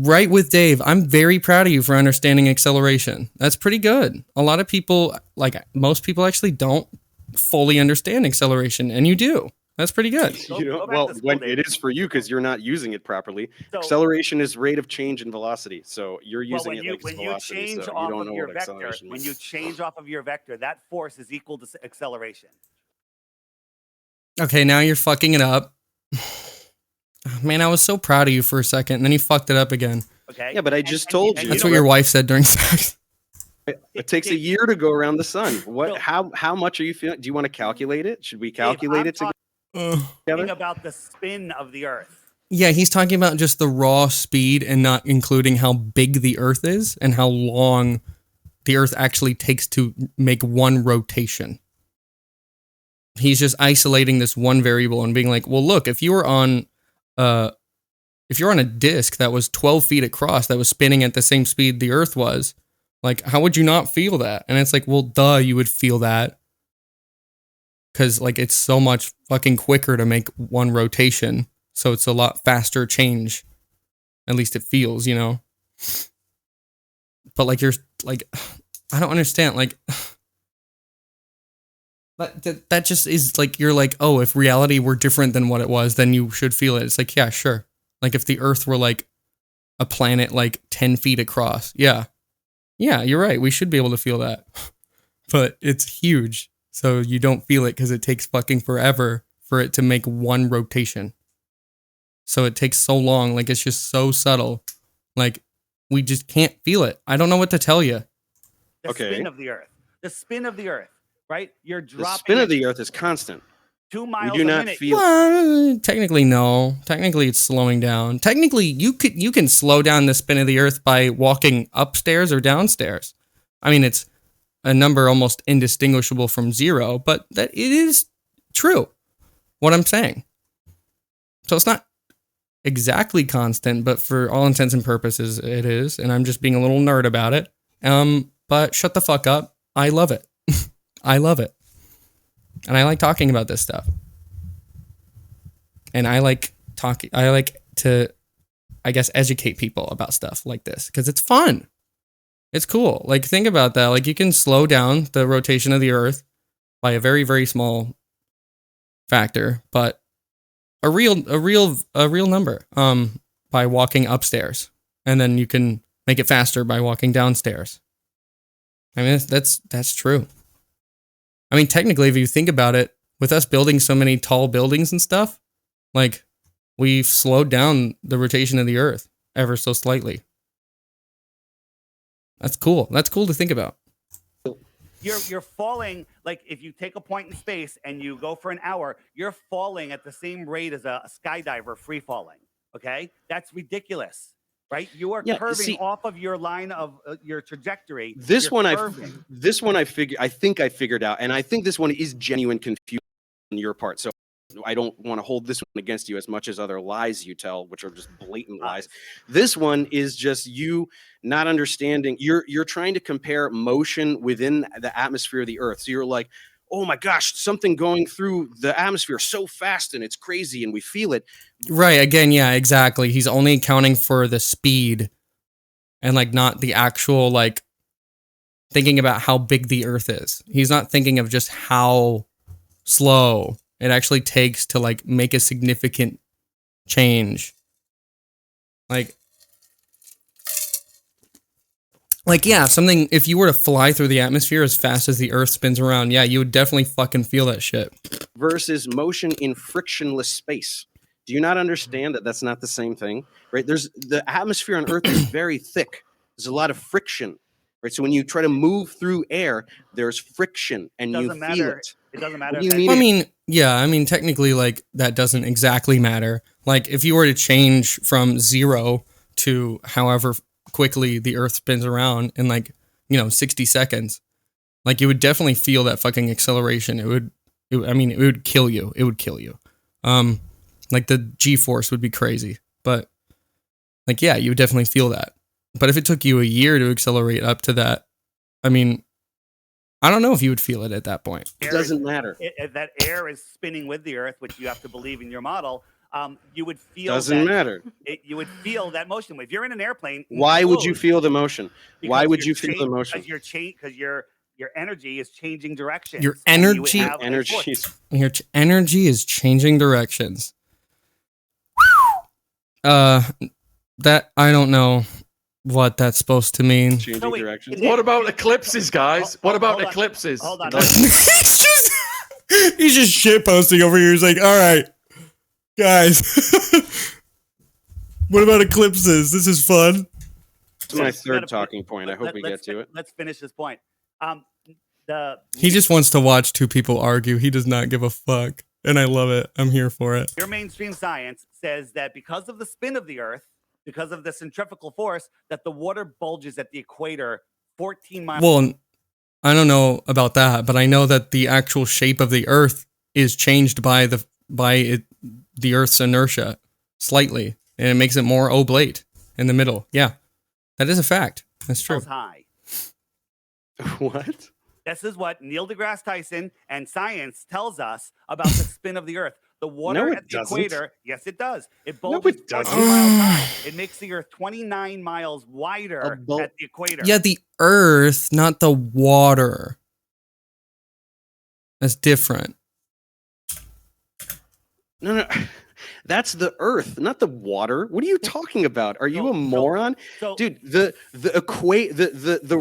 right with Dave. I'm very proud of you for understanding acceleration. That's pretty good. A lot of people, like most people, actually don't fully understand acceleration, and you do. That's pretty good. Go back Well, to school, when Dave. it is for you because you're not using it properly. So- Acceleration is rate of change in velocity. So you're Well, using it like it's when you velocity. change So you off don't of know your what vector, acceleration when is. you change off of your vector, that force is equal to acceleration. Okay, now you're fucking it up. Man, I was so proud of you for a second, and then you fucked it up again. Okay. Yeah, but I just told you. That's what your wife said during sex. It takes a year to go around the sun. What? So- How much are you feeling? Do you want to calculate it? Should we Dave, calculate I'm it talking together? about the spin of the Earth. Yeah, he's talking about just the raw speed and not including how big the Earth is and how long the Earth actually takes to make one rotation. He's just isolating this one variable and being like, well, look, if you're on a disc that was 12 feet across that was spinning at the same speed the Earth was, like, how would you not feel that? And it's like, well, duh, you would feel that. Because, like, it's so much fucking quicker to make one rotation. So it's a lot faster change. At least it feels, you know? But, like, you're, like, I don't understand. Like, but that just is, like, you're like, oh, if reality were different than what it was, then you should feel it. It's like, yeah, sure. Like, if the Earth were, like, a planet, like, 10 feet across. Yeah. Yeah, you're right. We should be able to feel that. But it's huge. So you don't feel it because it takes fucking forever for it to make one rotation. So it takes so long. Like, it's just so subtle. Like, we just can't feel it. I don't know what to tell you. The Okay. spin of the Earth. The spin of the Earth, right? You're The dropping spin it of the Earth is constant. 2 We miles do a not minute. feel. Well, technically, no. Technically, it's slowing down. Technically, you can slow down the spin of the Earth by walking upstairs or downstairs. I mean, it's a number almost indistinguishable from zero, but that it is true. What I'm saying. So it's not exactly constant, but for all intents and purposes, it is. And I'm just being a little nerd about it. But shut the fuck up. I love it. I love it. And I like talking about this stuff. And I like to, I guess, educate people about stuff like this because it's fun. It's cool. Like, think about that. Like, you can slow down the rotation of the Earth by a very, very small factor, but a real number, by walking upstairs. And then you can make it faster by walking downstairs. I mean, that's true. I mean, technically, if you think about it, with us building so many tall buildings and stuff, like, we've slowed down the rotation of the Earth ever so slightly. That's cool. That's cool to think about. you're falling. Like if you take a point in space and you go for an hour, you're falling at the same rate as a skydiver free falling. Okay, that's ridiculous, right? You are Yeah, curving see- off of your line of your trajectory. This You're one curving. I think I figured out, and I think this one is genuine confusion on your part. So I don't want to hold this one against you as much as other lies you tell, which are just blatant lies. This one is just you not understanding. You're trying to compare motion within the atmosphere of the Earth. So you're like, oh my gosh, something going through the atmosphere so fast and it's crazy and we feel it. Right. Again, yeah, exactly. He's only accounting for the speed and like not the actual like thinking about how big the Earth is. He's not thinking of just how slow it actually takes to like make a significant change. Like yeah, something if you were to fly through the atmosphere as fast as the Earth spins around, yeah, you would definitely fucking feel that shit. Versus motion in frictionless space. Do you not understand that that's not the same thing? Right? There's the atmosphere on Earth is very thick. There's a lot of friction. Right? So when you try to move through air, there's friction and you Doesn't feel matter. it. It doesn't What matter. do you if mean? I mean, yeah, I mean technically like that doesn't exactly matter. Like if you were to change from 0 to however quickly the Earth spins around in like, 60 seconds, like you would definitely feel that fucking acceleration. It would kill you. It would kill you. Like the G-force would be crazy, but like, yeah, you would definitely feel that. But if it took you a year to accelerate up to that, I mean, I don't know if you would feel it at that point. It doesn't matter. That air is spinning with the Earth, which you have to believe in your model. You would feel Doesn't that, matter. You would feel that motion. If you're in an airplane, Why would you move, feel the motion? Why because would you're you feel the motion? Because your energy is changing directions. Your and you energy- have a Energy. force. Your energy is changing directions. That I don't know what that's supposed to mean. Changing No, wait, directions. What about eclipses, guys? What about hold on. eclipses? Hold on. He's just shit posting over here. He's like, all right, guys, what about eclipses? This is fun. That's my Let's- third gotta- talking point. I hope we get to it. Let's finish this point. He just wants to watch two people argue. He does not give a fuck. And I love it. I'm here for it. Your mainstream science says that because of the spin of the Earth, because of the centrifugal force, that the water bulges at the equator 14 miles. Well, I don't know about that, but I know that the actual shape of the Earth is changed by the Earth's inertia slightly, and it makes it more oblate in the middle. Yeah, that is a fact. That's true. high. What? This is what Neil deGrasse Tyson and science tells us about the spin of the Earth. The water No, it at the doesn't. equator, yes, it does. It No, bulges it doesn't. 14 miles high. It makes the Earth 29 miles wider at the equator. Yeah, the Earth, not the water. That's different. No. That's the Earth, not the water. What are you talking about? Are you a moron? So, Dude, the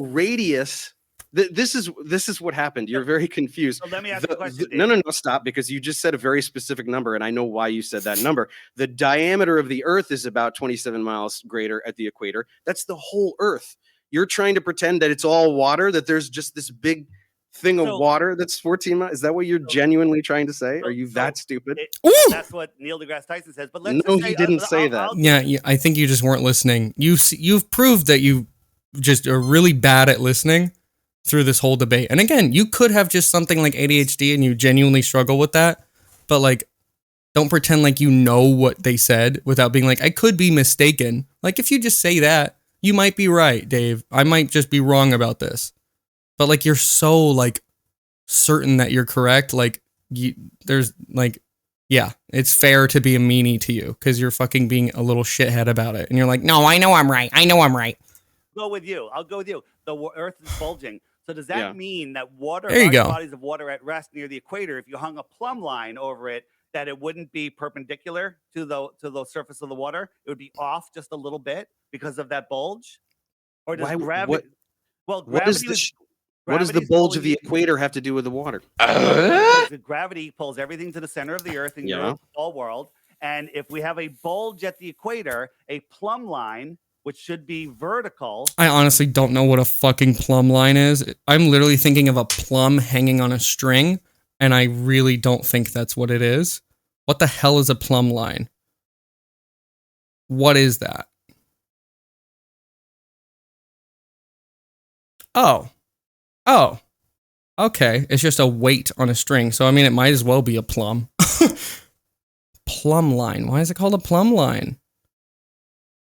radius. This is what happened. You're very confused. So let me ask you a question, No, stop, because you just said a very specific number, and I know why you said that number. The diameter of the Earth is about 27 miles greater at the equator. That's the whole Earth. You're trying to pretend that it's all water, that there's just this big thing of water that's 14 miles. Is that what you're genuinely trying to say? Are you that stupid? That's what Neil deGrasse Tyson says. But let's No, just he say, didn't say that. Yeah, I think you just weren't listening. You've proved that you just are really bad at listening through this whole debate. And again, you could have just something like ADHD and you genuinely struggle with that, but like, don't pretend like you know what they said without being like, I could be mistaken. Like, if you just say that, you might be right, Dave. I might just be wrong about this. But like, you're so like certain that you're correct. Like, there's like, yeah, it's fair to be a meanie to you because you're fucking being a little shithead about it. And you're like, no, I know I'm right. I know I'm right. I'll go with you. The Earth is bulging. So does that mean that There you go. bodies of water at rest near the equator, if you hung a plumb line over it, that it wouldn't be perpendicular to the surface of the water? It would be off just a little bit because of that bulge? Or does gravity? What does the bulge of the equator have to do with the water? The gravity pulls everything to the center of the Earth in your whole world. And if we have a bulge at the equator, a plumb line which should be vertical. I honestly don't know what a fucking plumb line is. I'm literally thinking of a plum hanging on a string, and I really don't think that's what it is. What the hell is a plumb line? What is that? Oh. Oh. Okay. It's just a weight on a string. So, I mean, it might as well be a plum. Plumb line. Why is it called a plumb line?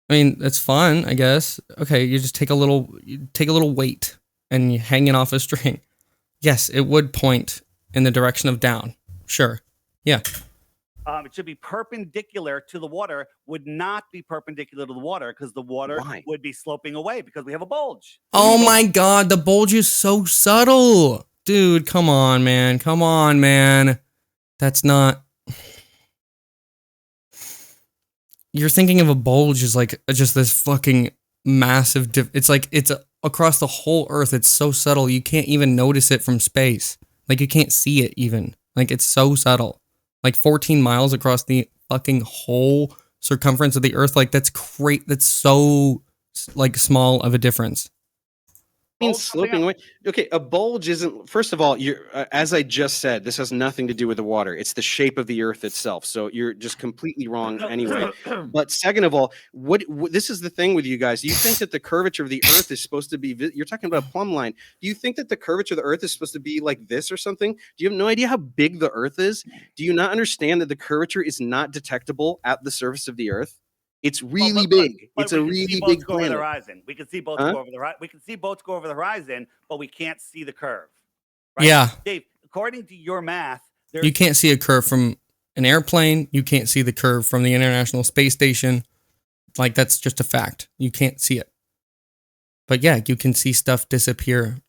I mean, it's fun, I guess. Okay, you just take a little weight and you hang it off a string. Yes, it would point in the direction of down. Sure. Yeah. It should be perpendicular to the water, would not be perpendicular to the water because the water Why? would be sloping away because we have a bulge. Oh my god, the bulge is so subtle. Dude, come on, man. Come on, man. That's not... You're thinking of a bulge as like just this fucking massive... It's like, it's across the whole Earth. It's so subtle. You can't even notice it from space. Like, you can't see it even. Like, it's so subtle. Like 14 miles across the fucking whole circumference of the Earth. Like, that's great. That's so, like, small of a difference. Means Bulge coming sloping up. away. Okay, a bulge isn't. First of all, you're as I just said, this has nothing to do with the water. It's the shape of the Earth itself. So you're just completely wrong anyway. But second of all, what this is the thing with you guys. You think that the curvature of the Earth is supposed to be? You're talking about a plumb line. Do you think that the curvature of the Earth is supposed to be like this or something? Do you have no idea how big the Earth is? Do you not understand that the curvature is not detectable at the surface of the Earth? It's really big. But It's a we can see really boats big go over the planet. horizon. We can see boats Huh? go over the horizon. We can see boats go over the horizon, but we can't see the curve. Right? Yeah. Dave, according to your math, You can't see a curve from an airplane. You can't see the curve from the International Space Station. Like, that's just a fact. You can't see it. But yeah, you can see stuff disappear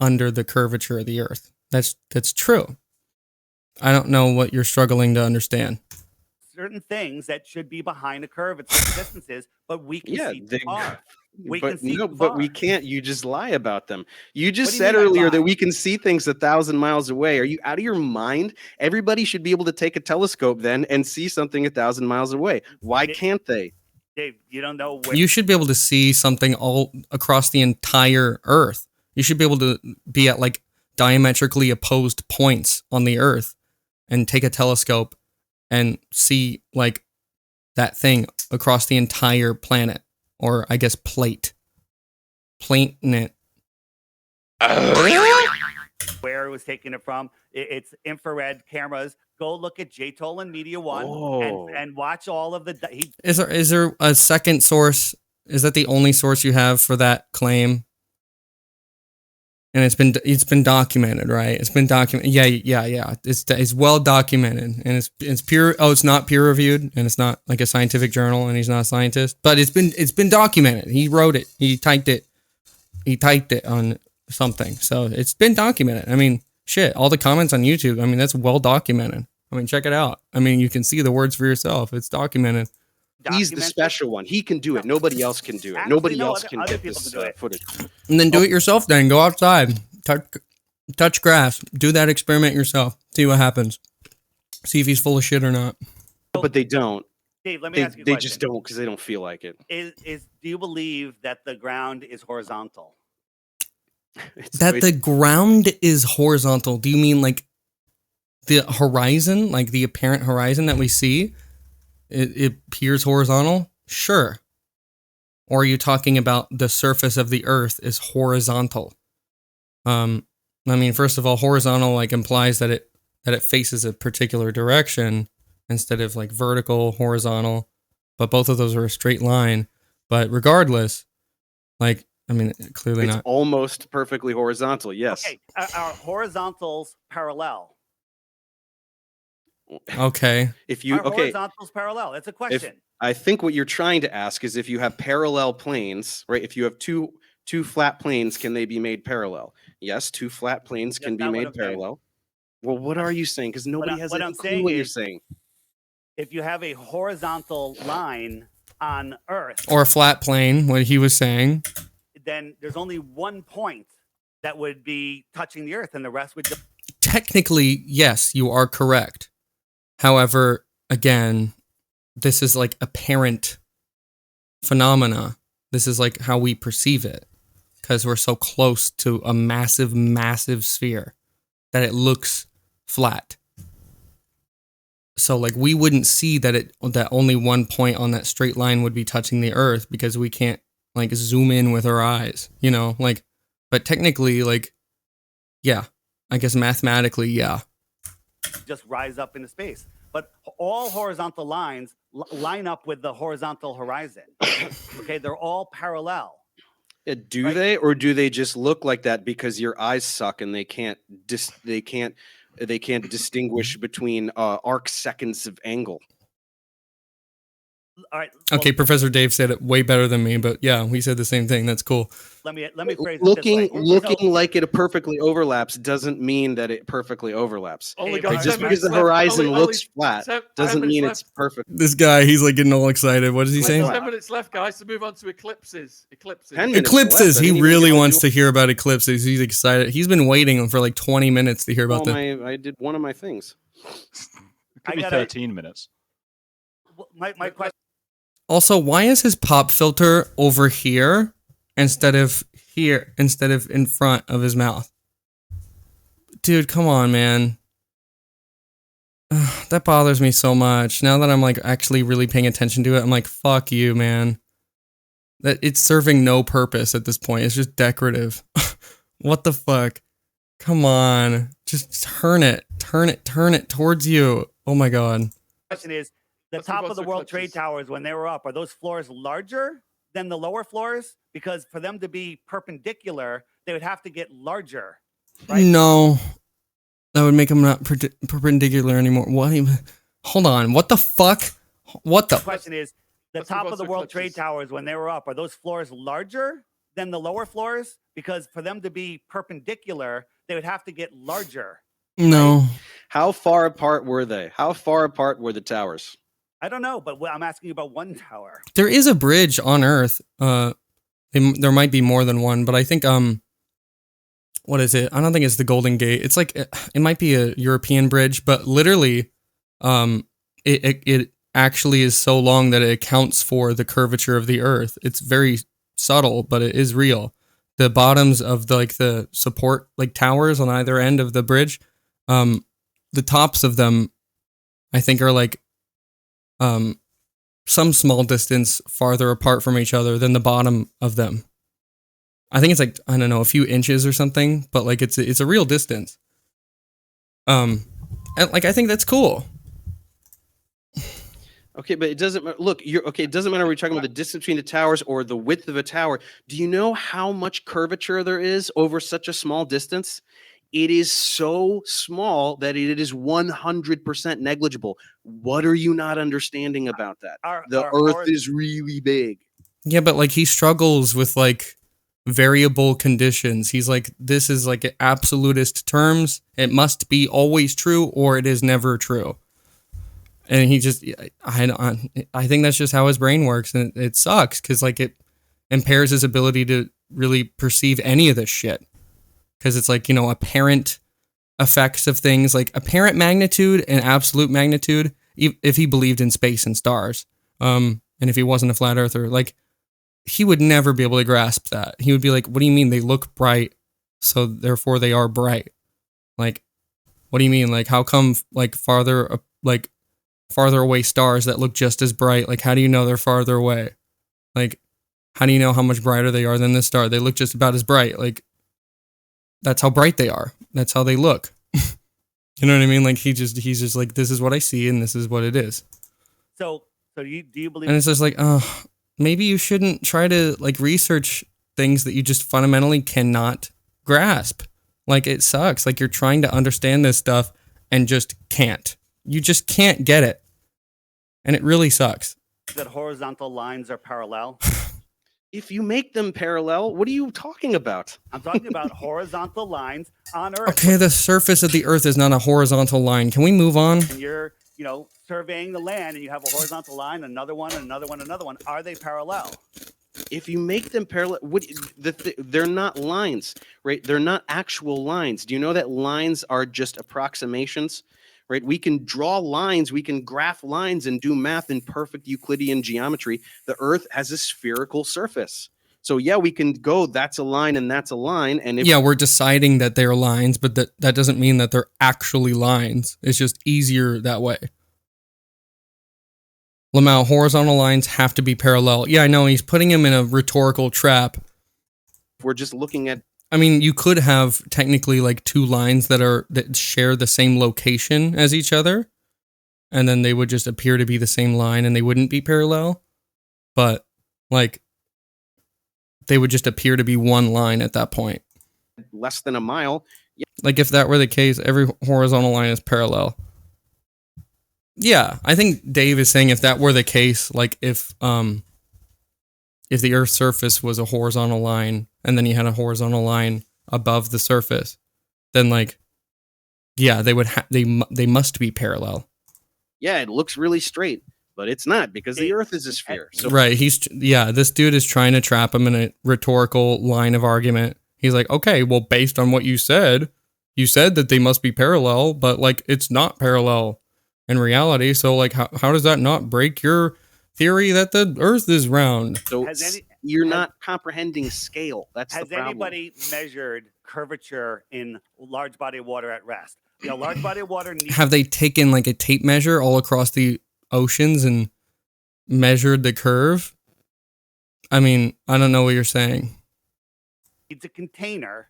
under the curvature of the Earth. That's true. I don't know what you're struggling to understand. certain things that should be behind a curve at certain distances, but we can Yeah, see they- too far. We but can see no, too but we far. can't. You just lie about them. You just do you said mean I earlier that lie? we can see things 1,000 miles away. Are you out of your mind? Everybody should be able to take a telescope then and see something 1,000 miles away. Why It- can't they? Dave, you don't know where. You should be able to see something all across the entire Earth. You should be able to be at like diametrically opposed points on the Earth and take a telescope and see like that thing across the entire planet, or I guess planet. where it was taking it from. It's infrared cameras. Go look at JTOL and Media One Oh. and watch all of the. Is there a second source? Is that the only source you have for that claim? And it's been documented, right? It's been documented. Yeah. It's well documented, and it's pure. Oh, it's not peer reviewed, and it's not like a scientific journal, and he's not a scientist. But it's been documented. He wrote it. He typed it on something. So it's been documented. I mean, shit. All the comments on YouTube. I mean, that's well documented. I mean, check it out. I mean, you can see the words for yourself. It's documented. He's the documented- special one. He can do it. Nobody else can do it. Actually, Nobody no, else other- can other get people this can do it. footage. And then do it yourself then. Go outside. Touch grass. Do that experiment yourself. See what happens. See if he's full of shit or not. But they don't. Dave, let me They, ask you a they question. just don't because they don't feel like it. Do you believe that the ground is horizontal? That the ground is horizontal. Do you mean like the horizon, like the apparent horizon that we see? It appears horizontal? Sure. Or are you talking about the surface of the earth is horizontal? I mean, first of all, horizontal like implies that it faces a particular direction instead of like vertical, horizontal. But both of those are a straight line. But regardless, like, I mean, clearly It's not. almost perfectly horizontal. Yes. Okay, are horizontals parallel? Okay. If you Are okay, horizontals parallel? That's a question. I think what you're trying to ask is if you have parallel planes, right? If you have two flat planes, can they be made parallel? Yes, two flat planes can That's be not what made I'm saying. parallel. Well, what are you saying? Because nobody has what any I'm clue saying what you're is- saying. If you have a horizontal line on Earth, Or a flat plane, what he was saying. then there's only one point that would be touching the Earth, and the rest would. Technically, yes, you are correct. However, again, this is like apparent phenomena. This is like how we perceive it because we're so close to a massive, massive sphere that it looks flat. So like we wouldn't see that only one point on that straight line would be touching the Earth because we can't like zoom in with our eyes, you know, like, but technically, like, yeah, I guess mathematically, yeah. Just rise up into space. But all horizontal lines line up with the horizontal horizon. Okay, they're all parallel. Do Right. they, or do they just look like that because your eyes suck and they can't distinguish between arc seconds of angle? All right. Okay, Professor Dave said it way better than me, but yeah, we said the same thing. That's cool. Let me phrase it Looking this way. looking like it perfectly overlaps doesn't mean that it perfectly overlaps. Only Hey, got Right? 10 Just because minutes the left. horizon Only looks flat 10 doesn't minutes mean left. it's perfect. This guy, he's like getting all excited. What is he Like saying? 10 minutes left, guys, to move on to eclipses. 10 minutes Eclipses. left. I He didn't even really get wants do to hear about eclipses. He's excited. He's been waiting for like 20 minutes to hear about all that. I did one of my things. It could I be gotta- 13 minutes. My question. Also, why is his pop filter over here instead of in front of his mouth? Dude, come on, man. Ugh, that bothers me so much. Now that I'm like actually really paying attention to it, I'm like, fuck you, man. That it's serving no purpose at this point. It's just decorative. What the fuck? Come on. Just turn it towards you. Oh my god. Question is, the Let's move top on of the to World Trade eclipses. Towers, when they were up, are those floors larger than the lower floors? Because for them to be perpendicular, they would have to get larger. Right? No. That would make them not perpendicular anymore. What even? Hold on. What the fuck? What the? The question is, the Let's move top on of the to World Trade eclipses. Towers, when they were up, are those floors larger than the lower floors? Because for them to be perpendicular, they would have to get larger. No. How far apart were they? How far apart were the towers? I don't know, but I'm asking you about one tower. There is a bridge on Earth. There might be more than one, but I think what is it? I don't think it's the Golden Gate. It's like it might be a European bridge, but literally, it actually is so long that it accounts for the curvature of the Earth. It's very subtle, but it is real. The bottoms of the support like towers on either end of the bridge, the tops of them, I think are like some small distance farther apart from each other than the bottom of them. I think it's like, I don't know, a few inches or something, but like it's a real distance. And like I think that's cool. Okay, but it doesn't look. It doesn't matter. We're talking about the distance between the towers or the width of a tower. Do you know how much curvature there is over such a small distance? It is so small that it is 100% negligible. What are you not understanding about that? The Earth is really big. Yeah, but like he struggles with like variable conditions. He's like, this is like absolutist terms. It must be always true or it is never true. And he just, I think that's just how his brain works. And it sucks because like it impairs his ability to really perceive any of this shit. Because it's like, you know, apparent effects of things, like apparent magnitude and absolute magnitude, if he believed in space and stars. And if he wasn't a flat earther, like he would never be able to grasp that. He would be like, what do you mean they look bright, so therefore they are bright? Like, what do you mean? Like, how come like farther away stars that look just as bright, like how do you know they're farther away? Like, how do you know how much brighter they are than this star? They look just about as bright. Like, that's how bright they are. That's how they look. You know what I mean? Like he's just like, this is what I see and this is what it is. So do you believe? And it's just like, oh, maybe you shouldn't try to like research things that you just fundamentally cannot grasp. Like it sucks. Like you're trying to understand this stuff and just can't. You just can't get it. And it really sucks. that horizontal lines are parallel? If you make them parallel, what are you talking about? I'm talking about horizontal lines on Earth. Okay, the surface of the Earth is not a horizontal line. Can we move on? And you're, surveying the land, and you have a horizontal line, another one, another one, another one. Are they parallel? If you make them parallel, they're not lines, right? They're not actual lines. Do you know that lines are just approximations, right? We can draw lines, we can graph lines and do math in perfect Euclidean geometry. The Earth has a spherical surface. So yeah, we can go, that's a line and that's a line. And if Yeah, we're deciding that they're lines, but that doesn't mean that they're actually lines. It's just easier that way. Lamau, horizontal lines have to be parallel. Yeah, I know, he's putting him in a rhetorical trap. we're just looking at, I mean, you could have technically like two lines that share the same location as each other, and then they would just appear to be the same line and they wouldn't be parallel. But like they would just appear to be one line at that point. less than a mile, Like if that were the case, every horizontal line is parallel. Yeah, I think Dave is saying if that were the case, like if the Earth's surface was a horizontal line and then you had a horizontal line above the surface, then like, yeah, they would they must be parallel. yeah, it looks really straight, but it's not because the Earth is a sphere. So Right? This dude is trying to trap him in a rhetorical line of argument. He's like, okay, well, based on what you said that they must be parallel, but like it's not parallel in reality. So like, how does that not break your theory that the Earth is round? So Has any- you're has- not comprehending scale. That's the Has problem. anybody measured curvature in large body of water at rest? You know, large body of water needs Have they taken like a tape measure all across the oceans and measured the curve? I mean, I don't know what you're saying. a container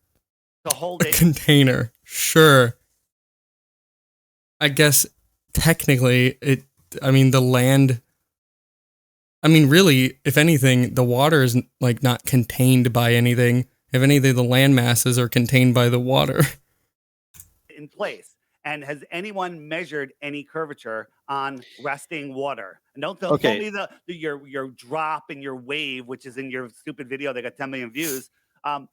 to hold A it. container, sure. I guess technically the land. I mean, really, if anything, the water is like not contained by anything. If anything, the land masses are contained by the water. in place. And has anyone measured any curvature on resting water? And don't tell Okay. me your drop and your wave, which is in your stupid video that got 10 million views.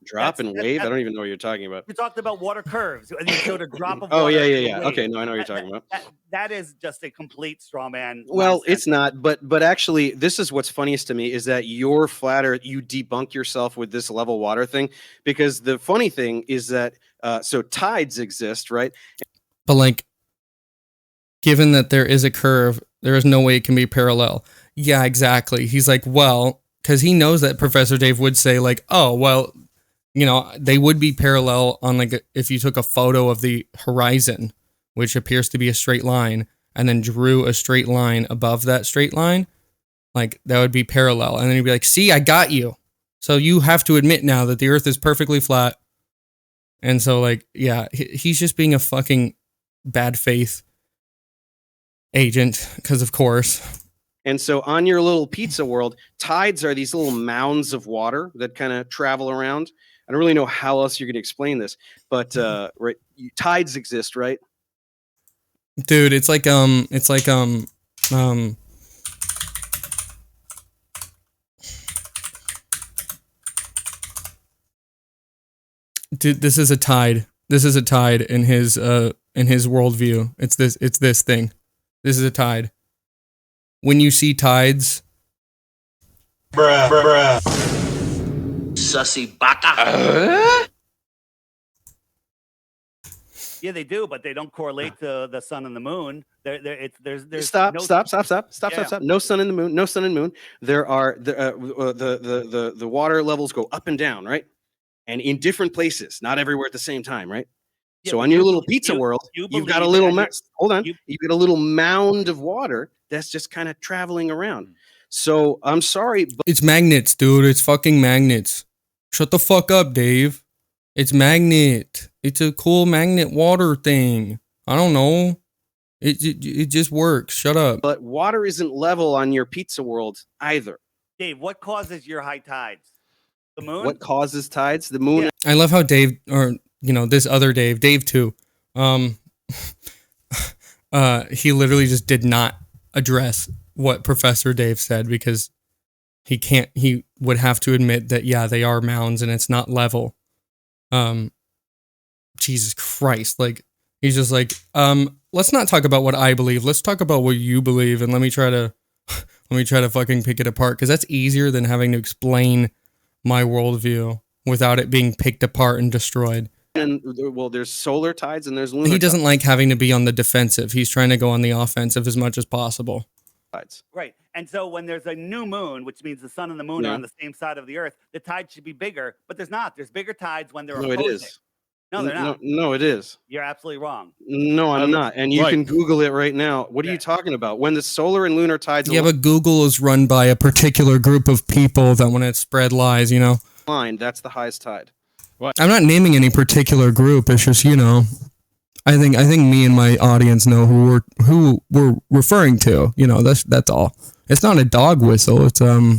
Drop and wave. I don't even know what you're talking about. You talked about water curves, and you showed a drop of Oh water. yeah, yeah, and a yeah. wave. Okay, no, I know what you're talking about. That is just a complete straw man. Well, nonsense. it's not, but actually, this is what's funniest to me is that you're flatter. You debunk yourself with this level water thing because the funny thing is that so tides exist, right? But like, given that there is a curve, there is no way it can be parallel. Yeah, exactly. He's like, well, because he knows that Professor Dave would say like, oh, well, you know, they would be parallel on like if you took a photo of the horizon, which appears to be a straight line, and then drew a straight line above that straight line, like that would be parallel. And then he'd be like, see, I got you. So you have to admit now that the Earth is perfectly flat. And so like, yeah, he's just being a fucking bad faith agent, because of course. And so on your little pizza world, tides are these little mounds of water that kind of travel around. I don't really know how else you're going to explain this, but right, tides exist, right? Dude, it's like dude, this is a tide. This is a tide in his worldview. It's this thing. This is a tide. When you see tides, Sussy baka. Yeah, they do, but they don't correlate to the sun and the moon. There's Stop. no- Stop. Yeah. No sun in the moon. No sun and moon. There are the water levels go up and down, right? And in different places, not everywhere at the same time, right? Yeah, So but on your you little bel- pizza you- world, you you've got a believe little that hold on. you- You get a little mound of water that's just kind of traveling around. So I'm sorry, but it's magnets, dude. It's fucking magnets. Shut the fuck up, Dave. It's magnet. It's a cool magnet water thing. I don't know. It just works. Shut up. water isn't level on your pizza world either. Dave, what causes your high tides? The moon. What causes tides? The moon. Yeah. I love how Dave, or you know, this other Dave too. He literally just did not address what Professor Dave said because he would have to admit that yeah, they are mounds and it's not level. Jesus Christ, like he's just like, let's not talk about what I believe. Let's talk about what you believe, and let me try to fucking pick it apart because that's easier than having to explain my worldview without it being picked apart and destroyed. And well, there's solar tides and there's lunar He doesn't like having to be on the defensive. He's trying to go on the offensive as much as possible. tides. Right. And so when there's a new moon, which means the sun and the moon Yeah. are on the same side of the earth, the tide should be bigger, but there's not. There's bigger tides when they're No, it opposing. is. No, they're not. No, it is. You're absolutely wrong. No, I'm not. And you right. can Google it right now. What are you Okay. talking about? When the solar and lunar tides Yeah, but Google is run by a particular group of people that want to spread lies, you know? align, that's the highest tide. I'm not naming any particular group. It's just, you know, I think me and my audience know who we're referring to. You know, that's all. It's not a dog whistle. It's Right,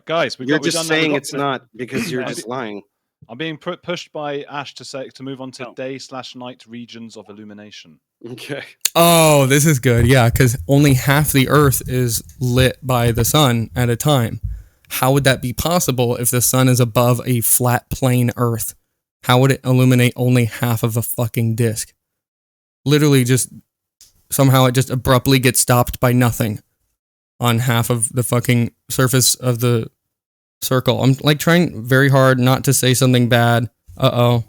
guys, You're we've just done that. We've saying got it's to- not because you're Yeah. just lying. I'm being pushed by Ash to move on to No. day/night regions of illumination. Okay. oh, this is good. Yeah, because only half the Earth is lit by the sun at a time. How would that be possible if the sun is above a flat plane Earth? How would it illuminate only half of a fucking disk? Literally, just somehow it just abruptly gets stopped by nothing on half of the fucking surface of the circle. I'm like trying very hard not to say something bad. Uh-oh.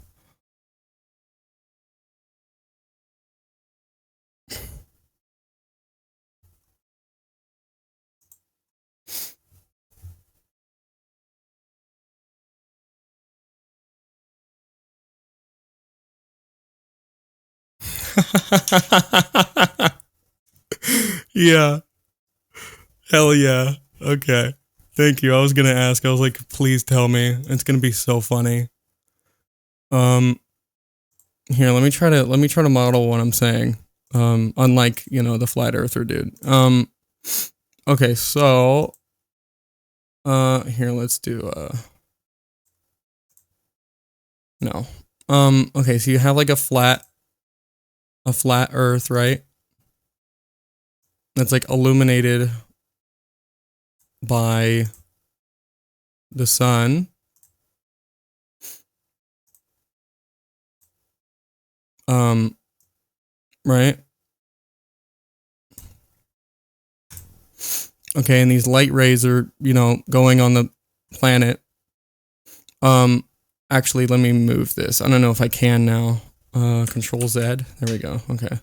Yeah. Hell yeah. Okay. Thank you. I was gonna ask. I was like, please tell me. It's gonna be so funny. Here, let me try to model what I'm saying. Unlike, you know, the flat earther dude. Okay, so here, let's do no. Okay, so you have like a flat earth, right? That's like illuminated by the sun. Right? Okay, and these light rays are, you know, going on the planet. Actually, let me move this. I don't know if I can now. Control Z. There we go. Okay.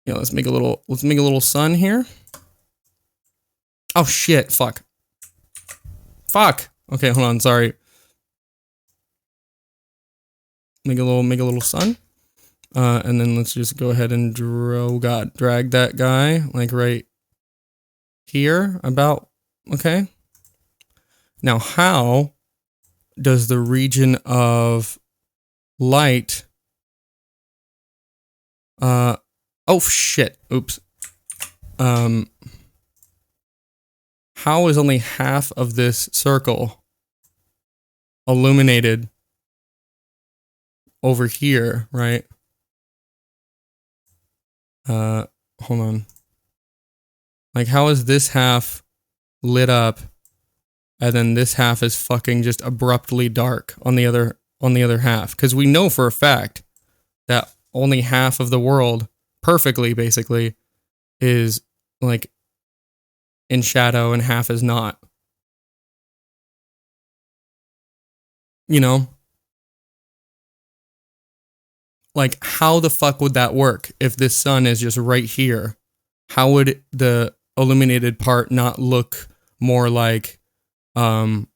Yeah, let's make a little sun here. Oh shit, fuck. Okay, hold on, sorry. Make a little sun. And then let's just go ahead and drag that guy like right here about, okay? Now, how does the region of light oh shit, oops. How is only half of this circle illuminated over here, right? Hold on. Like, how is this half lit up and then this half is fucking just abruptly dark on the other half? Because we know for a fact that only half of the world perfectly basically is like in shadow and half is not. You know? Like, how the fuck would that work if this sun is just right here? How would the illuminated part not look more like I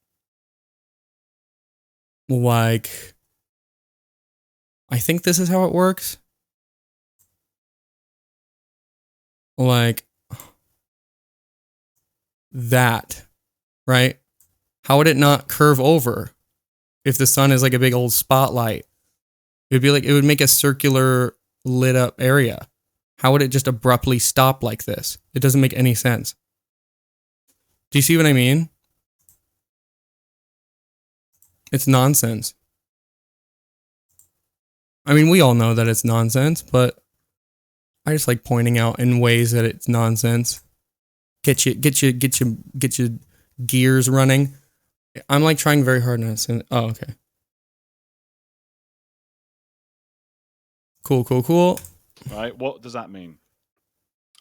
think this is how it works. Like that, right? How would it not curve over if the sun is like a big old spotlight? It would make a circular lit up area. How would it just abruptly stop like this? It doesn't make any sense. Do you see what I mean? It's nonsense. I mean, we all know that it's nonsense, but I just like pointing out in ways that it's nonsense. Get your gears running. I'm like trying very hard not to. Oh, okay. Cool. Right? What does that mean?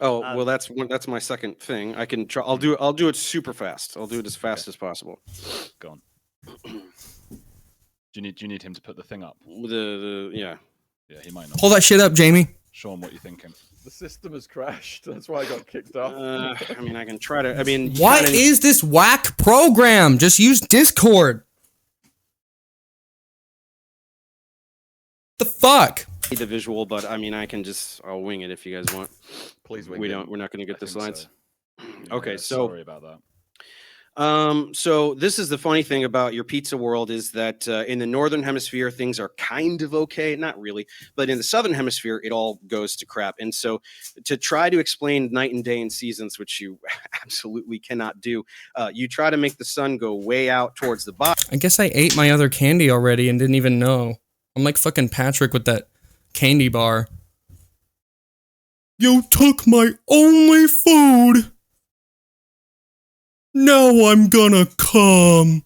Oh well, that's my second thing. I can try. I'll do it super fast. I'll do it as fast as possible. Go on. Do you need him to put the thing up? Yeah. Yeah, he might not. Pull that shit up, Jamie. Sean, what you thinking? The system has crashed. That's why I got kicked off. I mean, I can try to. I mean, What kinda- is this whack program? Just use Discord. The fuck? need the visual, but I mean, I'll wing it if you guys want. Please wing We're it. not going to get the think slides. so. Okay, Yeah, so sorry about that. So this is the funny thing about your pizza world is that in the northern hemisphere things are kind of okay, not really, but in the southern hemisphere it all goes to crap. And so to try to explain night and day and seasons, which you absolutely cannot do, you try to make the sun go way out towards the bottom. I guess I ate my other candy already and didn't even know. I'm like fucking Patrick with that candy bar. You took my only food. Now I'm gonna come.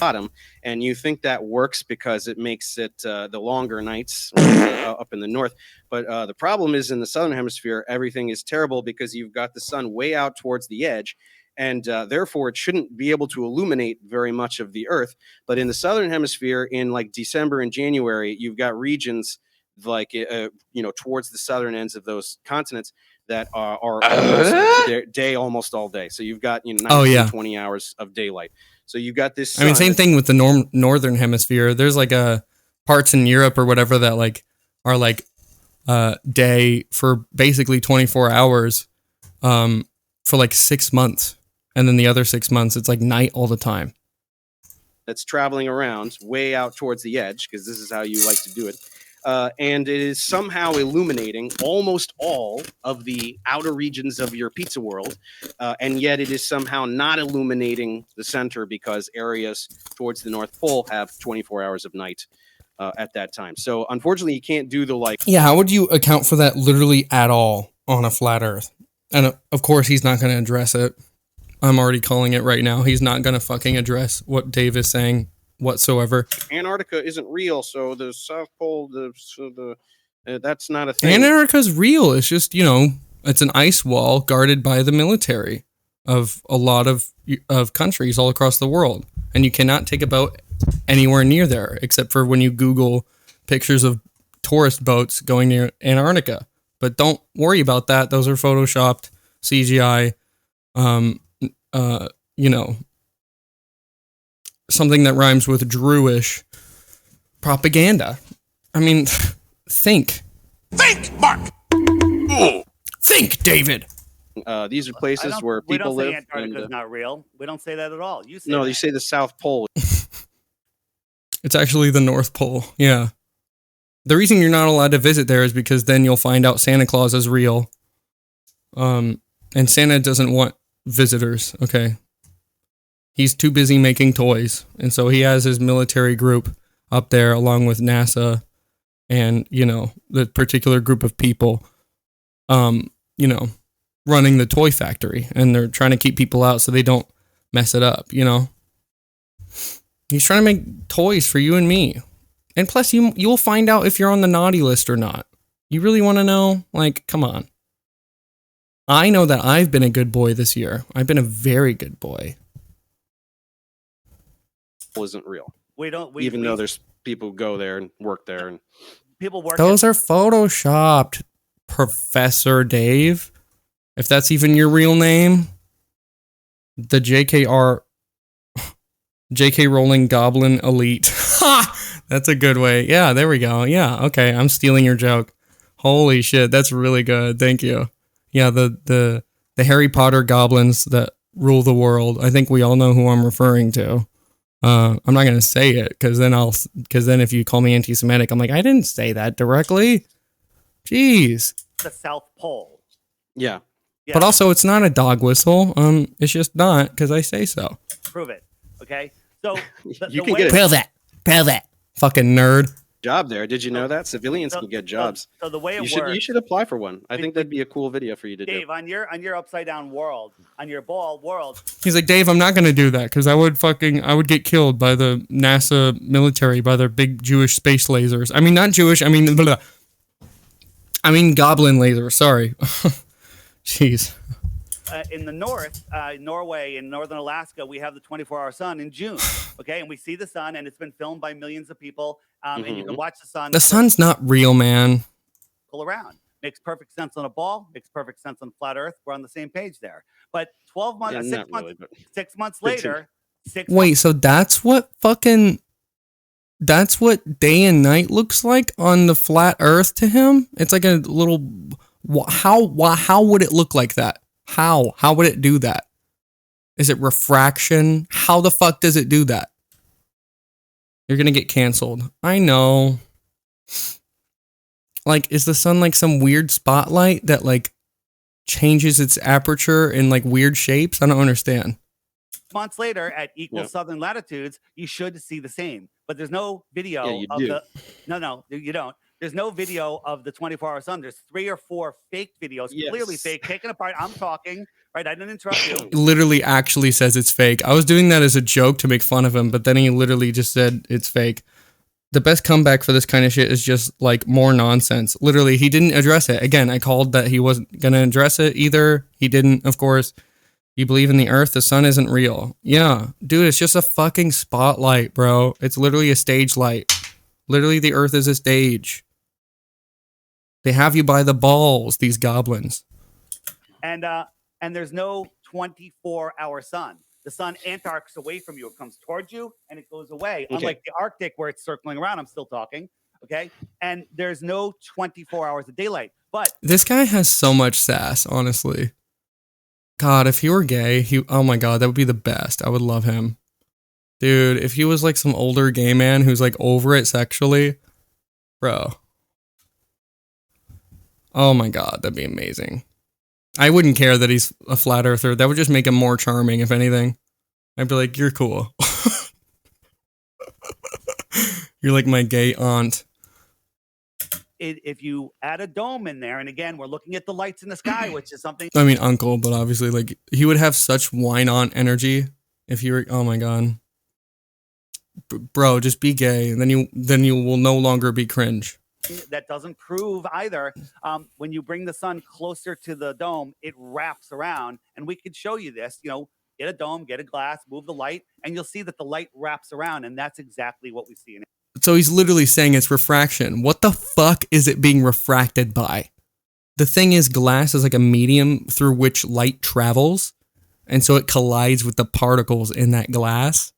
Bottom, and you think that works because it makes it the longer nights up in the north. But the problem is in the southern hemisphere, everything is terrible because you've got the sun way out towards the edge, and therefore it shouldn't be able to illuminate very much of the earth. But in the southern hemisphere, in like December and January, you've got regions like towards the southern ends of those continents that are almost day almost all day. So you've got 19, 20 hours of daylight. So you've got this. I mean, same thing with the northern hemisphere. There's like parts in Europe or whatever that like are like day for basically 24 hours for like 6 months, and then the other 6 months it's like night all the time. That's traveling around way out towards the edge because this is how you like to do it. And it is somehow illuminating almost all of the outer regions of your pizza world, and yet it is somehow not illuminating the center because areas towards the North Pole have 24 hours of night at that time. So unfortunately, you can't do the like. Yeah, how would you account for that literally at all on a flat Earth? And of course, he's not going to address it. I'm already calling it right now. He's not going to fucking address what Dave is saying whatsoever. Antarctica isn't real, so the South Pole, that's not a thing. Antarctica's real. It's just, it's an ice wall guarded by the military of a lot of countries all across the world. And you cannot take a boat anywhere near there, except for when you Google pictures of tourist boats going near Antarctica. But don't worry about that. Those are photoshopped, CGI, something that rhymes with Druish propaganda. I mean, think. Think, Mark! Think, David! These are places where we people don't say live. Antarctica's not real. We don't say that at all. You say No, that. you say the South Pole. It's actually the North Pole. Yeah. The reason you're not allowed to visit there is because then you'll find out Santa Claus is real. And Santa doesn't want visitors, okay? He's too busy making toys. And so he has his military group up there along with NASA and, the particular group of people, running the toy factory. And they're trying to keep people out so they don't mess it up, He's trying to make toys for you and me. And plus, you'll find out if you're on the naughty list or not. You really want to know? Like, come on. I know that I've been a good boy this year. I've been a very good boy. Isn't real. We don't. Even though there's people who go there and work there. And people work. Those are photoshopped, Professor Dave. If that's even your real name. The J.K. Rowling Goblin Elite. Ha! That's a good way. Yeah, there we go. Yeah, okay. I'm stealing your joke. Holy shit, that's really good. Thank you. Yeah, the Harry Potter goblins that rule the world. I think we all know who I'm referring to. I'm not gonna say it because then if you call me anti-Semitic, I'm like, I didn't say that directly. Jeez. The South Pole. yeah. Yeah, But also, it's not a dog whistle. It's just not because I say so. prove it. Okay. So You can get a Prove that. Fucking nerd. job there. Did you know that? Civilians can get jobs. So the way it You works, should apply for one. I think that'd be a cool video for you to do. Dave, on your upside down world, on your ball world, He's like, Dave, I'm not gonna do that because I would get killed by the NASA military by their big Jewish space lasers. I mean, not Jewish. I mean, goblin lasers. Sorry. Jeez. In the north, Norway and northern Alaska, we have the 24-hour sun in June. Okay, and we see the sun, and it's been filmed by millions of people, and you can watch the sun. The sun's not real, man. Circle around. Makes perfect sense on a ball. Makes perfect sense on flat Earth. We're on the same page there. But 12 months, Yeah, 6 not months, really, but 6 months Big two. later, 6 Wait, so that's what day and night looks like on the flat Earth to him? It's like a little. How would it look like that? How would it do that? Is it refraction? How the fuck does it do that? You're gonna get canceled. I know. Like, is the sun like some weird spotlight that like changes its aperture in like weird shapes? I don't understand. months later at equal Yeah. southern latitudes, you should see the same. But there's no video Yeah, you of do. the. No, you don't. There's no video of the 24-hour sun. There's 3 or 4 fake videos, clearly Yes. fake, taken apart. I'm talking, right? I didn't interrupt you. It literally actually says it's fake. I was doing that as a joke to make fun of him, but then he literally just said it's fake. The best comeback for this kind of shit is just like more nonsense. Literally, he didn't address it. Again, I called that he wasn't going to address it either. He didn't, of course. You believe in the earth, the sun isn't real. Yeah, dude, it's just a fucking spotlight, bro. It's literally a stage light. Literally, the earth is a stage. They have you by the balls, these goblins. And there's no 24-hour sun. The sun antarcts away from you. It comes towards you and it goes away. Okay. Unlike the Arctic where it's circling around. I'm still talking. Okay. And there's no 24 hours of daylight. But This guy has so much sass, honestly. God, if he were gay, oh my God, that would be the best. I would love him. Dude, if he was like some older gay man who's like over it sexually, bro. Oh my God, that'd be amazing. I wouldn't care that he's a flat earther. That would just make him more charming, if anything. I'd be like, you're cool. You're like my gay aunt. if you add a dome in there, and again, we're looking at the lights in the sky, which is something I mean, uncle, but obviously, like, he would have such wine on energy if you were. Oh my God, bro, just be gay, and then you will no longer be cringe. that doesn't prove either. When you bring the sun closer to the dome, it wraps around, and we could show you this. You know, get a dome, get a glass, move the light, and you'll see that the light wraps around, and that's exactly what we see in it. So he's literally saying it's refraction. What the fuck is it being refracted by? The thing is, glass is like a medium through which light travels, and so it collides with the particles in that glass,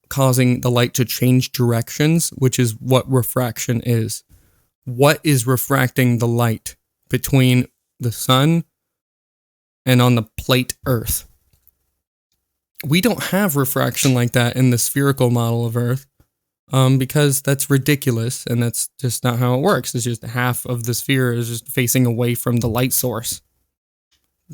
causing the light to change directions, which is what refraction is. What is refracting the light between the sun and on the plate Earth? We don't have refraction like that in the spherical model of Earth. Because that's ridiculous, and that's just not how it works. It's just half of the sphere is just facing away from the light source.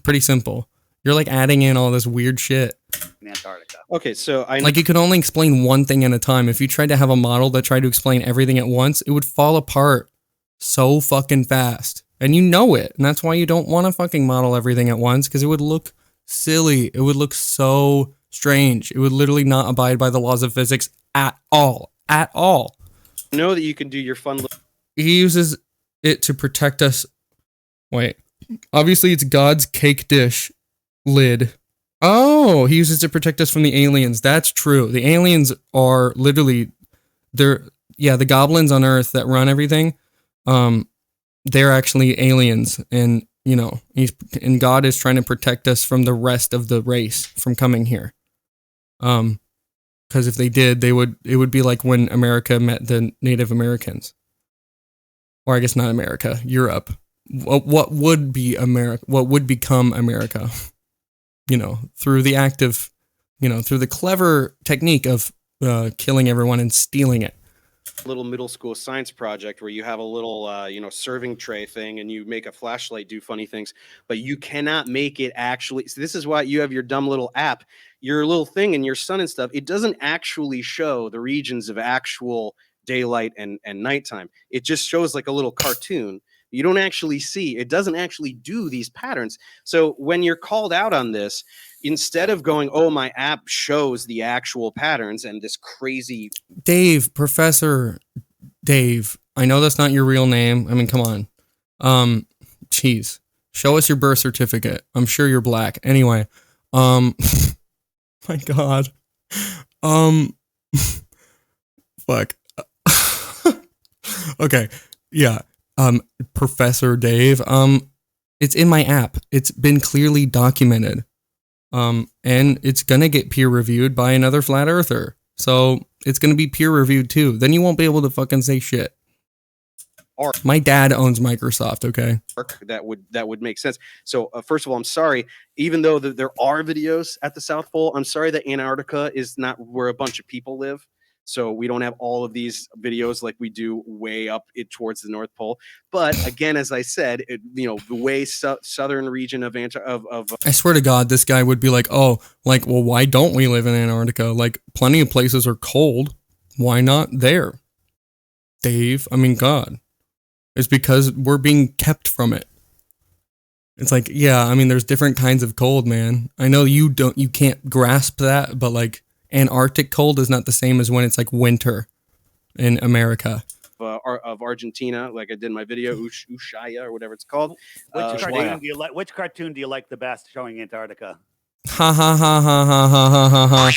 Pretty simple. You're like adding in all this weird shit. In Antarctica. Okay, so I Like you could only explain one thing at a time. If you tried to have a model that tried to explain everything at once, it would fall apart so fucking fast. And you know it. And that's why you don't want to fucking model everything at once, because it would look silly. It would look so strange. It would literally not abide by the laws of physics at all. At all. know that you can do your fun. He uses it to protect us. Wait. Obviously, it's God's cake dish lid. Oh, he uses it to protect us from the aliens. That's true. The aliens are literally, the goblins on Earth that run everything. They're actually aliens, and and God is trying to protect us from the rest of the race from coming here. Because if they did, it would be like when America met the Native Americans. Or I guess not America, Europe. What would be America? What would become America? Through the act of, through the clever technique of killing everyone and stealing it. Little middle school science project where you have a little serving tray thing and you make a flashlight do funny things, but you cannot make it actually. So this is why you have your dumb little app, your little thing in your sun and stuff. It doesn't actually show the regions of actual daylight and nighttime. It just shows like a little cartoon. You don't actually see, it doesn't actually do these patterns. So when you're called out on this, instead of going, oh, my app shows the actual patterns and this crazy. Dave, Professor Dave, I know that's not your real name. I mean, come on. Jeez. Show us your birth certificate. I'm sure you're black. Anyway, my God, fuck. Okay, yeah. Professor Dave. It's in my app. It's been clearly documented. And it's gonna get peer reviewed by another flat earther. So it's gonna be peer reviewed too. Then you won't be able to fucking say shit. My dad owns Microsoft, okay? That would make sense. So first of all, I'm sorry. Even though there are videos at the South Pole, I'm sorry that Antarctica is not where a bunch of people live. So we don't have all of these videos like we do way up it towards the North Pole. But again, as I said, the way southern region of I swear to God, this guy would be like, oh, like, well, why don't we live in Antarctica? Like, plenty of places are cold. Why not there? Dave, I mean, God. It's because we're being kept from it. It's like, yeah, I mean, there's different kinds of cold, man. I know you can't grasp that, but like Antarctic cold is not the same as when it's like winter in America. Of Argentina, like I did in my video, Ushuaia or whatever it's called. Which cartoon do you like the best showing Antarctica? Ha ha ha ha ha ha ha ha.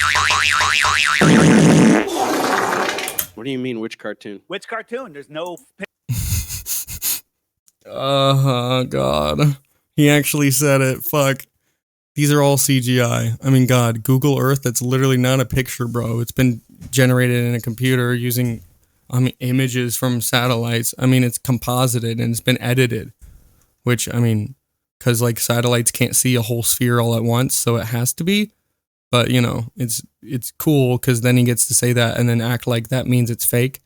What do you mean, which cartoon? Which cartoon? There's no. Oh, God. He actually said it. Fuck. These are all CGI. I mean, God, Google Earth, that's literally not a picture, bro. It's been generated in a computer using, images from satellites. I mean, it's composited and it's been edited, which, I mean, because, like, satellites can't see a whole sphere all at once, so it has to be. But, you know, it's cool because then he gets to say that and then act like that means it's fake.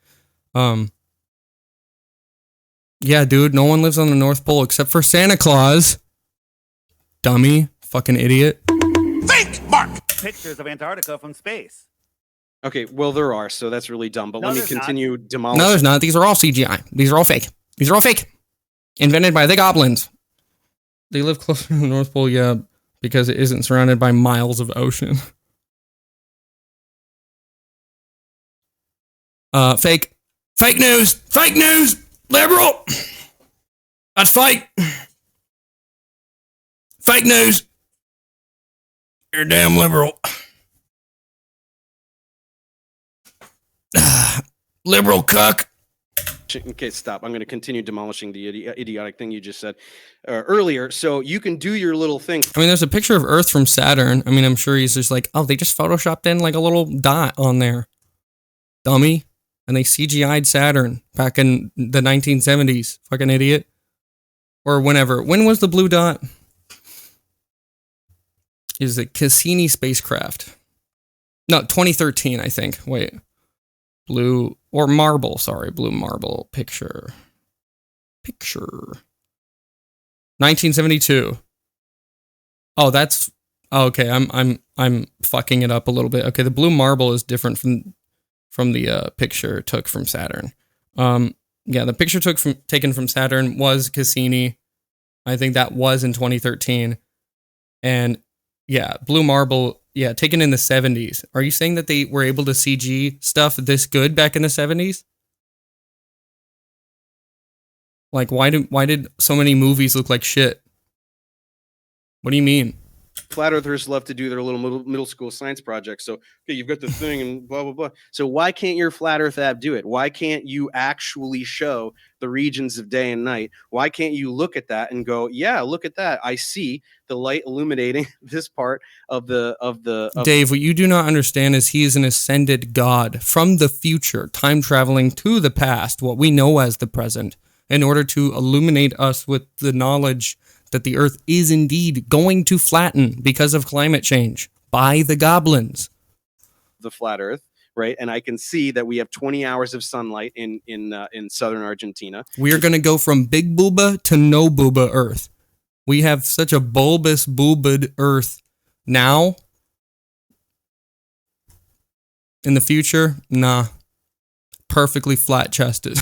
Yeah, dude, no one lives on the North Pole except for Santa Claus. Dummy. Fucking idiot. Think, Mark! Pictures of Antarctica from space. Okay, well, there are, so that's really dumb. But No, let me there's not. continue demolishing. No, there's not. These are all CGI. These are all fake. These are all fake. Invented by the goblins. They live closer to the North Pole, yeah, because it isn't surrounded by miles of ocean. Fake. Fake news. Fake news. Liberal. That's fake. Fake news. You're a damn liberal. Liberal cuck. Okay, stop. I'm going to continue demolishing the idiotic thing you just said earlier. So you can do your little thing. I mean, there's a picture of Earth from Saturn. I mean, I'm sure he's just like, oh, they just photoshopped in like a little dot on there. Dummy. And they CGI'd Saturn back in the 1970s. Fucking idiot. Or whenever. When was the blue dot? Is it Cassini spacecraft? No, 2013, I think. Wait. Blue or marble, sorry, blue marble picture. 1972. Oh, that's okay. I'm fucking it up a little bit. Okay, the blue marble is different from the picture took from Saturn. Yeah, the picture taken from Saturn was Cassini. I think that was in 2013. And yeah, blue marble, yeah, taken in the 70s. Are you saying that they were able to CG stuff this good back in the 70s? Like, why did so many movies look like shit? What do you mean? Flat earthers love to do their little middle school science projects. So, okay, you've got the thing and blah, blah, blah. So why can't your flat earth app do it? Why can't you actually show the regions of day and night? Why can't you look at that and go, yeah, look at that. I see the light illuminating this part of Dave, what you do not understand is he is an ascended god from the future, time traveling to the past, what we know as the present, in order to illuminate us with the knowledge that the Earth is indeed going to flatten because of climate change by the goblins. The flat Earth, right? And I can see that we have 20 hours of sunlight in southern Argentina. We're going to go from big booba to no booba Earth. We have such a bulbous boobad Earth now. In the future, nah. Perfectly flat chested.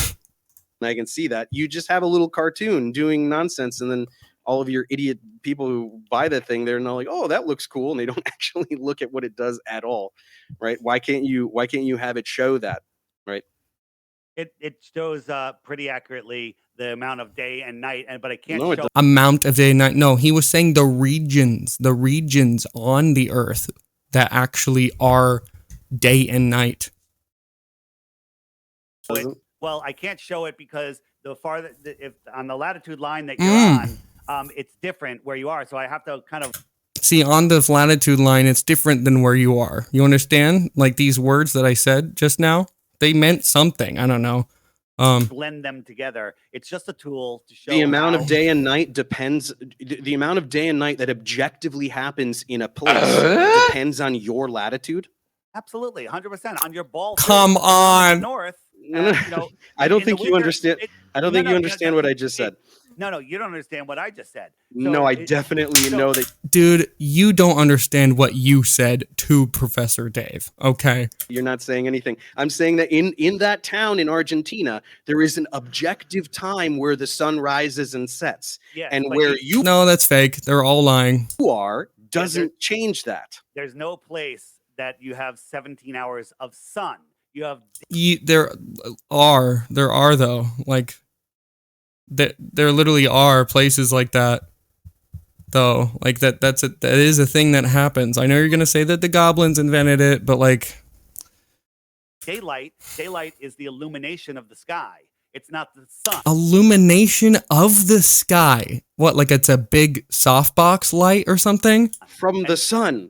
And I can see that. You just have a little cartoon doing nonsense, and then all of your idiot people who buy that thing, they're not like, oh, that looks cool, and they don't actually look at what it does at all, right? Why can't you have it show that, right? It shows pretty accurately the amount of day and night, but I can't No, it show. Amount of day and night. No, he was saying the regions on the earth that actually are day and night. Doesn't- Well, I can't show it because the farther, if on the latitude line that you're on, it's different where you are. So I have to kind of See, on the latitude line, it's different than where you are. You understand? Like these words that I said just now, they meant something. I don't know. blend them together. It's just a tool to show The amount how- of day and night depends. The amount of day and night that objectively happens in a place depends on your latitude. Absolutely, 100% on your ball. field, Come on. north. No, no, you know, I don't in the think you winter, understand. I don't no, think no, you no, understand no, what I just said. No, you don't understand what I just said. No, I it- definitely so- know that Dude, you don't understand what you said to Professor Dave. Okay. you're not saying anything. I'm saying that in that town in Argentina, there is an objective time where the sun rises and sets, Yes, and but where you No, that's fake. They're all lying. are doesn't change that. there's no place that you have 17 hours of sun. You have There are though. Like there literally are places like that. Though, like that is a thing that happens. I know you're gonna say that the goblins invented it, but like daylight. Daylight is the illumination of the sky. It's not the sun. illumination of the sky. What, like it's a big softbox light or something? From the sun.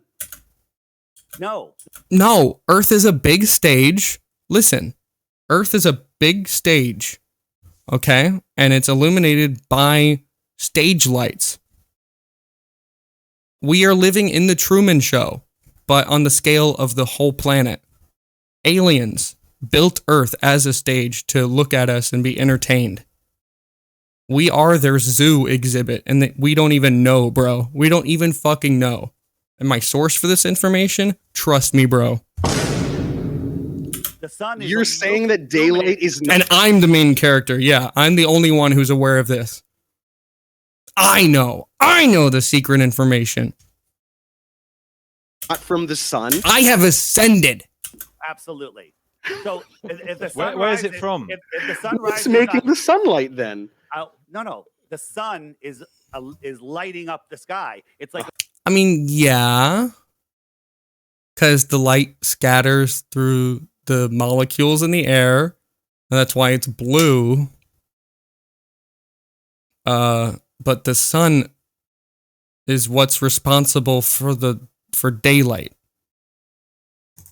No, No, Earth is a big stage. Listen, Earth is a big stage, okay? And it's illuminated by stage lights. We are living in the Truman Show, but on the scale of the whole planet. Aliens built Earth as a stage to look at us and be entertained. We are their zoo exhibit, and we don't even know, bro. We don't even fucking know. And my source for this information? Trust me, bro. the sun is. You're saying that daylight is not And I'm the main character. Yeah, I'm the only one who's aware of this. I know the secret information. from the sun. I have ascended. Absolutely. So if the Where- sun where is it rises- from? If the sun What's rises making on- the sunlight then? no. The sun is lighting up the sky. It's like I mean, yeah. Because the light scatters through the molecules in the air. And that's why it's blue. But the sun is what's responsible for daylight. the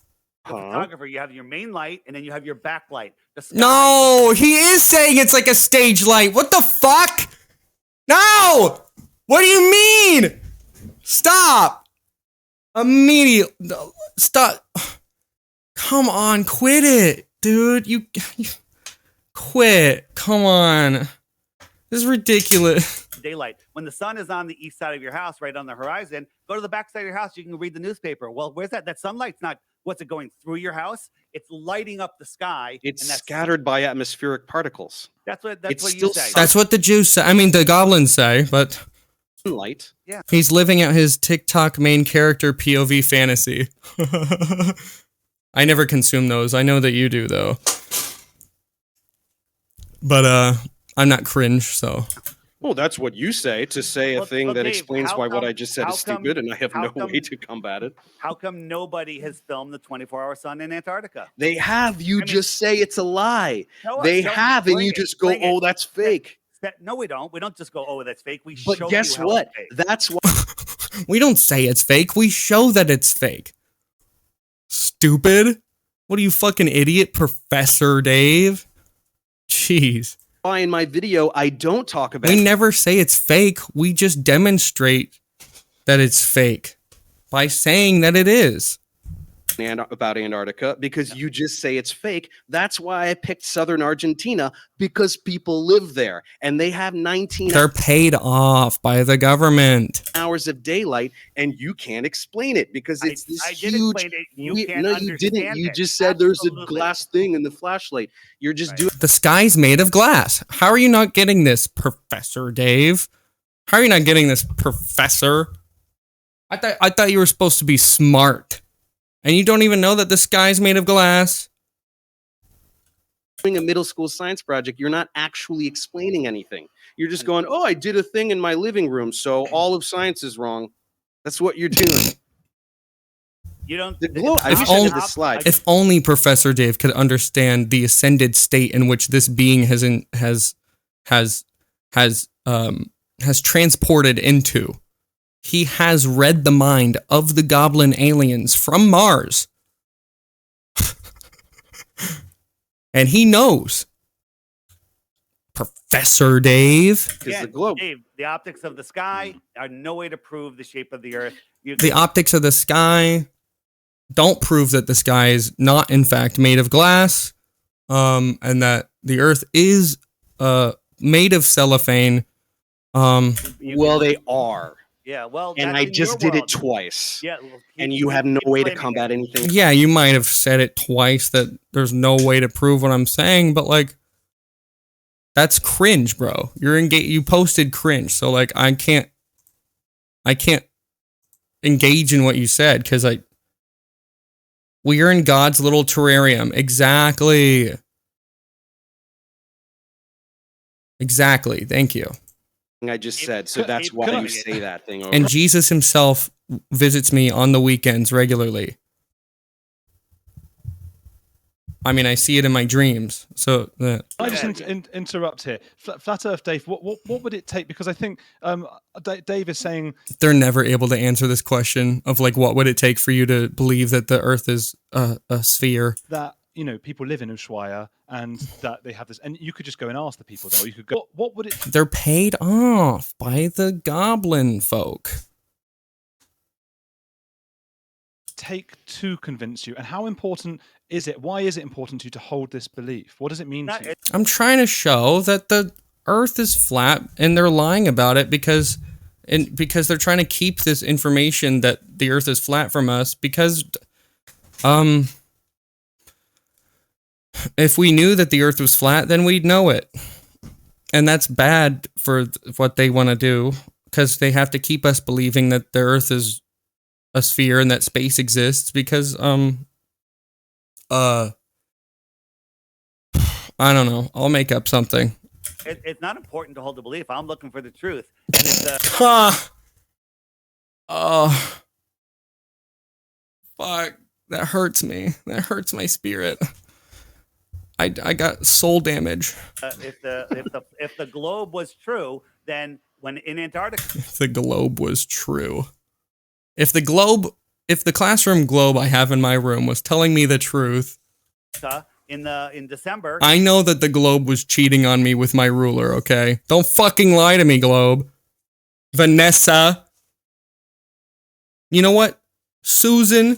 photographer. You have your main light, and then you have your backlight. The sky- No, he is saying it's like a stage light. What the fuck? No! What do you mean? Stop! Immediate. Stop. Come on, quit it, dude. You quit. Come on. This is ridiculous. daylight. When the sun is on the east side of your house, right on the horizon, go to the back side of your house. You can read the newspaper. Well, where's that? That sunlight's not. What's it going through your house? It's lighting up the sky. It's and that's scattered by atmospheric particles. That's what it's you still say. That's what the Jews say. I mean, the goblins say, but Sunlight. he's living out his TikTok main character POV fantasy. I never consume those. I know that you do, though. But I'm not cringe, so. Well, that's what you say to say a Well, thing well, that Dave, explains how why what come- I just said how is come- stupid, and I have how no come- way to combat it. How come nobody has filmed the 24-hour sun in Antarctica? They have. You I mean- just say it's a lie. Show us, They show us, have, and bring you it, just go, bring it. "Oh, that's fake." No, we don't. We don't just go, "Oh, that's fake." We But show guess you how what? it's fake. That's why. We don't say it's fake. We show that it's fake. Stupid. What are you, fucking idiot, Professor Dave? Jeez. Why in my video I don't talk about We never say it's fake. We just demonstrate that it's fake by saying that it is. about Antarctica because you just say it's fake. That's why I picked southern Argentina, because people live there and they have 19 They're paid off by the government. hours of daylight, and you can't explain it because it's this I did huge. explain it. You we- can't no, you understand didn't. You it. just said there's a Absolutely. glass thing in the flashlight. You're just Right. doing. The sky's made of glass. How are you not getting this, Professor Dave? How are you not getting this, Professor? I thought you were supposed to be smart. And you don't even know that the sky's made of glass? doing a middle school science project, you're not actually explaining anything. You're just going, oh, I did a thing in my living room, so all of science is wrong. That's what you're doing. You don't. The globe. I If wish I only- had the slide. If only Professor Dave could understand the ascended state in which this being has transported into. He has read the mind of the goblin aliens from Mars. And he knows. Professor Dave. Because Yeah, the globe. Dave, the optics of the sky are no way to prove the shape of the Earth. The optics of the sky don't prove that the sky is not in fact made of glass, and that the Earth is made of cellophane. Well, they are. Yeah, well, And that's I in just your did world. it twice. Yeah, well, And keep- you have no keep way to blaming combat it. anything. Yeah, you might have said it twice that there's no way to prove what I'm saying, but like, that's cringe, bro. You posted cringe, so like, I can't engage in what you said because we are in God's little terrarium. Exactly. Thank you. I just said, so Keep that's why doing you it. say that thing over. And Jesus himself visits me on the weekends regularly. I mean, I see it in my dreams. So I just Yeah. interrupt here. Flat Earth Dave, what would it take? Because I think Dave is saying they're never able to answer this question of like, what would it take for you to believe that the Earth is a sphere? that people live in Ushuaia and that they have this, and you could just go and ask the people there. Or you could go, what would it They're paid off by the goblin folk. take to convince you? And how important is it? Why is it important to you to hold this belief? What does it mean Not- to you? I'm trying to show that the Earth is flat, and they're lying about it because they're trying to keep this information that the Earth is flat from us. Because, if we knew that the Earth was flat, then we'd know it, and that's bad for what they want to do because they have to keep us believing that the Earth is a sphere and that space exists. Because, I don't know. I'll make up something. It's not important to hold the belief. I'm looking for the truth. And if the, Oh, fuck. That hurts me. That hurts my spirit. I got soul damage. if the globe was true, then when in Antarctica, If the globe was true. If the classroom globe I have in my room was telling me the truth, in December, I know that the globe was cheating on me with my ruler, okay? Don't fucking lie to me, globe. Vanessa. You know what? Susan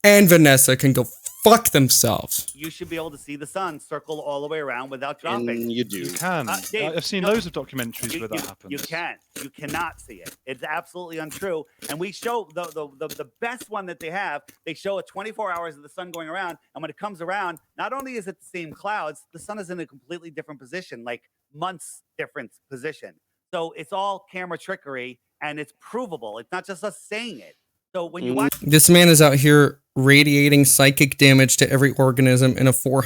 and Vanessa can go fuck themselves. you should be able to see the sun circle all the way around without dropping. And you do. You can. Dave, I've seen no, loads of documentaries where that happens. You can't. You cannot see it. It's absolutely untrue. And we show the best one that they have. They show it 24 hours of the sun going around, and when it comes around, not only is it the same clouds, the sun is in a completely different position, like months different position. So it's all camera trickery, and it's provable. It's not just us saying it. So when you watch, This man is out here radiating psychic damage to every organism in a 4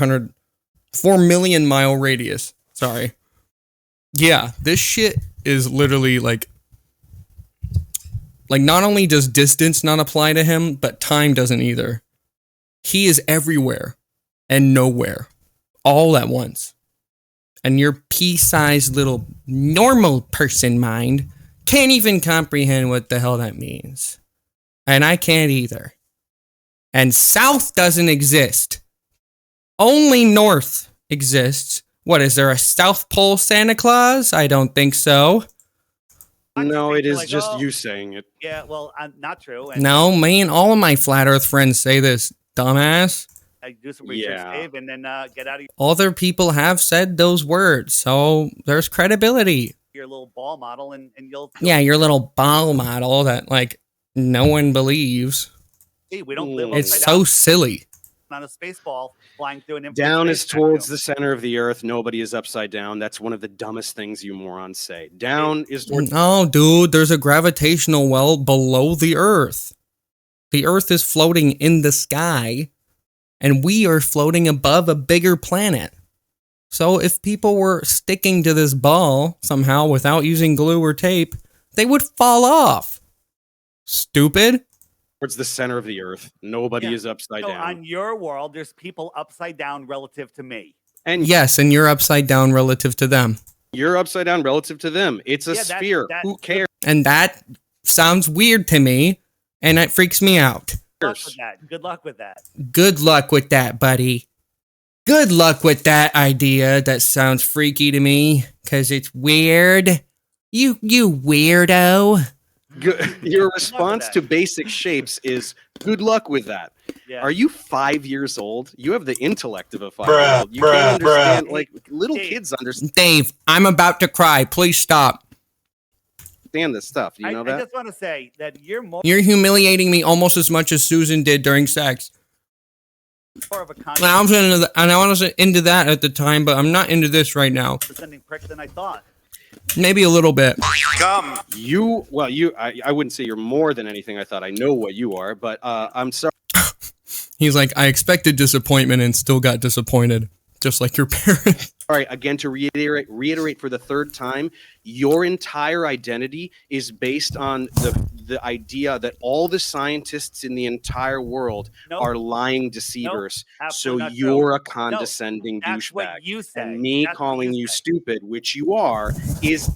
million mile radius. Sorry. Yeah, this shit is literally like not only does distance not apply to him, but time doesn't either. He is everywhere and nowhere all at once. And your pea-sized little normal person mind can't even comprehend what the hell that means. And I can't either. And south doesn't exist. Only north exists. What, is there a South Pole Santa Claus? I don't think so. No, it You're is like, just "Oh, you saying it. Yeah, well, not true. And No, me and all of my flat earth friends say this, dumbass. I do some research, Yeah. Dave, and then get out of Other people have said those words, so there's credibility. your little ball model, and you'll Yeah, your little ball model that, like, no one believes. see. We don't live It's upside so down silly. on a space ball flying through an infinite Down space is towards vacuum. the center of the earth. Nobody is upside down. That's one of the dumbest things you morons say. Down is towards. No, dude, there's a gravitational well below the earth. The earth is floating in the sky, and we are floating above a bigger planet. So if people were sticking to this ball somehow without using glue or tape, they would fall off. Stupid. Towards the center of the earth. Nobody Yeah. is upside So down. on your world, there's people upside down relative to me. And Yes, and you're upside down relative to them. you're upside down relative to them. It's a Yeah, that's- sphere. that's Who the- cares? And that sounds weird to me, and it freaks me out. Good luck with that. Good luck with that. Good luck with that, buddy. Good luck with that idea. That sounds freaky to me, because it's weird. You weirdo. Your response that. to basic shapes is good luck with that. Yeah. Are you 5 years old? You have the intellect of a 5-year-old. You can't understand, like little Dave. kids understand Dave, I'm about to cry. Please stop. this stuff. Do you know I that? just want to say that you're more You're humiliating me almost as much as Susan did during sex. of a And I was into that at the time, but I'm not into this right now. condescending prick than I thought. Maybe a little bit. Come. I wouldn't say you're more than anything I thought. I know what you are, but I'm sorry. He's like, I expected disappointment and still got disappointed, just like your parents. All right, again, to reiterate for the third time, your entire identity is based on the idea that all the scientists in the entire world Nope. are lying deceivers. So absolutely not you're true. a condescending That's what douchebag. you say. And me That's what calling you say. stupid, which you are,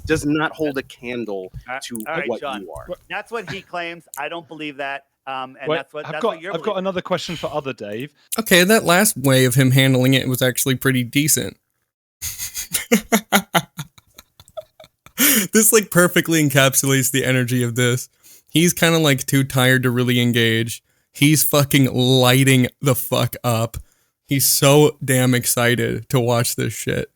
does not hold a candle to All right, what John. you are. That's what he claims. I don't believe that. And Wait, that's what I've that's got what you're I've got believing. another question for other Dave. Okay, that last way of him handling it was actually pretty decent. This like perfectly encapsulates the energy of this. He's kind of like too tired to really engage. He's fucking lighting the fuck up. He's so damn excited to watch this shit.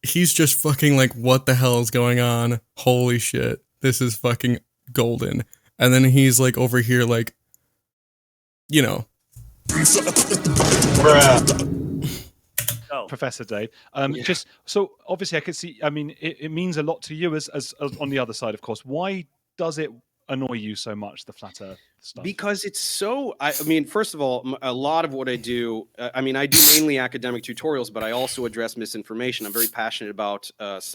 He's just fucking like, what the hell is going on? Holy shit. This is fucking golden. And then he's like over here like, you know. So, Professor Dave. Yeah. Just so obviously I could see. I mean, it means a lot to you as on the other side, of course. Why does it annoy you so much, the flat Earth stuff? Because it's so, I mean, first of all, a lot of what I do, I mean, I do mainly academic tutorials, but I also address misinformation. I'm very passionate about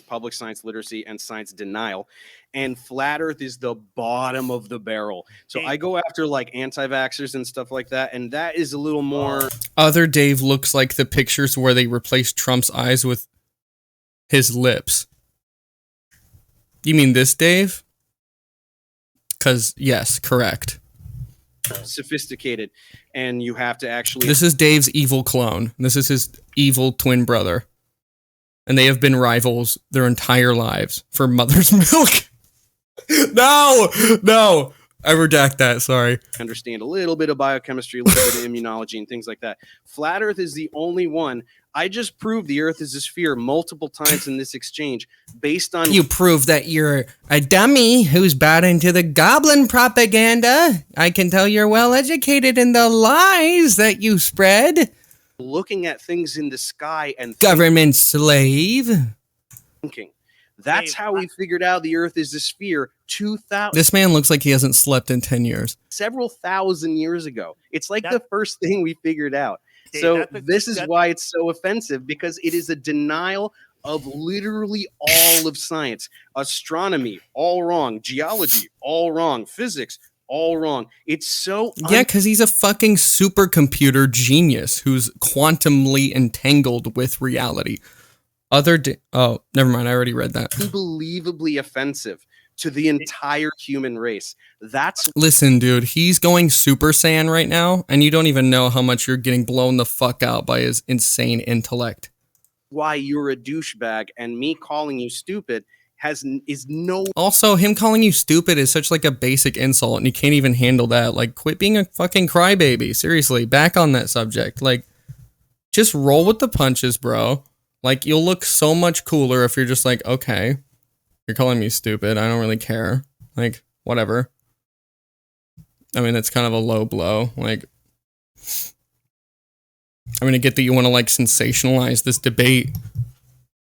public science literacy and science denial. And flat Earth is the bottom of the barrel. So I go after like anti-vaxxers and stuff like that. And that is a little more. Other Dave looks like the pictures where they replaced Trump's eyes with his lips. You mean this Dave? Because, yes, correct. Sophisticated, and you have to actually. This is Dave's evil clone. This is his evil twin brother. And they have been rivals their entire lives for mother's milk. No! I redact that, sorry. Understand a little bit of biochemistry, a little bit of immunology, and things like that. Flat Earth is the only one. I just proved the Earth is a sphere multiple times in this exchange based on. You prove that you're a dummy who's bought into the goblin propaganda. I can tell you're well educated in the lies that you spread. Looking at things in the sky and Government slave. thinking. That's Dave, how we figured out the Earth is a sphere 2,000, This man looks like he hasn't slept in 10 years. several thousand years ago. It's like the That- first thing we figured out. Dave, So that's a- this is that's- why it's so offensive, because it is a denial of literally all of science. Astronomy, all wrong. Geology, all wrong. Physics, all wrong. It's so Yeah, because he's a fucking supercomputer genius who's quantumly entangled with reality. Oh, never mind. I already read that. unbelievably offensive to the entire human race. That's Listen, dude, he's going Super Saiyan right now, and you don't even know how much you're getting blown the fuck out by his insane intellect. why you're a douchebag, and me calling you stupid is no. Also, him calling you stupid is such like a basic insult, and you can't even handle that. Like, quit being a fucking crybaby. Seriously, back on that subject. Like, just roll with the punches, bro. Like, you'll look so much cooler if you're just like, okay, you're calling me stupid. I don't really care. Like, whatever. I mean, that's kind of a low blow. Like, I mean, I get that you want to like sensationalize this debate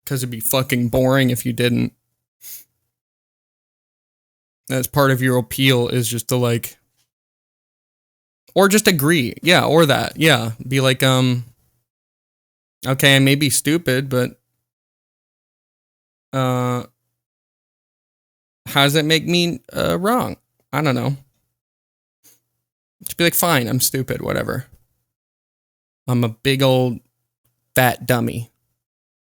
because it'd be fucking boring if you didn't. That's part of your appeal, is just to like Or just agree. Yeah, or that. Yeah. Be like, okay, I may be stupid, but how does that make me wrong? I don't know. Just be like, fine, I'm stupid, whatever. I'm a big old fat dummy.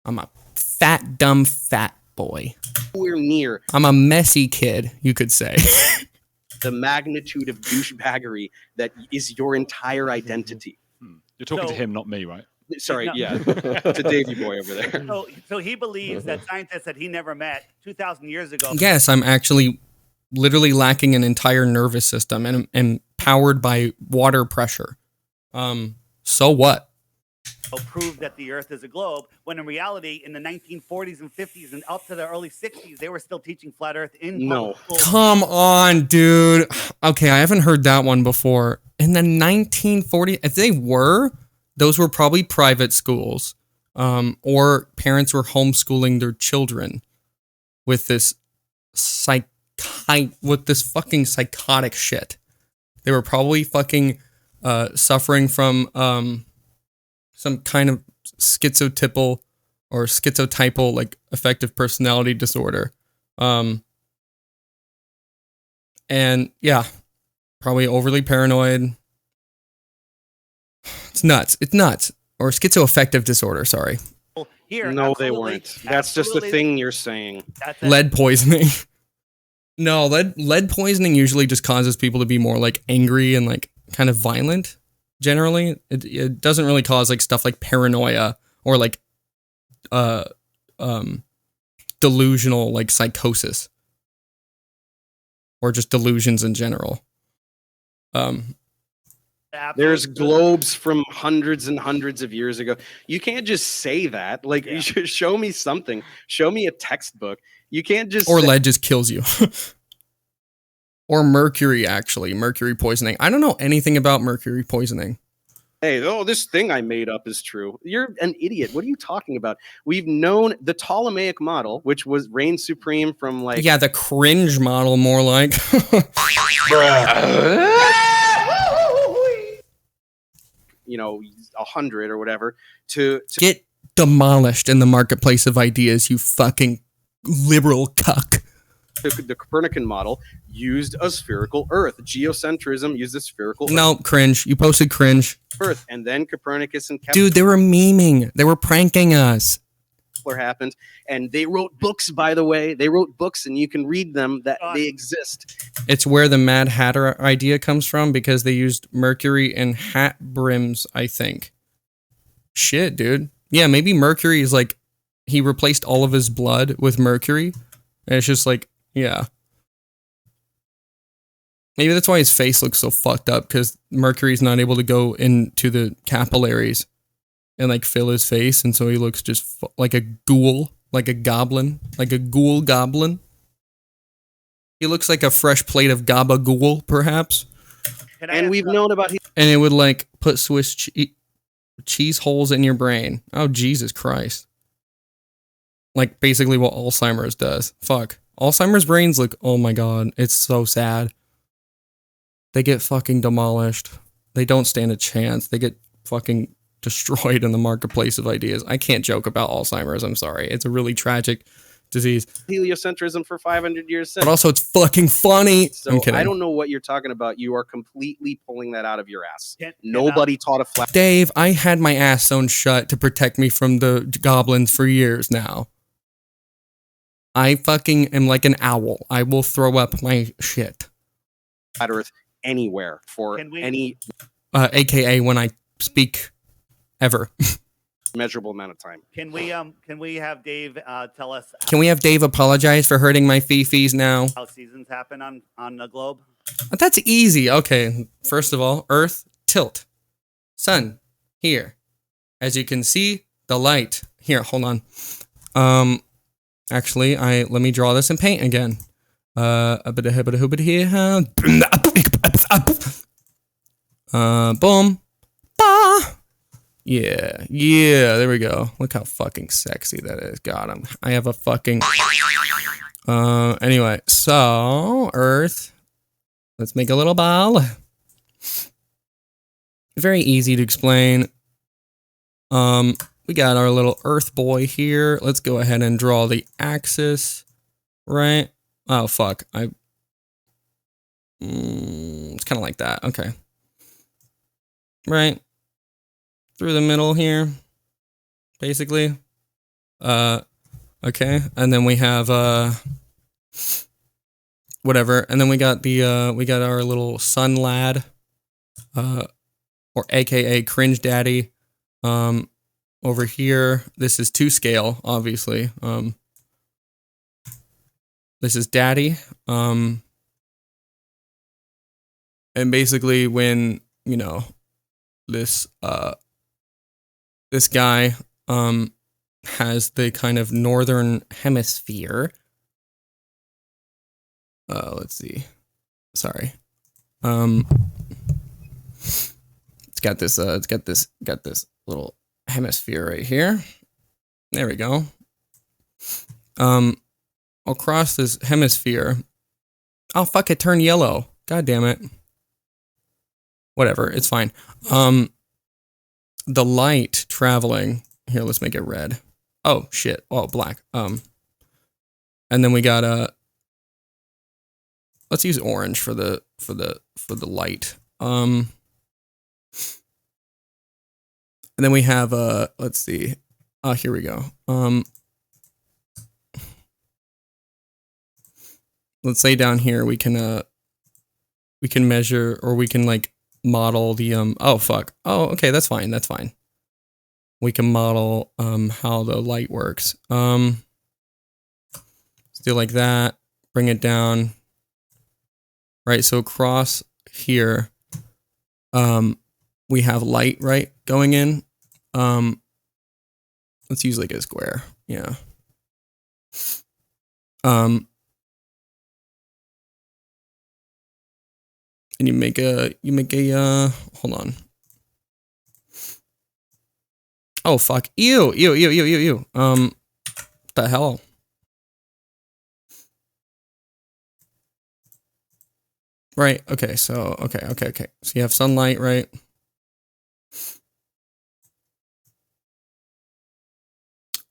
I'm a fat, dumb, fat boy. Nowhere near I'm a messy kid, you could say. the magnitude of douchebaggery that is your entire identity. You're talking to So- him, not me, right? Sorry, No. yeah, to Davey boy over there. So he believes that scientists that he never met 2,000 years ago Yes, I'm actually literally lacking an entire nervous system and powered by water pressure. So what? proved that the Earth is a globe, when in reality, in the 1940s and 50s and up to the early 60s, they were still teaching flat Earth in No. public schools. Come on, dude. Okay, I haven't heard that one before. In the 1940s, if they were, those were probably private schools, or parents were homeschooling their children with this fucking psychotic shit. They were probably fucking suffering from some kind of schizotypal or schizotypal like affective personality disorder. And yeah, probably overly paranoid. It's nuts. It's nuts. Or schizoaffective disorder, sorry. Here, No, they absolutely, weren't. That's just a absolutely, thing you're saying. that's it. Lead poisoning. No, lead poisoning usually just causes people to be more like angry and like kind of violent. Generally, it doesn't really cause like stuff like paranoia or like delusional like psychosis or just delusions in general. There's Absolutely. globes from hundreds and hundreds of years ago. You can't just say that. Like, Yeah. you should show me something. Show me a textbook. You can't just Or say, lead just kills you. Or mercury, actually. Mercury poisoning. I don't know anything about mercury poisoning. hey, oh, this thing I made up is true. You're an idiot. What are you talking about? We've known the Ptolemaic model, which was reigned supreme from like Yeah, the cringe model, more like. you know 100 or whatever to Get demolished in the marketplace of ideas, you fucking liberal cuck. the Copernican model used a spherical Earth. Geocentrism used a spherical No, cringe. You posted cringe. Earth, and then Copernicus and Kepler Dude, they were memeing. They were pranking us. happened, and they wrote books. By the way, they wrote books, and you can read them. That they exist. It's where the Mad Hatter idea comes from because they used mercury in hat brims, I think. Shit, dude. Yeah, maybe mercury is like he replaced all of his blood with mercury. And it's just like, yeah. Maybe that's why his face looks so fucked up because mercury's not able to go into the capillaries and like fill his face. And so he looks just like a ghoul, like a goblin, like a ghoul goblin. He looks like a fresh plate of gabagool, perhaps. Can I And ask we've a- known about his And it would like put Swiss cheese holes in your brain. Oh, Jesus Christ. Like basically what Alzheimer's does. Fuck. Alzheimer's brains look, oh my God, it's so sad. They get fucking demolished. They don't stand a chance. They get fucking destroyed in the marketplace of ideas. I can't joke about Alzheimer's. I'm sorry. It's a really tragic disease. heliocentrism for 500 years since. But also, it's fucking funny. So I'm kidding. I don't know what you're talking about. You are completely pulling that out of your ass. Can- Nobody taught a flat. Dave, I had my ass sewn shut to protect me from the goblins for years now. I fucking am like an owl. I will throw up my shit. Earth anywhere for Can we- any AKA when I speak ever. measurable amount of time. Can we have Dave tell us Can we have Dave apologize for hurting my fifis now? how seasons happen on the globe? That's easy. Okay. First of all, Earth, tilt. Sun, here. As you can see, the light. Here, hold on. Actually, let me draw this in paint again. Boom. Bah. Yeah, there we go. Look how fucking sexy that is. God, I have a fucking anyway, so Earth. Let's make a little ball. very easy to explain. We got our little Earth boy here. Let's go ahead and draw the axis, right? Oh, fuck. It's kind of like that. Okay. Right. Through the middle here, basically. Okay. And then we have, whatever. And then we got we got our little sun lad, or AKA Cringe Daddy. Over here, this is to scale, obviously. This is Daddy. And basically when, you know, this guy has the kind of northern hemisphere. Let's see. Sorry. It's got this little hemisphere right here. There we go. Across this hemisphere. Oh fuck, it turned yellow. God damn it. Whatever, it's fine. The light traveling here, let's make it red. Oh shit. Oh, black. And then we got let's use orange for the light. And then we have let's see. Here we go. Let's say down here we can measure, or we can like model the oh fuck. Oh, okay, that's fine. That's fine. We can model how the light works. Let's do like that. Bring it down. Right, so across here, we have light, right, going in. Let's use like a square. Yeah. And you make a hold on. Oh fuck. Ew. What the hell? Right, okay, so okay. So you have sunlight, right?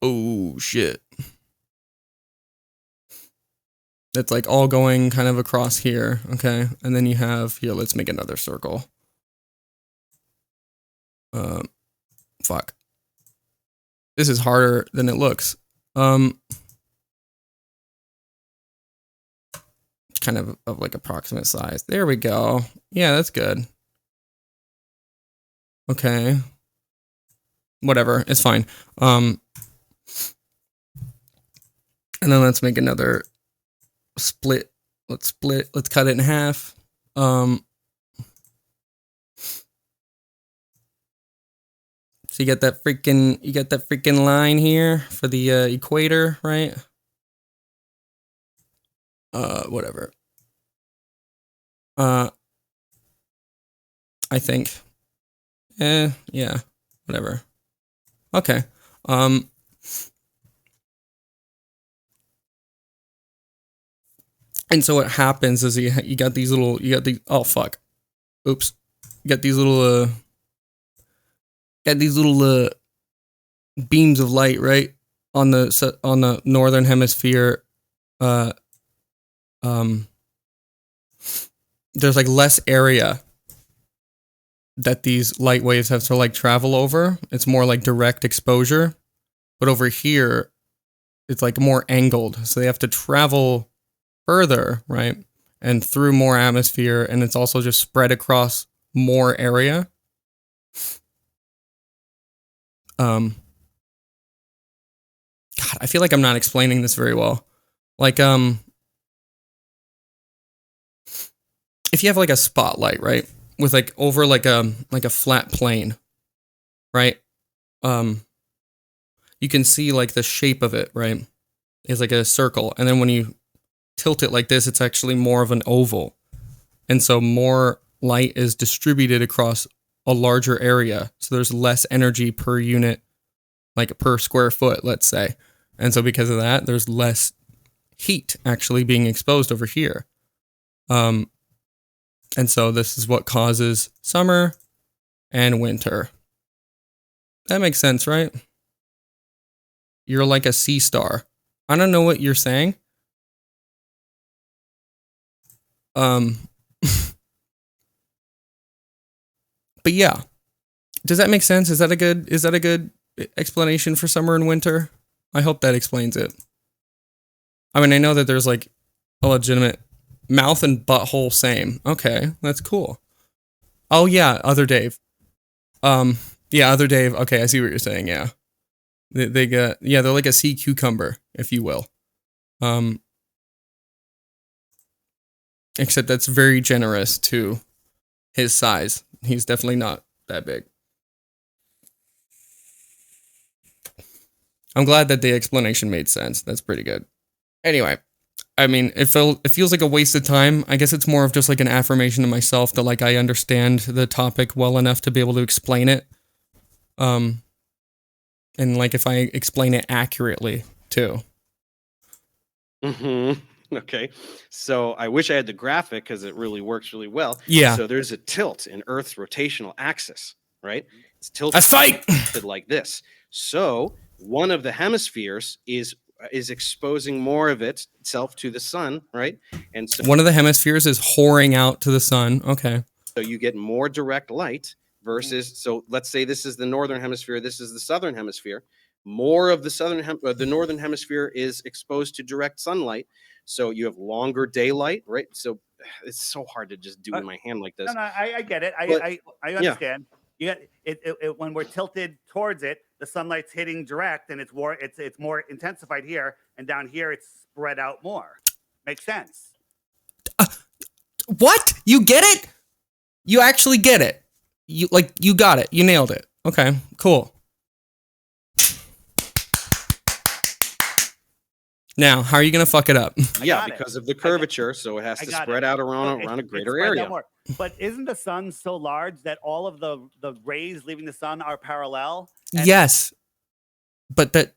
Oh shit. It's like all going kind of across here, okay? And then you have here, let's make another circle. Fuck. This is harder than it looks. Kind of like approximate size. There we go. Yeah, that's good. Okay. Whatever, it's fine. And then let's make another split. Let's cut it in half. So you get that freaking line here for the equator, right? Whatever. I think. Yeah, whatever. Okay. And so what happens is you got these oh fuck. Oops. You got these little beams of light, right? On the northern hemisphere. There's like less area that these light waves have to like travel over. It's more like direct exposure. But over here, it's like more angled. So they have to travel further, right? And through more atmosphere, and it's also just spread across more area. God, I feel like I'm not explaining this very well. Like, if you have like a spotlight, right? With like over like a flat plane, right? You can see like the shape of it, right? It's like a circle. And then when you tilt it like this, it's actually more of an oval. And so more light is distributed across a larger area. So there's less energy per unit, like per square foot, let's say. And so because of that, there's less heat actually being exposed over here. And so this is what causes summer and winter. That makes sense, right? You're like a sea star. I don't know what you're saying. But yeah. Does that make sense? Is that a good explanation for summer and winter? I hope that explains it. I mean, I know that there's like a legitimate mouth and butthole same. Okay, that's cool. Oh yeah, other Dave. Yeah, other Dave. Okay, I see what you're saying. Yeah, they got, yeah, they're like a sea cucumber, if you will. Except that's very generous to his size. He's definitely not that big. I'm glad that the explanation made sense. That's pretty good. Anyway, I mean, it feels like a waste of time. I guess it's more of just like an affirmation to myself that like I understand the topic well enough to be able to explain it. And like if I explain it accurately too. Okay. So I wish I had the graphic because it really works really well. Yeah. So there's a tilt in Earth's rotational axis, right? It's tilted Let's fight! like this. So one of the hemispheres is exposing more of itself to the sun, right? And so One of the hemispheres is whoring out to the sun. Okay. you get more direct light versus, so let's say this is the northern hemisphere, this is the southern hemisphere. More of the the northern hemisphere is exposed to direct sunlight, so you have longer daylight, right? So it's so hard to just do in my hand like this. No, I get it. But- I understand. You get it when we're tilted towards it, the sunlight's hitting direct, and it's more intensified here, and down here it's spread out more. Makes sense. What? You get it? You actually get it. You got it. You nailed it. Okay, cool. Now, how are you gonna fuck it up? Yeah, got it. because of the curvature, so it has I to got spread it. out So around a it's greater spread out area. more. But isn't the sun so large that all of the rays leaving the sun are parallel? And Yes. But that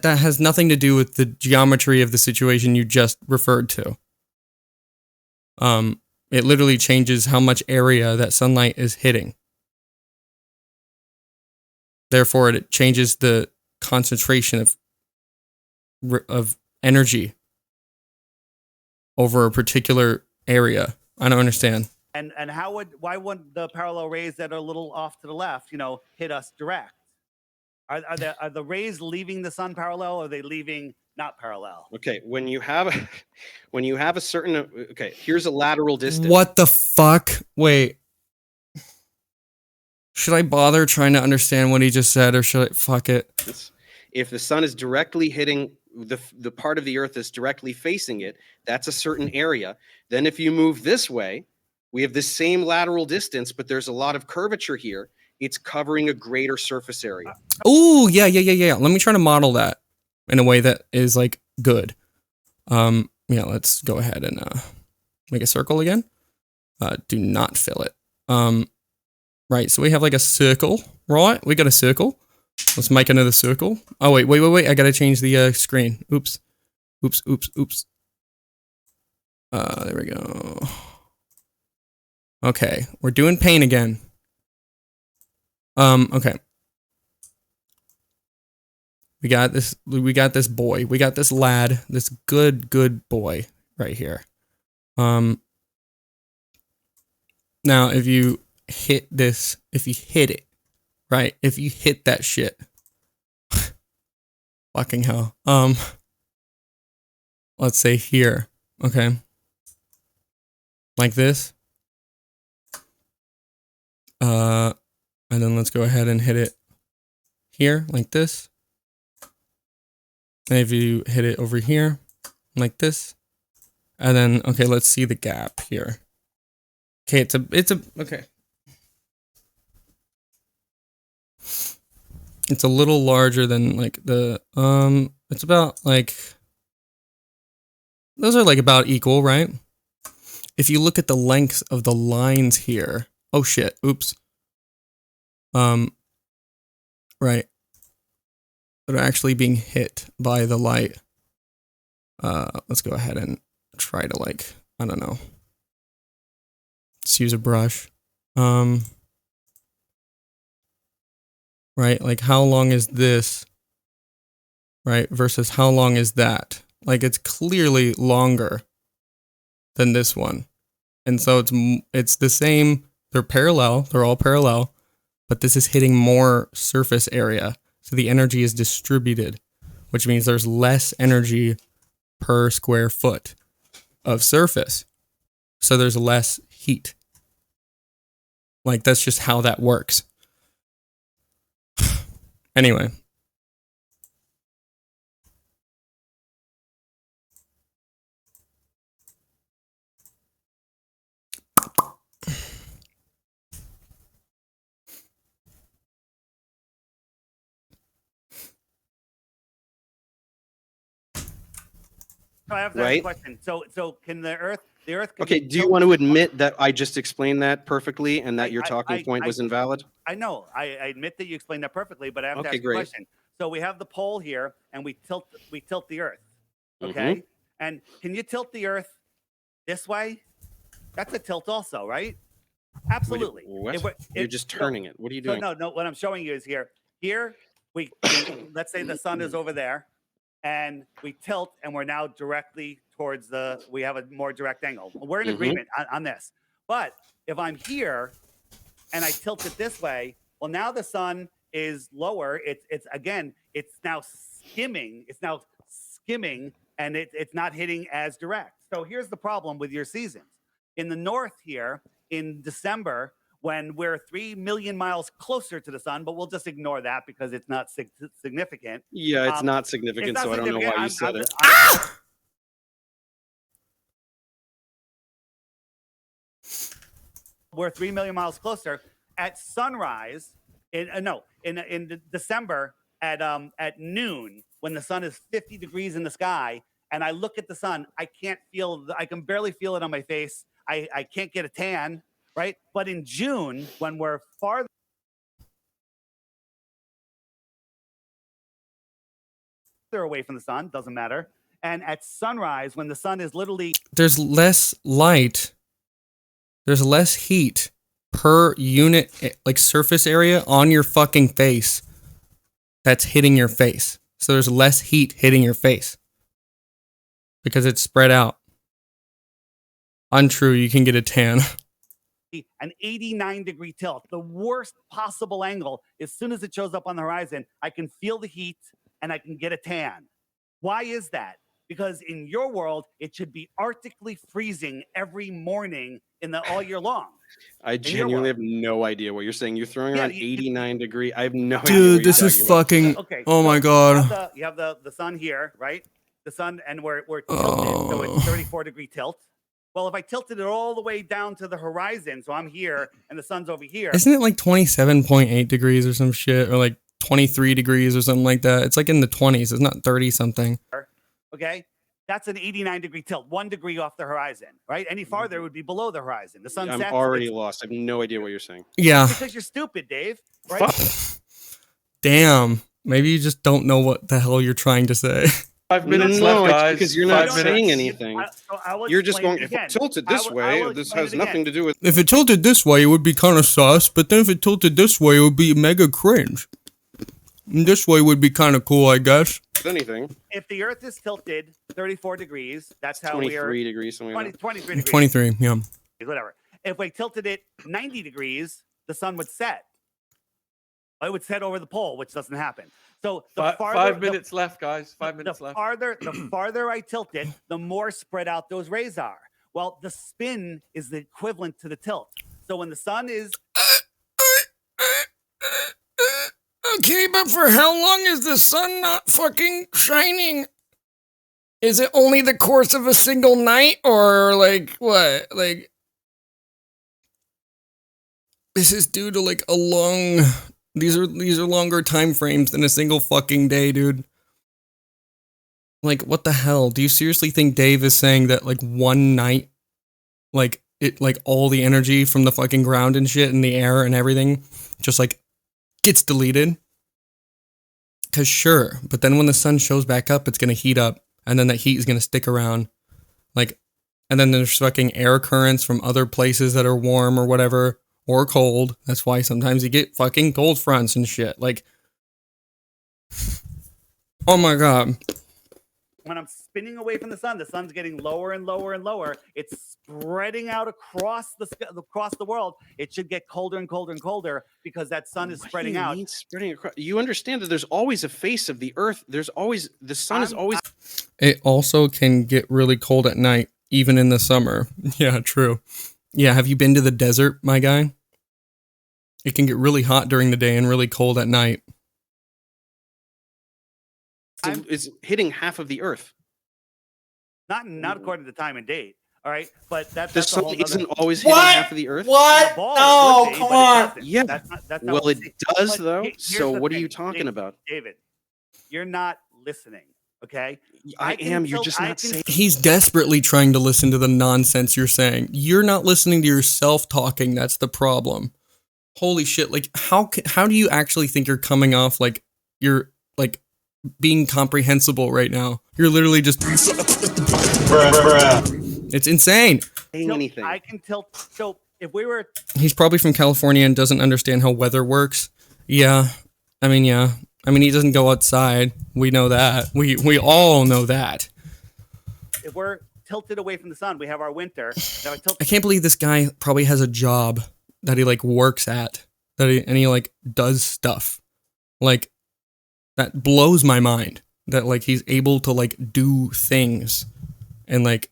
has nothing to do with the geometry of the situation you just referred to. It literally changes how much area that sunlight is hitting. Therefore, it changes the concentration of energy over a particular area. I don't understand. And why wouldn't the parallel rays that are a little off to the left, hit us direct? Are the rays leaving the sun parallel, or are they leaving not parallel? Okay, when you have a certain, okay, here's a lateral distance. What the fuck? Wait. Should I bother trying to understand what he just said, or should I fuck it? If the sun is directly hitting the part of the earth that's directly facing it, that's a certain area. Then if you move this way, we have the same lateral distance, but there's a lot of curvature here. It's covering a greater surface area. Ooh, yeah. Let me try to model that in a way that is like good. Yeah, let's go ahead and make a circle again. Do not fill it. Right, so we have like a circle, right? We got a circle. Let's make another circle. Oh, wait. I gotta change the screen. Oops. There we go. Okay, we're doing paint again. Okay. We got this boy. We got this lad, this good boy right here. Now if you hit this, if you hit it, right? If you hit that shit. Fucking hell. Let's say here. Okay. Like this. And then let's go ahead and hit it here, like this. And if you hit it over here, like this. And then, okay, let's see the gap here. Okay, okay. It's a little larger than like the, it's about like, those are like about equal, right? If you look at the lengths of the lines here, oh shit, oops. Right. They're actually being hit by the light. Let's go ahead and try to like, I don't know. Let's use a brush. right? Like how long is this, right? Versus how long is that? Like it's clearly longer than this one. And so it's the same, they're parallel, they're all parallel, but this is hitting more surface area. So the energy is distributed, which means there's less energy per square foot of surface. So there's less heat. Like that's just how that works. Anyway. So I have to ask a Right. question. So can the Earth can Okay, be do you tilted- want to admit that I just explained that perfectly and that your I- talking I- point I- was invalid? I know. I admit that you explained that perfectly, but I have to Okay, ask a great. question. So we have the pole here, and we tilt the Earth. Mhm. Okay. And can you tilt the Earth this way? That's a tilt, also, right? Absolutely. What? If we're- You're if- just so- turning it. What are you So doing? no. What I'm showing you is here. Here, we let's say the sun is over there, and we tilt, and we're now directly towards we have a more direct angle. We're in Mhm. agreement on this. But if I'm here, and I tilt it this way, well, now the sun is lower. It's now skimming. It's now skimming, and it's not hitting as direct. So here's the problem with your seasons. In the north here, in December, when we're 3 million miles closer to the sun, but we'll just ignore that because it's not significant. Yeah, it's Um, not It's significant, not so I don't know significant. why you said it. We're 3 million miles closer at sunrise. In December at noon, when the sun is 50 degrees in the sky, and I look at the sun, I can barely feel it on my face. I can't get a tan, right? But in June, when we're farther away from the sun, doesn't matter. And at sunrise, when the sun is literally There's less light. There's less heat per unit, like surface area on your fucking face that's hitting your face. So there's less heat hitting your face because it's spread out. Untrue, you can get a tan. an 89-degree tilt, the worst possible angle. As soon as it shows up on the horizon, I can feel the heat and I can get a tan. Why is that? Because in your world, it should be arctically freezing every morning all year long. I your genuinely world. have no idea what you're saying. You're throwing Yeah, around you- 89 degree. I have no idea. what Dude, you're this is talking about. fucking. Okay. Oh my so god. You have the sun here, right? The sun, and we're tilted, so it's 34-degree tilt. Well, if I tilted it all the way down to the horizon, so I'm here and the sun's over here. Isn't it like 27.8 degrees or some shit? Or like 23 degrees or something like that? It's like in the 20s. It's not 30 something. Okay, that's an 89-degree tilt, 1 degree off the horizon, right? Any farther it would be below the horizon. The sun I'm sets. already it's lost. I have no idea what you're saying. Yeah. because you're stupid, Dave. Right? Damn. Maybe you just don't know what the hell you're trying to say. 5 minutes No, left, it's guys. because you're 5 not minutes. saying anything. I will You're just explain going, it if again. I tilt it I this will way, this explain has it again. nothing to do with. If it tilted this way, it would be kind of sus, but then if it tilted this way, it would be mega cringe. And this way would be kind of cool, I guess. anything. If the Earth is tilted 34 degrees, that's how we are. 23 degrees, something like 23 degrees. 23, yeah. Whatever. If we tilted it 90 degrees, the sun would set. It would set over the pole, which doesn't happen. So the farther, 5 minutes left, guys. 5 minutes the left. farther I tilt it, the more spread out those rays are. Well, the spin is the equivalent to the tilt. So when the sun is Okay, but for how long is the sun not fucking shining? Is it only the course of a single night, or like what? Like this is due to like a long. These are longer time frames than a single fucking day, dude. Like what the hell? Do you seriously think Dave is saying that like one night, like it, like all the energy from the fucking ground and shit and the air and everything, just like gets deleted? Cause sure, but then when the sun shows back up, it's gonna heat up, and then that heat is gonna stick around, like, and then there's fucking air currents from other places that are warm or whatever, or cold. That's why sometimes you get fucking cold fronts and shit. Like, oh my god. When I'm spinning away from the sun's getting lower and lower and lower. It's spreading out across the world. It should get colder and colder and colder because that sun is What do spreading you out. mean spreading across? You understand that there's always a face of the Earth. There's always the sun is always. It also can get really cold at night, even in the summer. Yeah, true. Yeah, have you been to the desert, my guy? It can get really hot during the day and really cold at night. It's hitting half of the Earth. Not according to time and date. All right, but that's The a sun whole nother- isn't always hitting What? half of the Earth. What? Ball, No, it would be, come but it on. doesn't. Yeah. That's not Well, what it we see. does But though. here's So the what are thing, you talking about? David? You're not listening. Okay. I can am. You're tell- just I not can- saying. He's desperately trying to listen to the nonsense you're saying. You're not listening to yourself talking. That's the problem. Holy shit. Like, how do you actually think you're coming off like you're like being comprehensible right now? You're literally just. It's insane. Saying anything. I can tilt. So if we were He's probably from California and doesn't understand how weather works. Yeah. I mean, he doesn't go outside. We know that. We all know that. if we're tilted away from the sun, we have our winter. Now I can't believe this guy probably has a job that he like works at and he like does stuff. Like that blows my mind that like he's able to like do things and like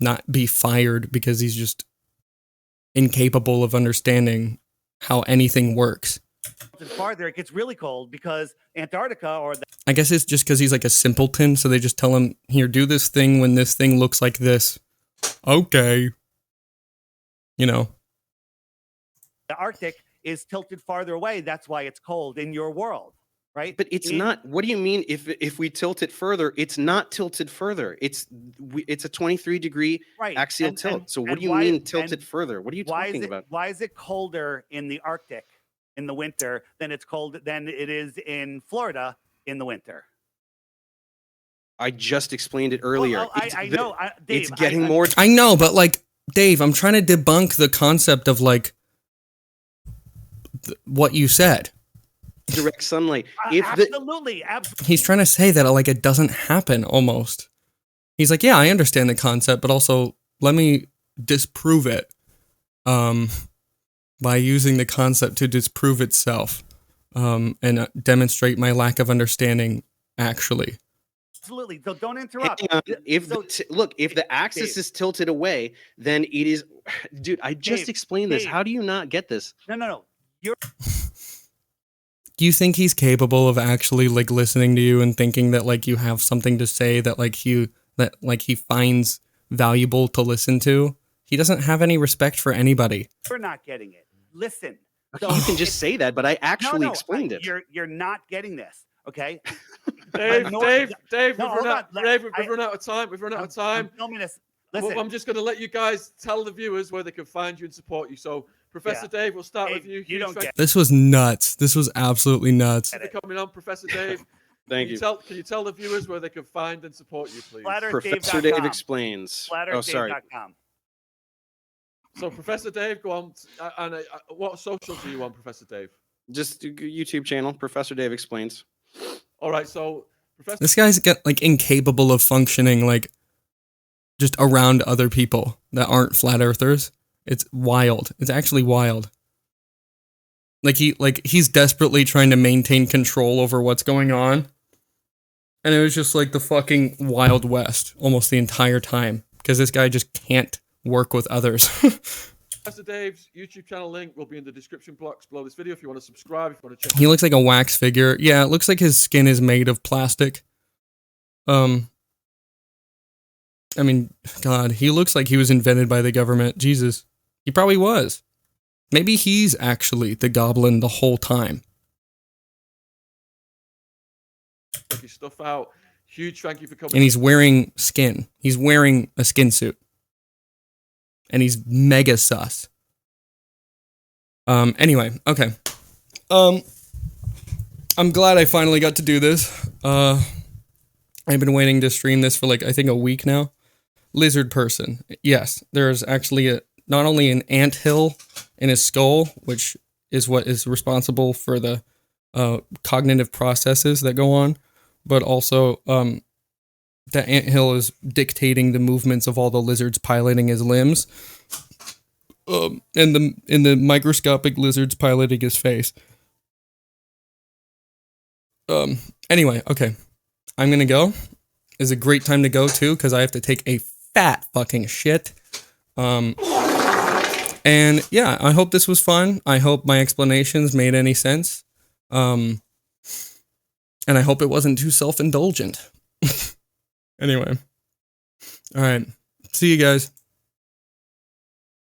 not be fired because he's just incapable of understanding how anything works. farther, it gets really cold because Antarctica or the I guess it's just because he's like a simpleton, so they just tell him, here, do this thing when this thing looks like this. Okay. You know. Arctic is tilted farther away. That's why it's cold in your world, right? But it's not. What do you mean? If we tilt it further, it's not tilted further. It's a 23-degree right. axial And- tilt. and- So what and do you why- mean and tilted further? What are you Why is talking it about? why is it colder in the Arctic in the winter than it is in Florida in the winter? I just explained it earlier. Well, I know, Dave. It's getting more. I know, but like, Dave, I'm trying to debunk the concept of like what you said. Direct sunlight. If the absolutely. He's trying to say that like it doesn't happen almost. He's like, yeah, I understand the concept, but also let me disprove it by using the concept to disprove itself and demonstrate my lack of understanding actually. Absolutely. So don't interrupt. hang on, if So- if the axis Dave. is tilted away, then it is. Dude, I just Dave, explained this. Dave. How do you not get this? No. Do you think he's capable of actually like listening to you and thinking that like you have something to say that like he finds valuable to listen to? He doesn't have any respect for anybody. You're not getting it. Listen. You can just say that, but I actually No, explained it. You're not getting this. Okay. Dave, No, Dave, Dave, no, we've hold run out, on. Dave, we've I- run out of time. We've run out of time. I'm filming this. Well, Listen. I'm just going to let you guys tell the viewers where they can find you and support you. So, Professor Dave, we'll start Dave, with you. you Huge don't thank get This was nuts. This was absolutely nuts. you for coming on, Professor Dave. Thank you. Can you tell the viewers where they can find and support you, please? Professor Dave FlatEarthDave.com. explains. Oh, sorry. FlatEarthDave.com. So, Professor Dave, go on. And what socials are you on, Professor Dave? Just YouTube channel. Professor Dave explains. All right. So, Professor. This guy's like incapable of functioning like just around other people that aren't flat earthers. It's wild. It's actually wild. Like he's desperately trying to maintain control over what's going on. And it was just like the fucking Wild West almost the entire time because this guy just can't work with others. Professor Dave's YouTube channel link will be in the description box below this video if you want to subscribe, if you want to check. He looks like a wax figure. Yeah, it looks like his skin is made of plastic. I mean, God, he looks like he was invented by the government. Jesus. He probably was. Maybe he's actually the goblin the whole time. Check your stuff out. Huge thank you for coming. And he's wearing skin. He's wearing a skin suit. And he's mega sus. Anyway, okay. I'm glad I finally got to do this. I've been waiting to stream this for like, I think a week now. Lizard person. Yes, there's actually not only an anthill in his skull, which is what is responsible for the cognitive processes that go on, but also the anthill is dictating the movements of all the lizards piloting his limbs, and the microscopic lizards piloting his face. Anyway, okay, I'm gonna go. It's a great time to go too, because I have to take a fat fucking shit. And yeah, I hope this was fun. I hope my explanations made any sense. And I hope it wasn't too self-indulgent. Anyway. All right. See you guys.